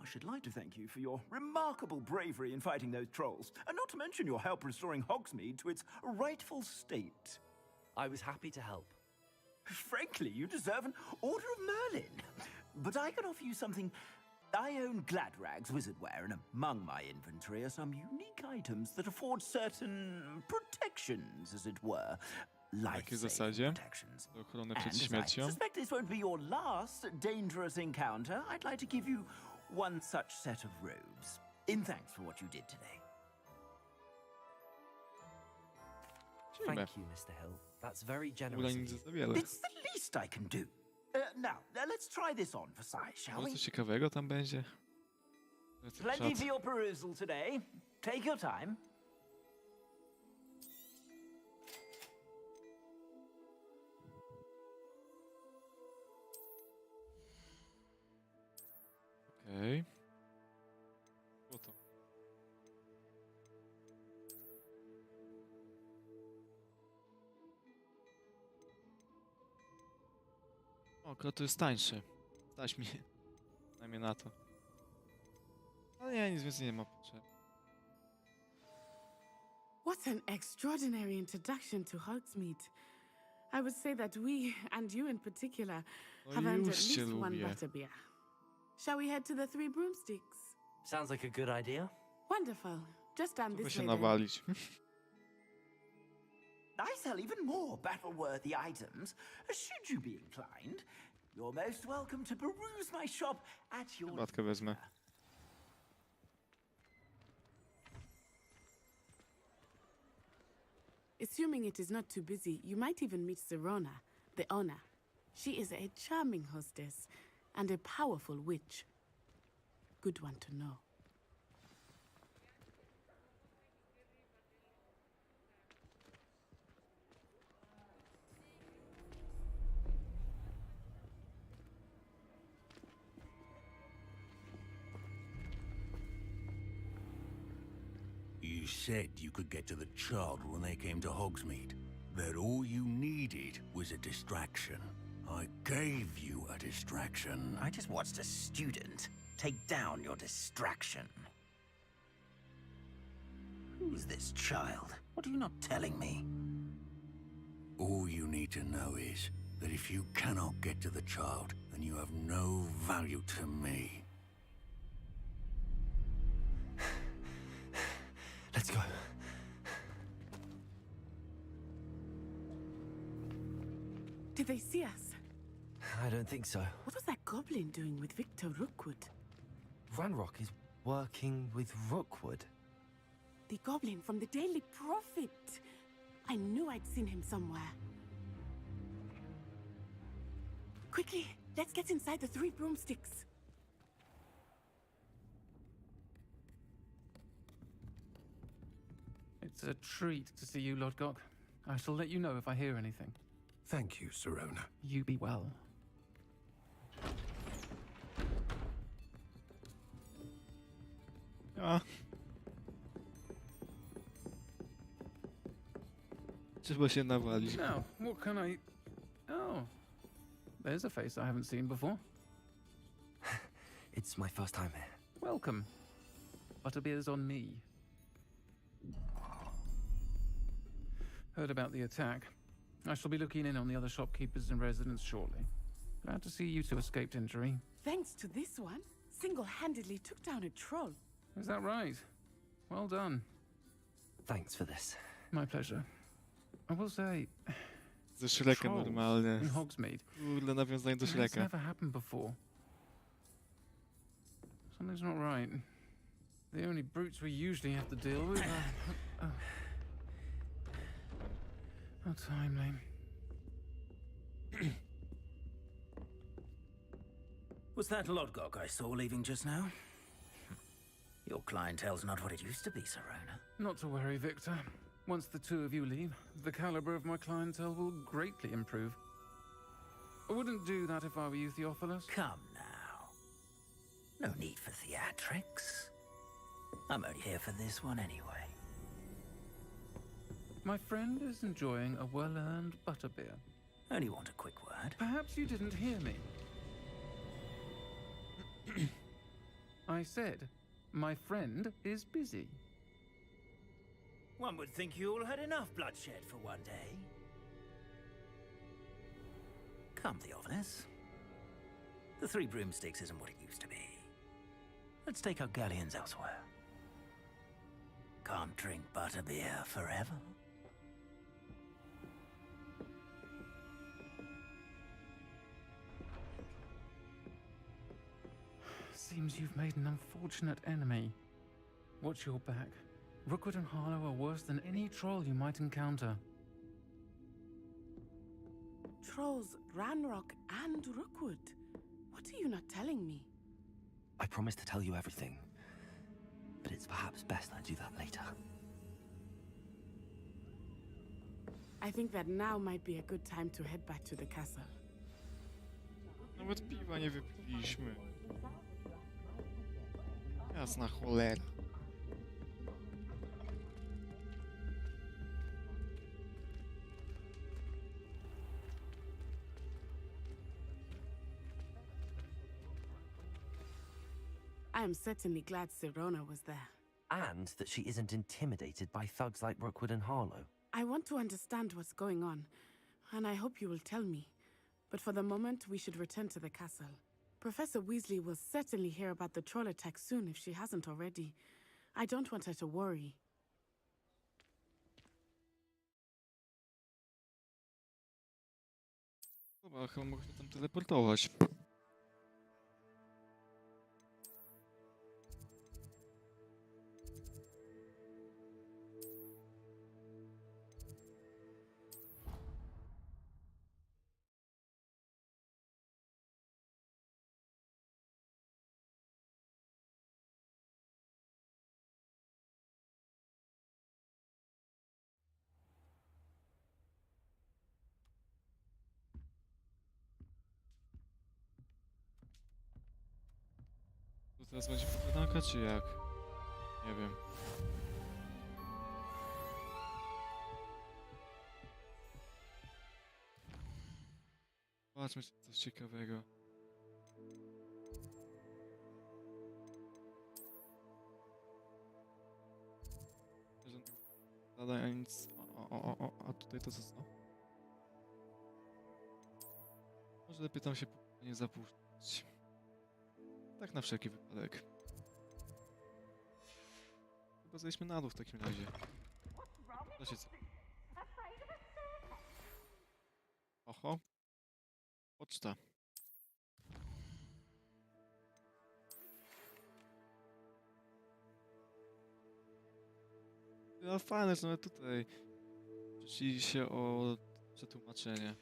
I should like to thank you for your remarkable bravery in fighting those trolls, and not to mention your help restoring Hogsmeade to its rightful state. I was happy to help. Frankly, you deserve an Order of Merlin. But I can offer you something. I own Gladrag's wizardware, and among my inventory are some unique items that afford certain protections, as it were. Life-saving protections. And as I suspect this won't be your last dangerous encounter, I'd like to give you one such set of robes, in thanks for what you did today. Thank you, Mr. Hill. That's very generous of you. It's the least I can do. Now, let's try this on for size, shall we? Coś ciekawego tam będzie. Plenty for your perusal today. Take your time. Okej. Co to? O, akurat to jest tańsze. Stać mnie. Najmniej na to. Ale nie, nic więcej nie ma potrzeby. What an extraordinary introduction to Hogsmeade. I would say that we, and you in particular, have earned at least one butterbeer. Shall we head to the Three Broomsticks? Sounds like a good idea. Wonderful. Just down this się way. nawalić. I sell even more battle-worthy items, should you be inclined. You're most welcome to peruse my shop at your Batkę wezmę. Assuming it is not too busy, you might even meet Serona, the owner. She is a charming hostess and a powerful witch. Good one to know. You said you could get to the child when they came to Hogsmeade. That all you needed was a distraction. I gave you a distraction. I just watched a student take down your distraction. Who's this child? What are you not telling me? All you need to know is that if you cannot get to the child, then you have no value to me. Let's go. Did they see us? I don't think so. What was that goblin doing with Victor Rookwood? Ranrock is working with Rookwood. The goblin from the Daily Prophet. I knew I'd seen him somewhere. Quickly, let's get inside the 3 broomsticks. It's a treat to see you, Lodgok. I shall let you know if I hear anything. Thank you, Sirona. You be well. Trzeba się nawalić. Now, what can I... Oh. There's a face I haven't seen before. It's my first time here. Welcome. Butterbeer's on me. Heard about the attack. I shall be looking in on the other shopkeepers and residents shortly. Glad to see you two escaped injury. Thanks to this one, single-handedly took down a troll. Is that right? Well done. Thanks for this. My pleasure. I will say... Ze Shrekiem normalnie. In Hogsmeade. Kurde, nawiązanie do It's Shreka. never happened before. Something's not right. The only brutes we usually have to deal with are... How timely. Was that Lodgok I saw leaving just now? Your clientele's not what it used to be, Sirona. Not to worry, Victor. Once the two of you leave, the caliber of my clientele will greatly improve. I wouldn't do that if I were you, Theophilus. Come now. No need for theatrics. I'm only here for this one anyway. My friend is enjoying a well-earned butterbeer. Only want a quick word. Perhaps you didn't hear me. I said, my friend is busy. One would think you all had enough bloodshed for one day. Come, Theophilus. The 3 broomsticks isn't what it used to be. Let's take our galleons elsewhere. Can't drink butterbeer forever. Seems you've made an unfortunate enemy. Watch your back. Rookwood and Harlow are worse than any troll you might encounter. Trolls, Ranrock, and Rookwood. What are you not telling me? I promise to tell you everything, but it's perhaps best I do that later. I think that now might be a good time to head back to the castle. Nawet piwa nie wypiliśmy. Jasna cholera. I am certainly glad Sirona was there. And that she isn't intimidated by thugs like Rookwood and Harlow. I want to understand what's going on, and I hope you will tell me. But for the moment, we should return to the castle. Professor Weasley will certainly hear about the troll attack soon if she hasn't already. I don't want her to worry. Dobra, chyba mogę się tam teleportować. To teraz będzie pogadanka, czy jak? Nie wiem. Zobaczmy coś ciekawego. zadań, a nic... a tutaj to co? Może lepiej tam się nie zapuszczać. Tak na wszelki wypadek. Chyba zejdźmy na dół w takim razie. Znaczy co? Oho. Poczta. No fajne, że nawet tutaj prosili się o przetłumaczenie.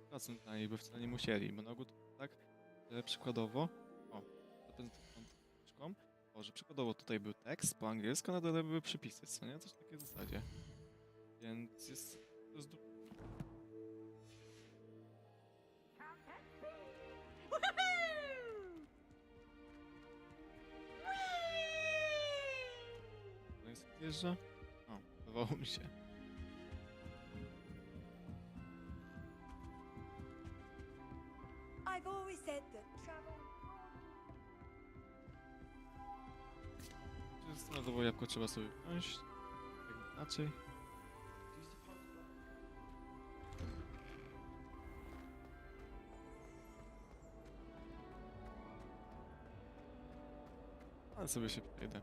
Pracę na niej, bo wcale nie musieli, bo na ogół tak, że przykładowo, że przykładowo tutaj był tekst po angielsku, a na dole były przypisy, co nie? Coś w takiej zasadzie. Więc jest... to jest no jest wjeżdża? O, wydawało mi się. I've always said that travel... Standardowo jabłko trzeba sobie wziąć. Tak inaczej. Ale sobie się przejdę.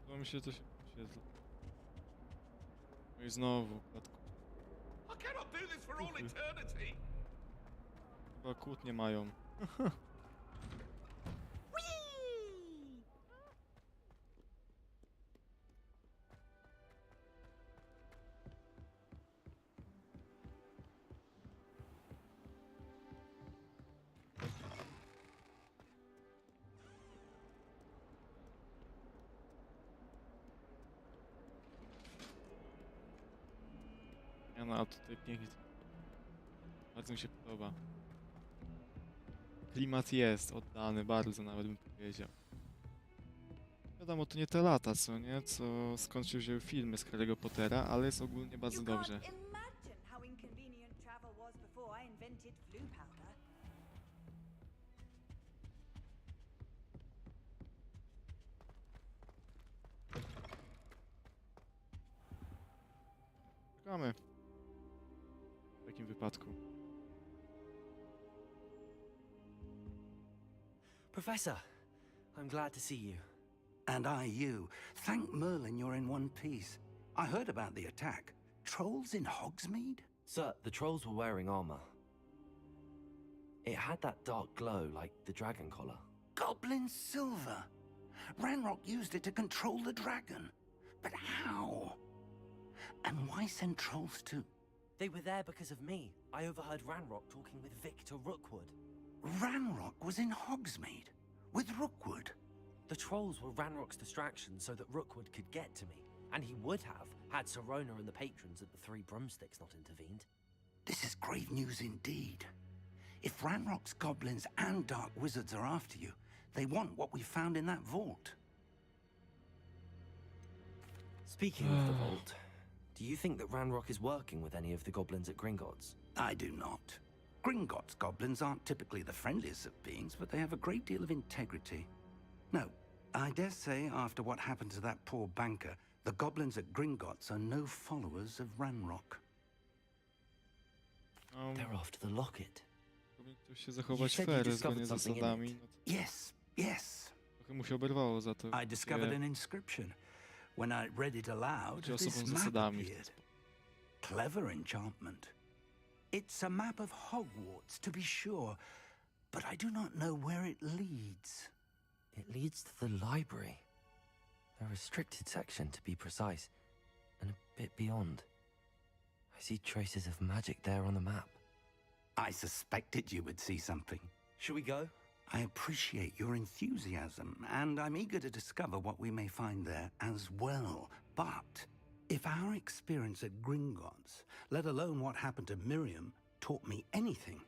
Bo mi się to się wyświetla. No i znowu, klatko. Chyba kłótnie mają. No, a tutaj pięknie. Bardzo mi się podoba. Klimat jest oddany, bardzo nawet bym powiedział. Wiadomo, to nie te lata, co nie? Co skąd się wzięły filmy z Harry'ego Pottera, ale jest ogólnie bardzo dobrze. Czekamy. W takim wypadku. Professor, I'm glad to see you. And you. Thank Merlin you're in one piece. I heard about the attack. Trolls in Hogsmeade? Sir, the trolls were wearing armor. It had that dark glow like the dragon collar. Goblin silver! Ranrock used it to control the dragon. But how? And why send trolls too? They were there because of me. I overheard Ranrock talking with Victor Rookwood. Ranrock was in Hogsmeade? With Rookwood? The trolls were Ranrock's distraction so that Rookwood could get to me. And he would have, had Sirona and the patrons at the Three Broomsticks not intervened. This is grave news indeed. If Ranrock's goblins and dark wizards are after you, they want what we found in that vault. Speaking of the vault, do you think that Ranrock is working with any of the goblins at Gringotts? I do not. Gringotts goblins aren't typically the friendliest of beings, but they have a great deal of integrity. No, I dare say after what happened to that poor banker, the goblins at Gringotts are no followers of Ranrock. They're after the locket. Powinien ktoś się zachować fair, zgodnie z zasadami. Yes, yes. Trochę mu się oberwało za to. I discovered an inscription. When I read it aloud, this map appeared. Clever enchantment. It's a map of Hogwarts, to be sure, but I do not know where it leads. It leads to the library. A restricted section, to be precise, and a bit beyond. I see traces of magic there on the map. I suspected you would see something. Shall we go? I appreciate your enthusiasm, and I'm eager to discover what we may find there as well. But if our experience at Gringotts, let alone what happened to Miriam, taught me anything,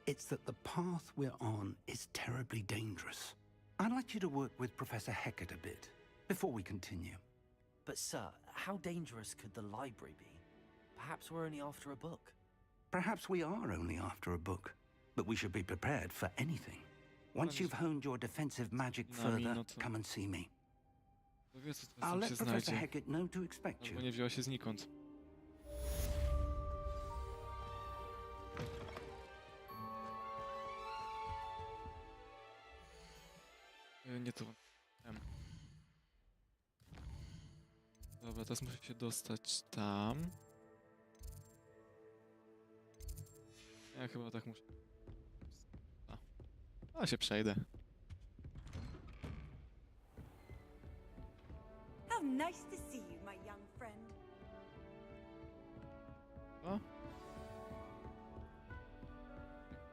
it's that the path we're on is terribly dangerous. I'd like you to work with Professor Hecat a bit before we continue. But sir, how dangerous could the library be? Perhaps we're only after a book. Perhaps we are only after a book, but we should be prepared for anything. Once you've honed your defensive magic further, come and see me. I'll let Professor Hecat know to expect you. Albo nie wzięła się znikąd. Nie to. Dobra, teraz muszę się dostać tam. Ja chyba tak muszę. A się przejdę. How nice to see you, my young friend. O?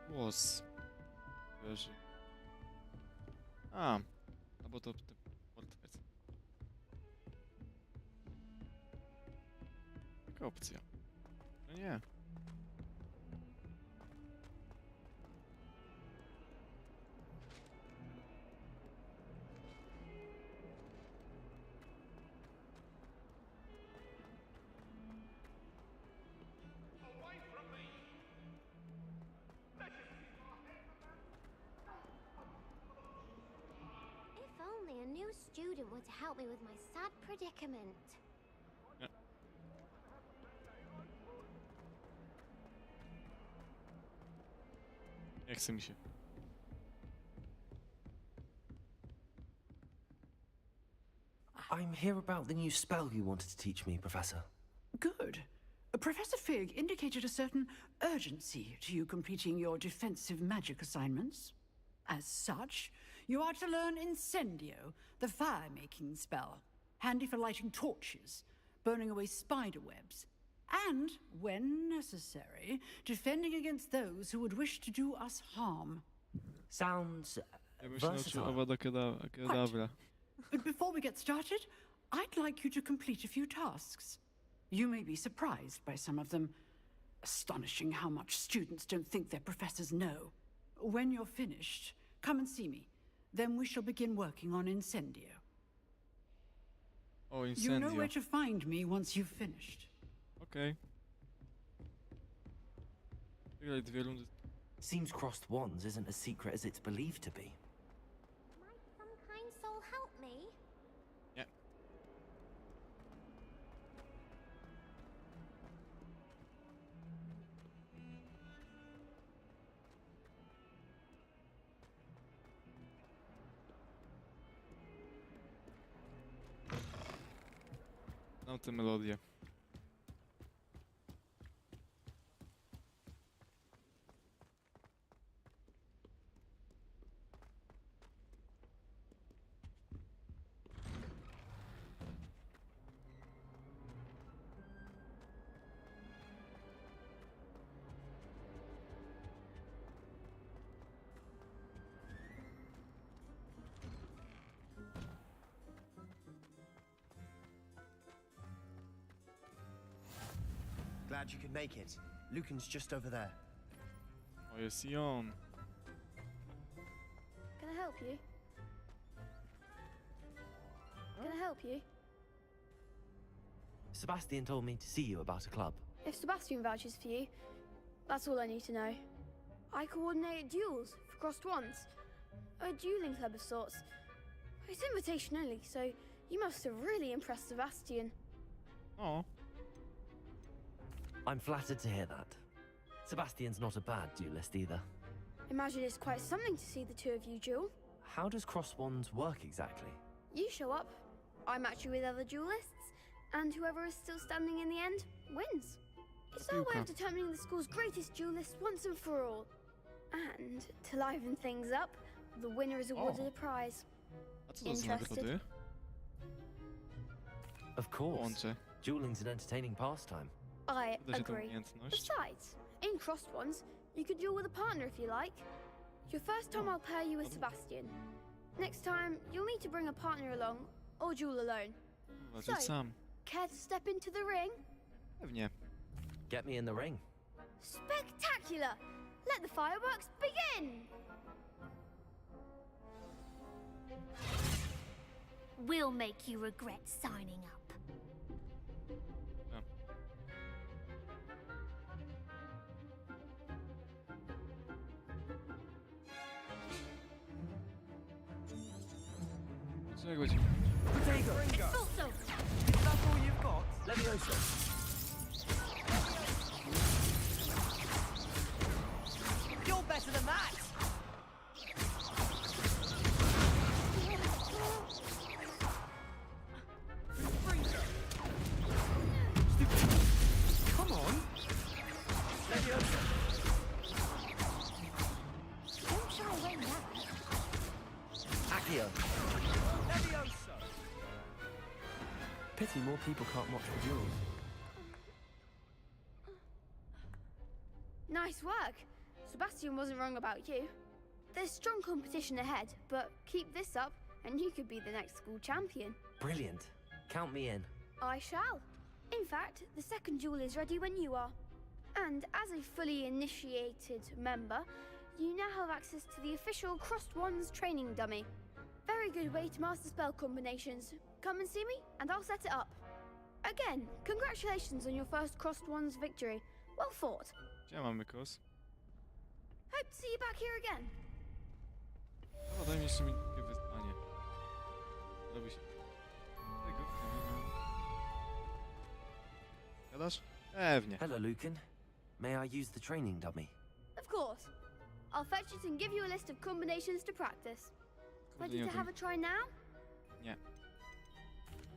Głos. Leży. A, albo to portret. Taka opcja. No nie. Only a new student were to help me with my sad predicament. Nie chce mi się. I'm here about the new spell you wanted to teach me, Professor. Good. Professor Fig indicated a certain urgency to you completing your defensive magic assignments. As such, you are to learn Incendio, the fire-making spell, handy for lighting torches, burning away spider webs, and, when necessary, defending against those who would wish to do us harm. Sounds versatile. Kedavra. But before we get started, I'd like you to complete a few tasks. You may be surprised by some of them. Astonishing how much students don't think their professors know. When you're finished, come and see me. Then we shall begin working on Incendio. Oh, Incendio. You know where to find me once you've finished. Okay. Seems crossed wands isn't as secret as it's believed to be. Might some kind soul help me? Yeah. Znam tę melodię. Glad you could make it. Lucan's just over there. O, jest i on. Can I help you? Can I help you? Sebastian told me to see you about a club. If Sebastian vouches for you, that's all I need to know. I coordinate duels for crossed wands. A dueling club of sorts. It's invitation only, so you must have really impressed Sebastian. Oh. I'm flattered to hear that. Sebastian's not a bad duelist either. Imagine it's quite something to see the two of you duel. How does cross wands work exactly? You show up, I match you with other duelists, and whoever is still standing in the end wins. It's our way of determining the school's greatest duelist once and for all. And to liven things up, the winner is awarded a prize. Interested? Of course. Dueling's an entertaining pastime. I agree. Besides, in crossed ones, you could duel with a partner if you like. Your first time I'll pair you with Sebastian. Next time, you'll need to bring a partner along, or duel alone. So, care to step into the ring? Pewnie. Get me in the ring. Spectacular! Let the fireworks begin! will make you regret signing up. No. Czego ci? Potato! I thought so! Is that all you've got? Levioso! You're better than that! Come on! Levioso! Don't shy away now. Accio! Levioso! Pity more people can't watch the duels. Nice work. Sebastian wasn't wrong about you. There's strong competition ahead, but keep this up and you could be the next school champion. Brilliant. Count me in. I shall. In fact, the second duel is ready when you are. And as a fully initiated member, you now have access to the official Crossed Wands training dummy. Very good way to master spell combinations. Come and see me, and I'll set it up. Again, congratulations on your first Crossed Wands victory. Well fought. Gdzie mamy kos? Hope to see you back here again. No, daj mi jeszcze mi takie wyzwanie. Robi się. Tego. Gadasz? Pewnie. Hello, Lucan. May I use the training dummy? Of course. I'll fetch it and give you a list of combinations to practice. Ready to have a try now? Nie.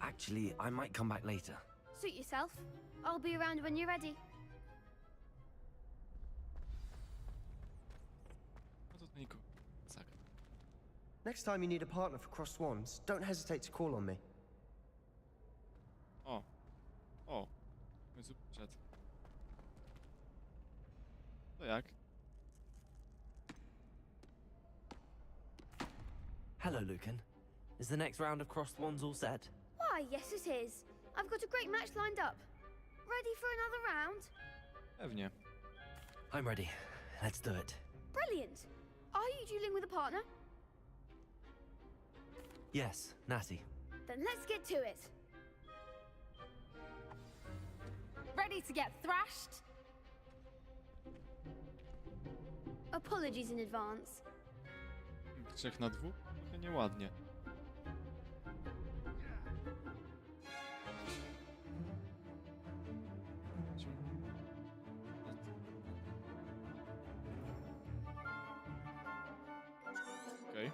Actually, I might come back later. Suit yourself. I'll be around when you're ready. No to Niko. Tak. Next time you need a partner for Crossed Wands, don't hesitate to call on me. O. O. W końcu przed. To jak? Hello, Lucan. Is the next round of Crossed Wands all set? Why, yes it is. I've got a great match lined up. Ready for another round? Pewnie. I'm ready. Let's do it. Brilliant. Are you dueling with a partner? Yes, Natty. Then let's get to it. Ready to get thrashed? Apologies in advance. 3 na 2? Trochę nieładnie. Okej.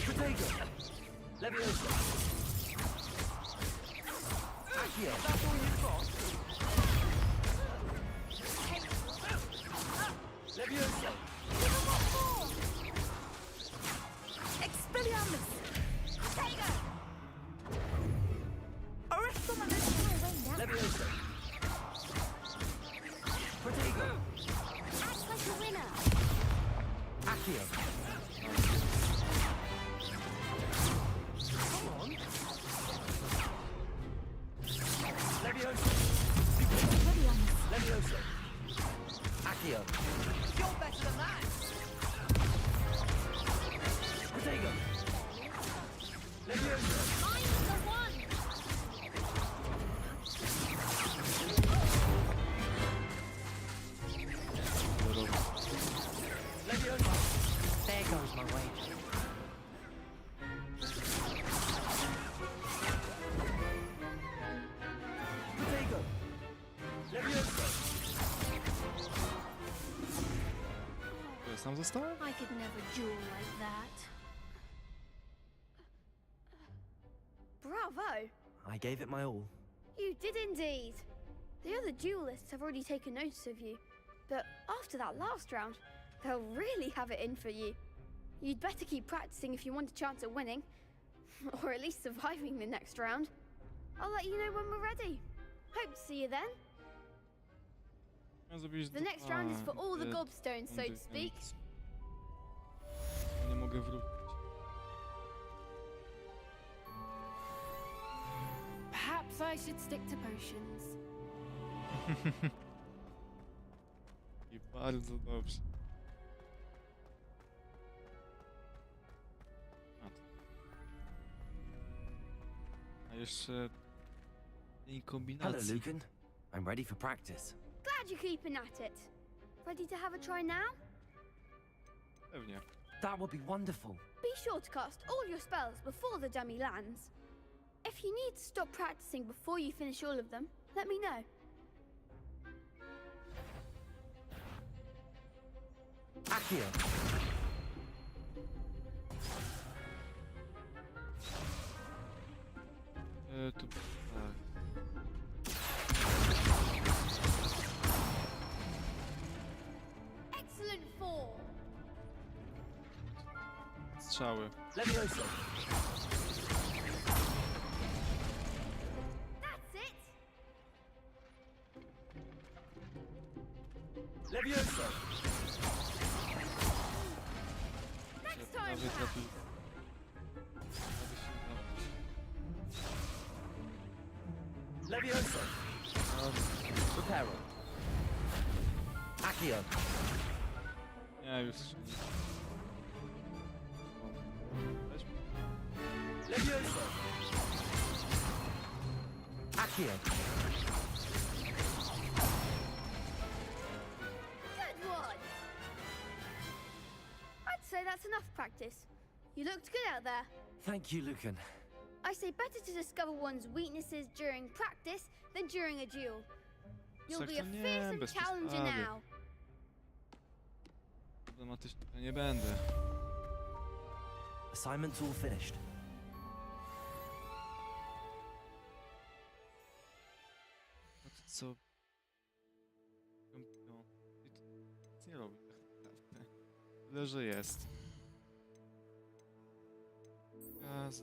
Potato! Levioso! Accio! That's all you've got? Levioso! Expelliarmus! Potato! Levioso! Potato! Act like a winner! Accio! Come on! Levioso! Levioso! Accio! You're better than that! Potato! Levioso! I'm the one! Levioso! There goes my wage. Potato! Levioso! To ja sam zostałem? I could never duel like that. Bravo! I gave it my all. You did indeed. The other duelists have already taken notice of you, but after that last round, they'll really have it in for you. You'd better keep practicing if you want a chance at winning, or at least surviving the next round. I'll let you know when we're ready. Hope to see you then. The next round is for all the gobstones, so to speak. Nie mogę wrócić. Perhaps I should stick to potions. I bardzo dobrze. A, jeszcze tej Hello, kombinacji. Lucan. I'm ready for practice. Glad you're keeping at it. Ready to have a try now? Pewnie. That would be wonderful. Be sure to cast all your spells before the dummy lands. If you need to stop practicing before you finish all of them, let me know. Accio. Tu... tak. Excellent form. Strzały. Levioso. That's it. Levioso. Next time, Prawie perhaps. trafił. Levioso. Reparo. Accio. Nie, już nie. Weźmy. Levioso. Accio. Good one. I'd say that's enough practice. You looked good out there. Thank you, Lucan. I say better to discover one's weaknesses during practice than during a duel. You'll be a Nie, fearsome bez challenger przesady. now. Problematyczny to nie będę. Assignment's all finished. No to co? No, nic nie robi tak naprawdę. Tyle, że jest. Gaz,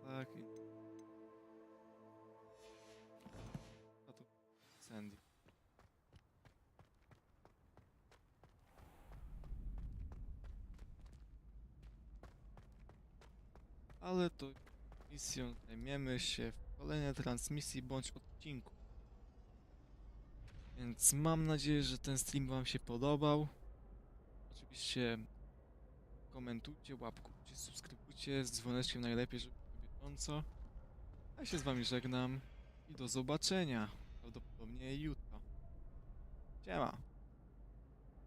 tak i... A tu Sandy. Ale to misją zajmiemy się w kolejnej transmisji bądź odcinku. Więc mam nadzieję, że ten stream wam się podobał. Oczywiście komentujcie, łapkujcie, subskrybujcie, z dzwoneczkiem najlepiej, żeby było bieżąco. A ja się z wami żegnam i do zobaczenia. Prawdopodobnie jutro. Siema.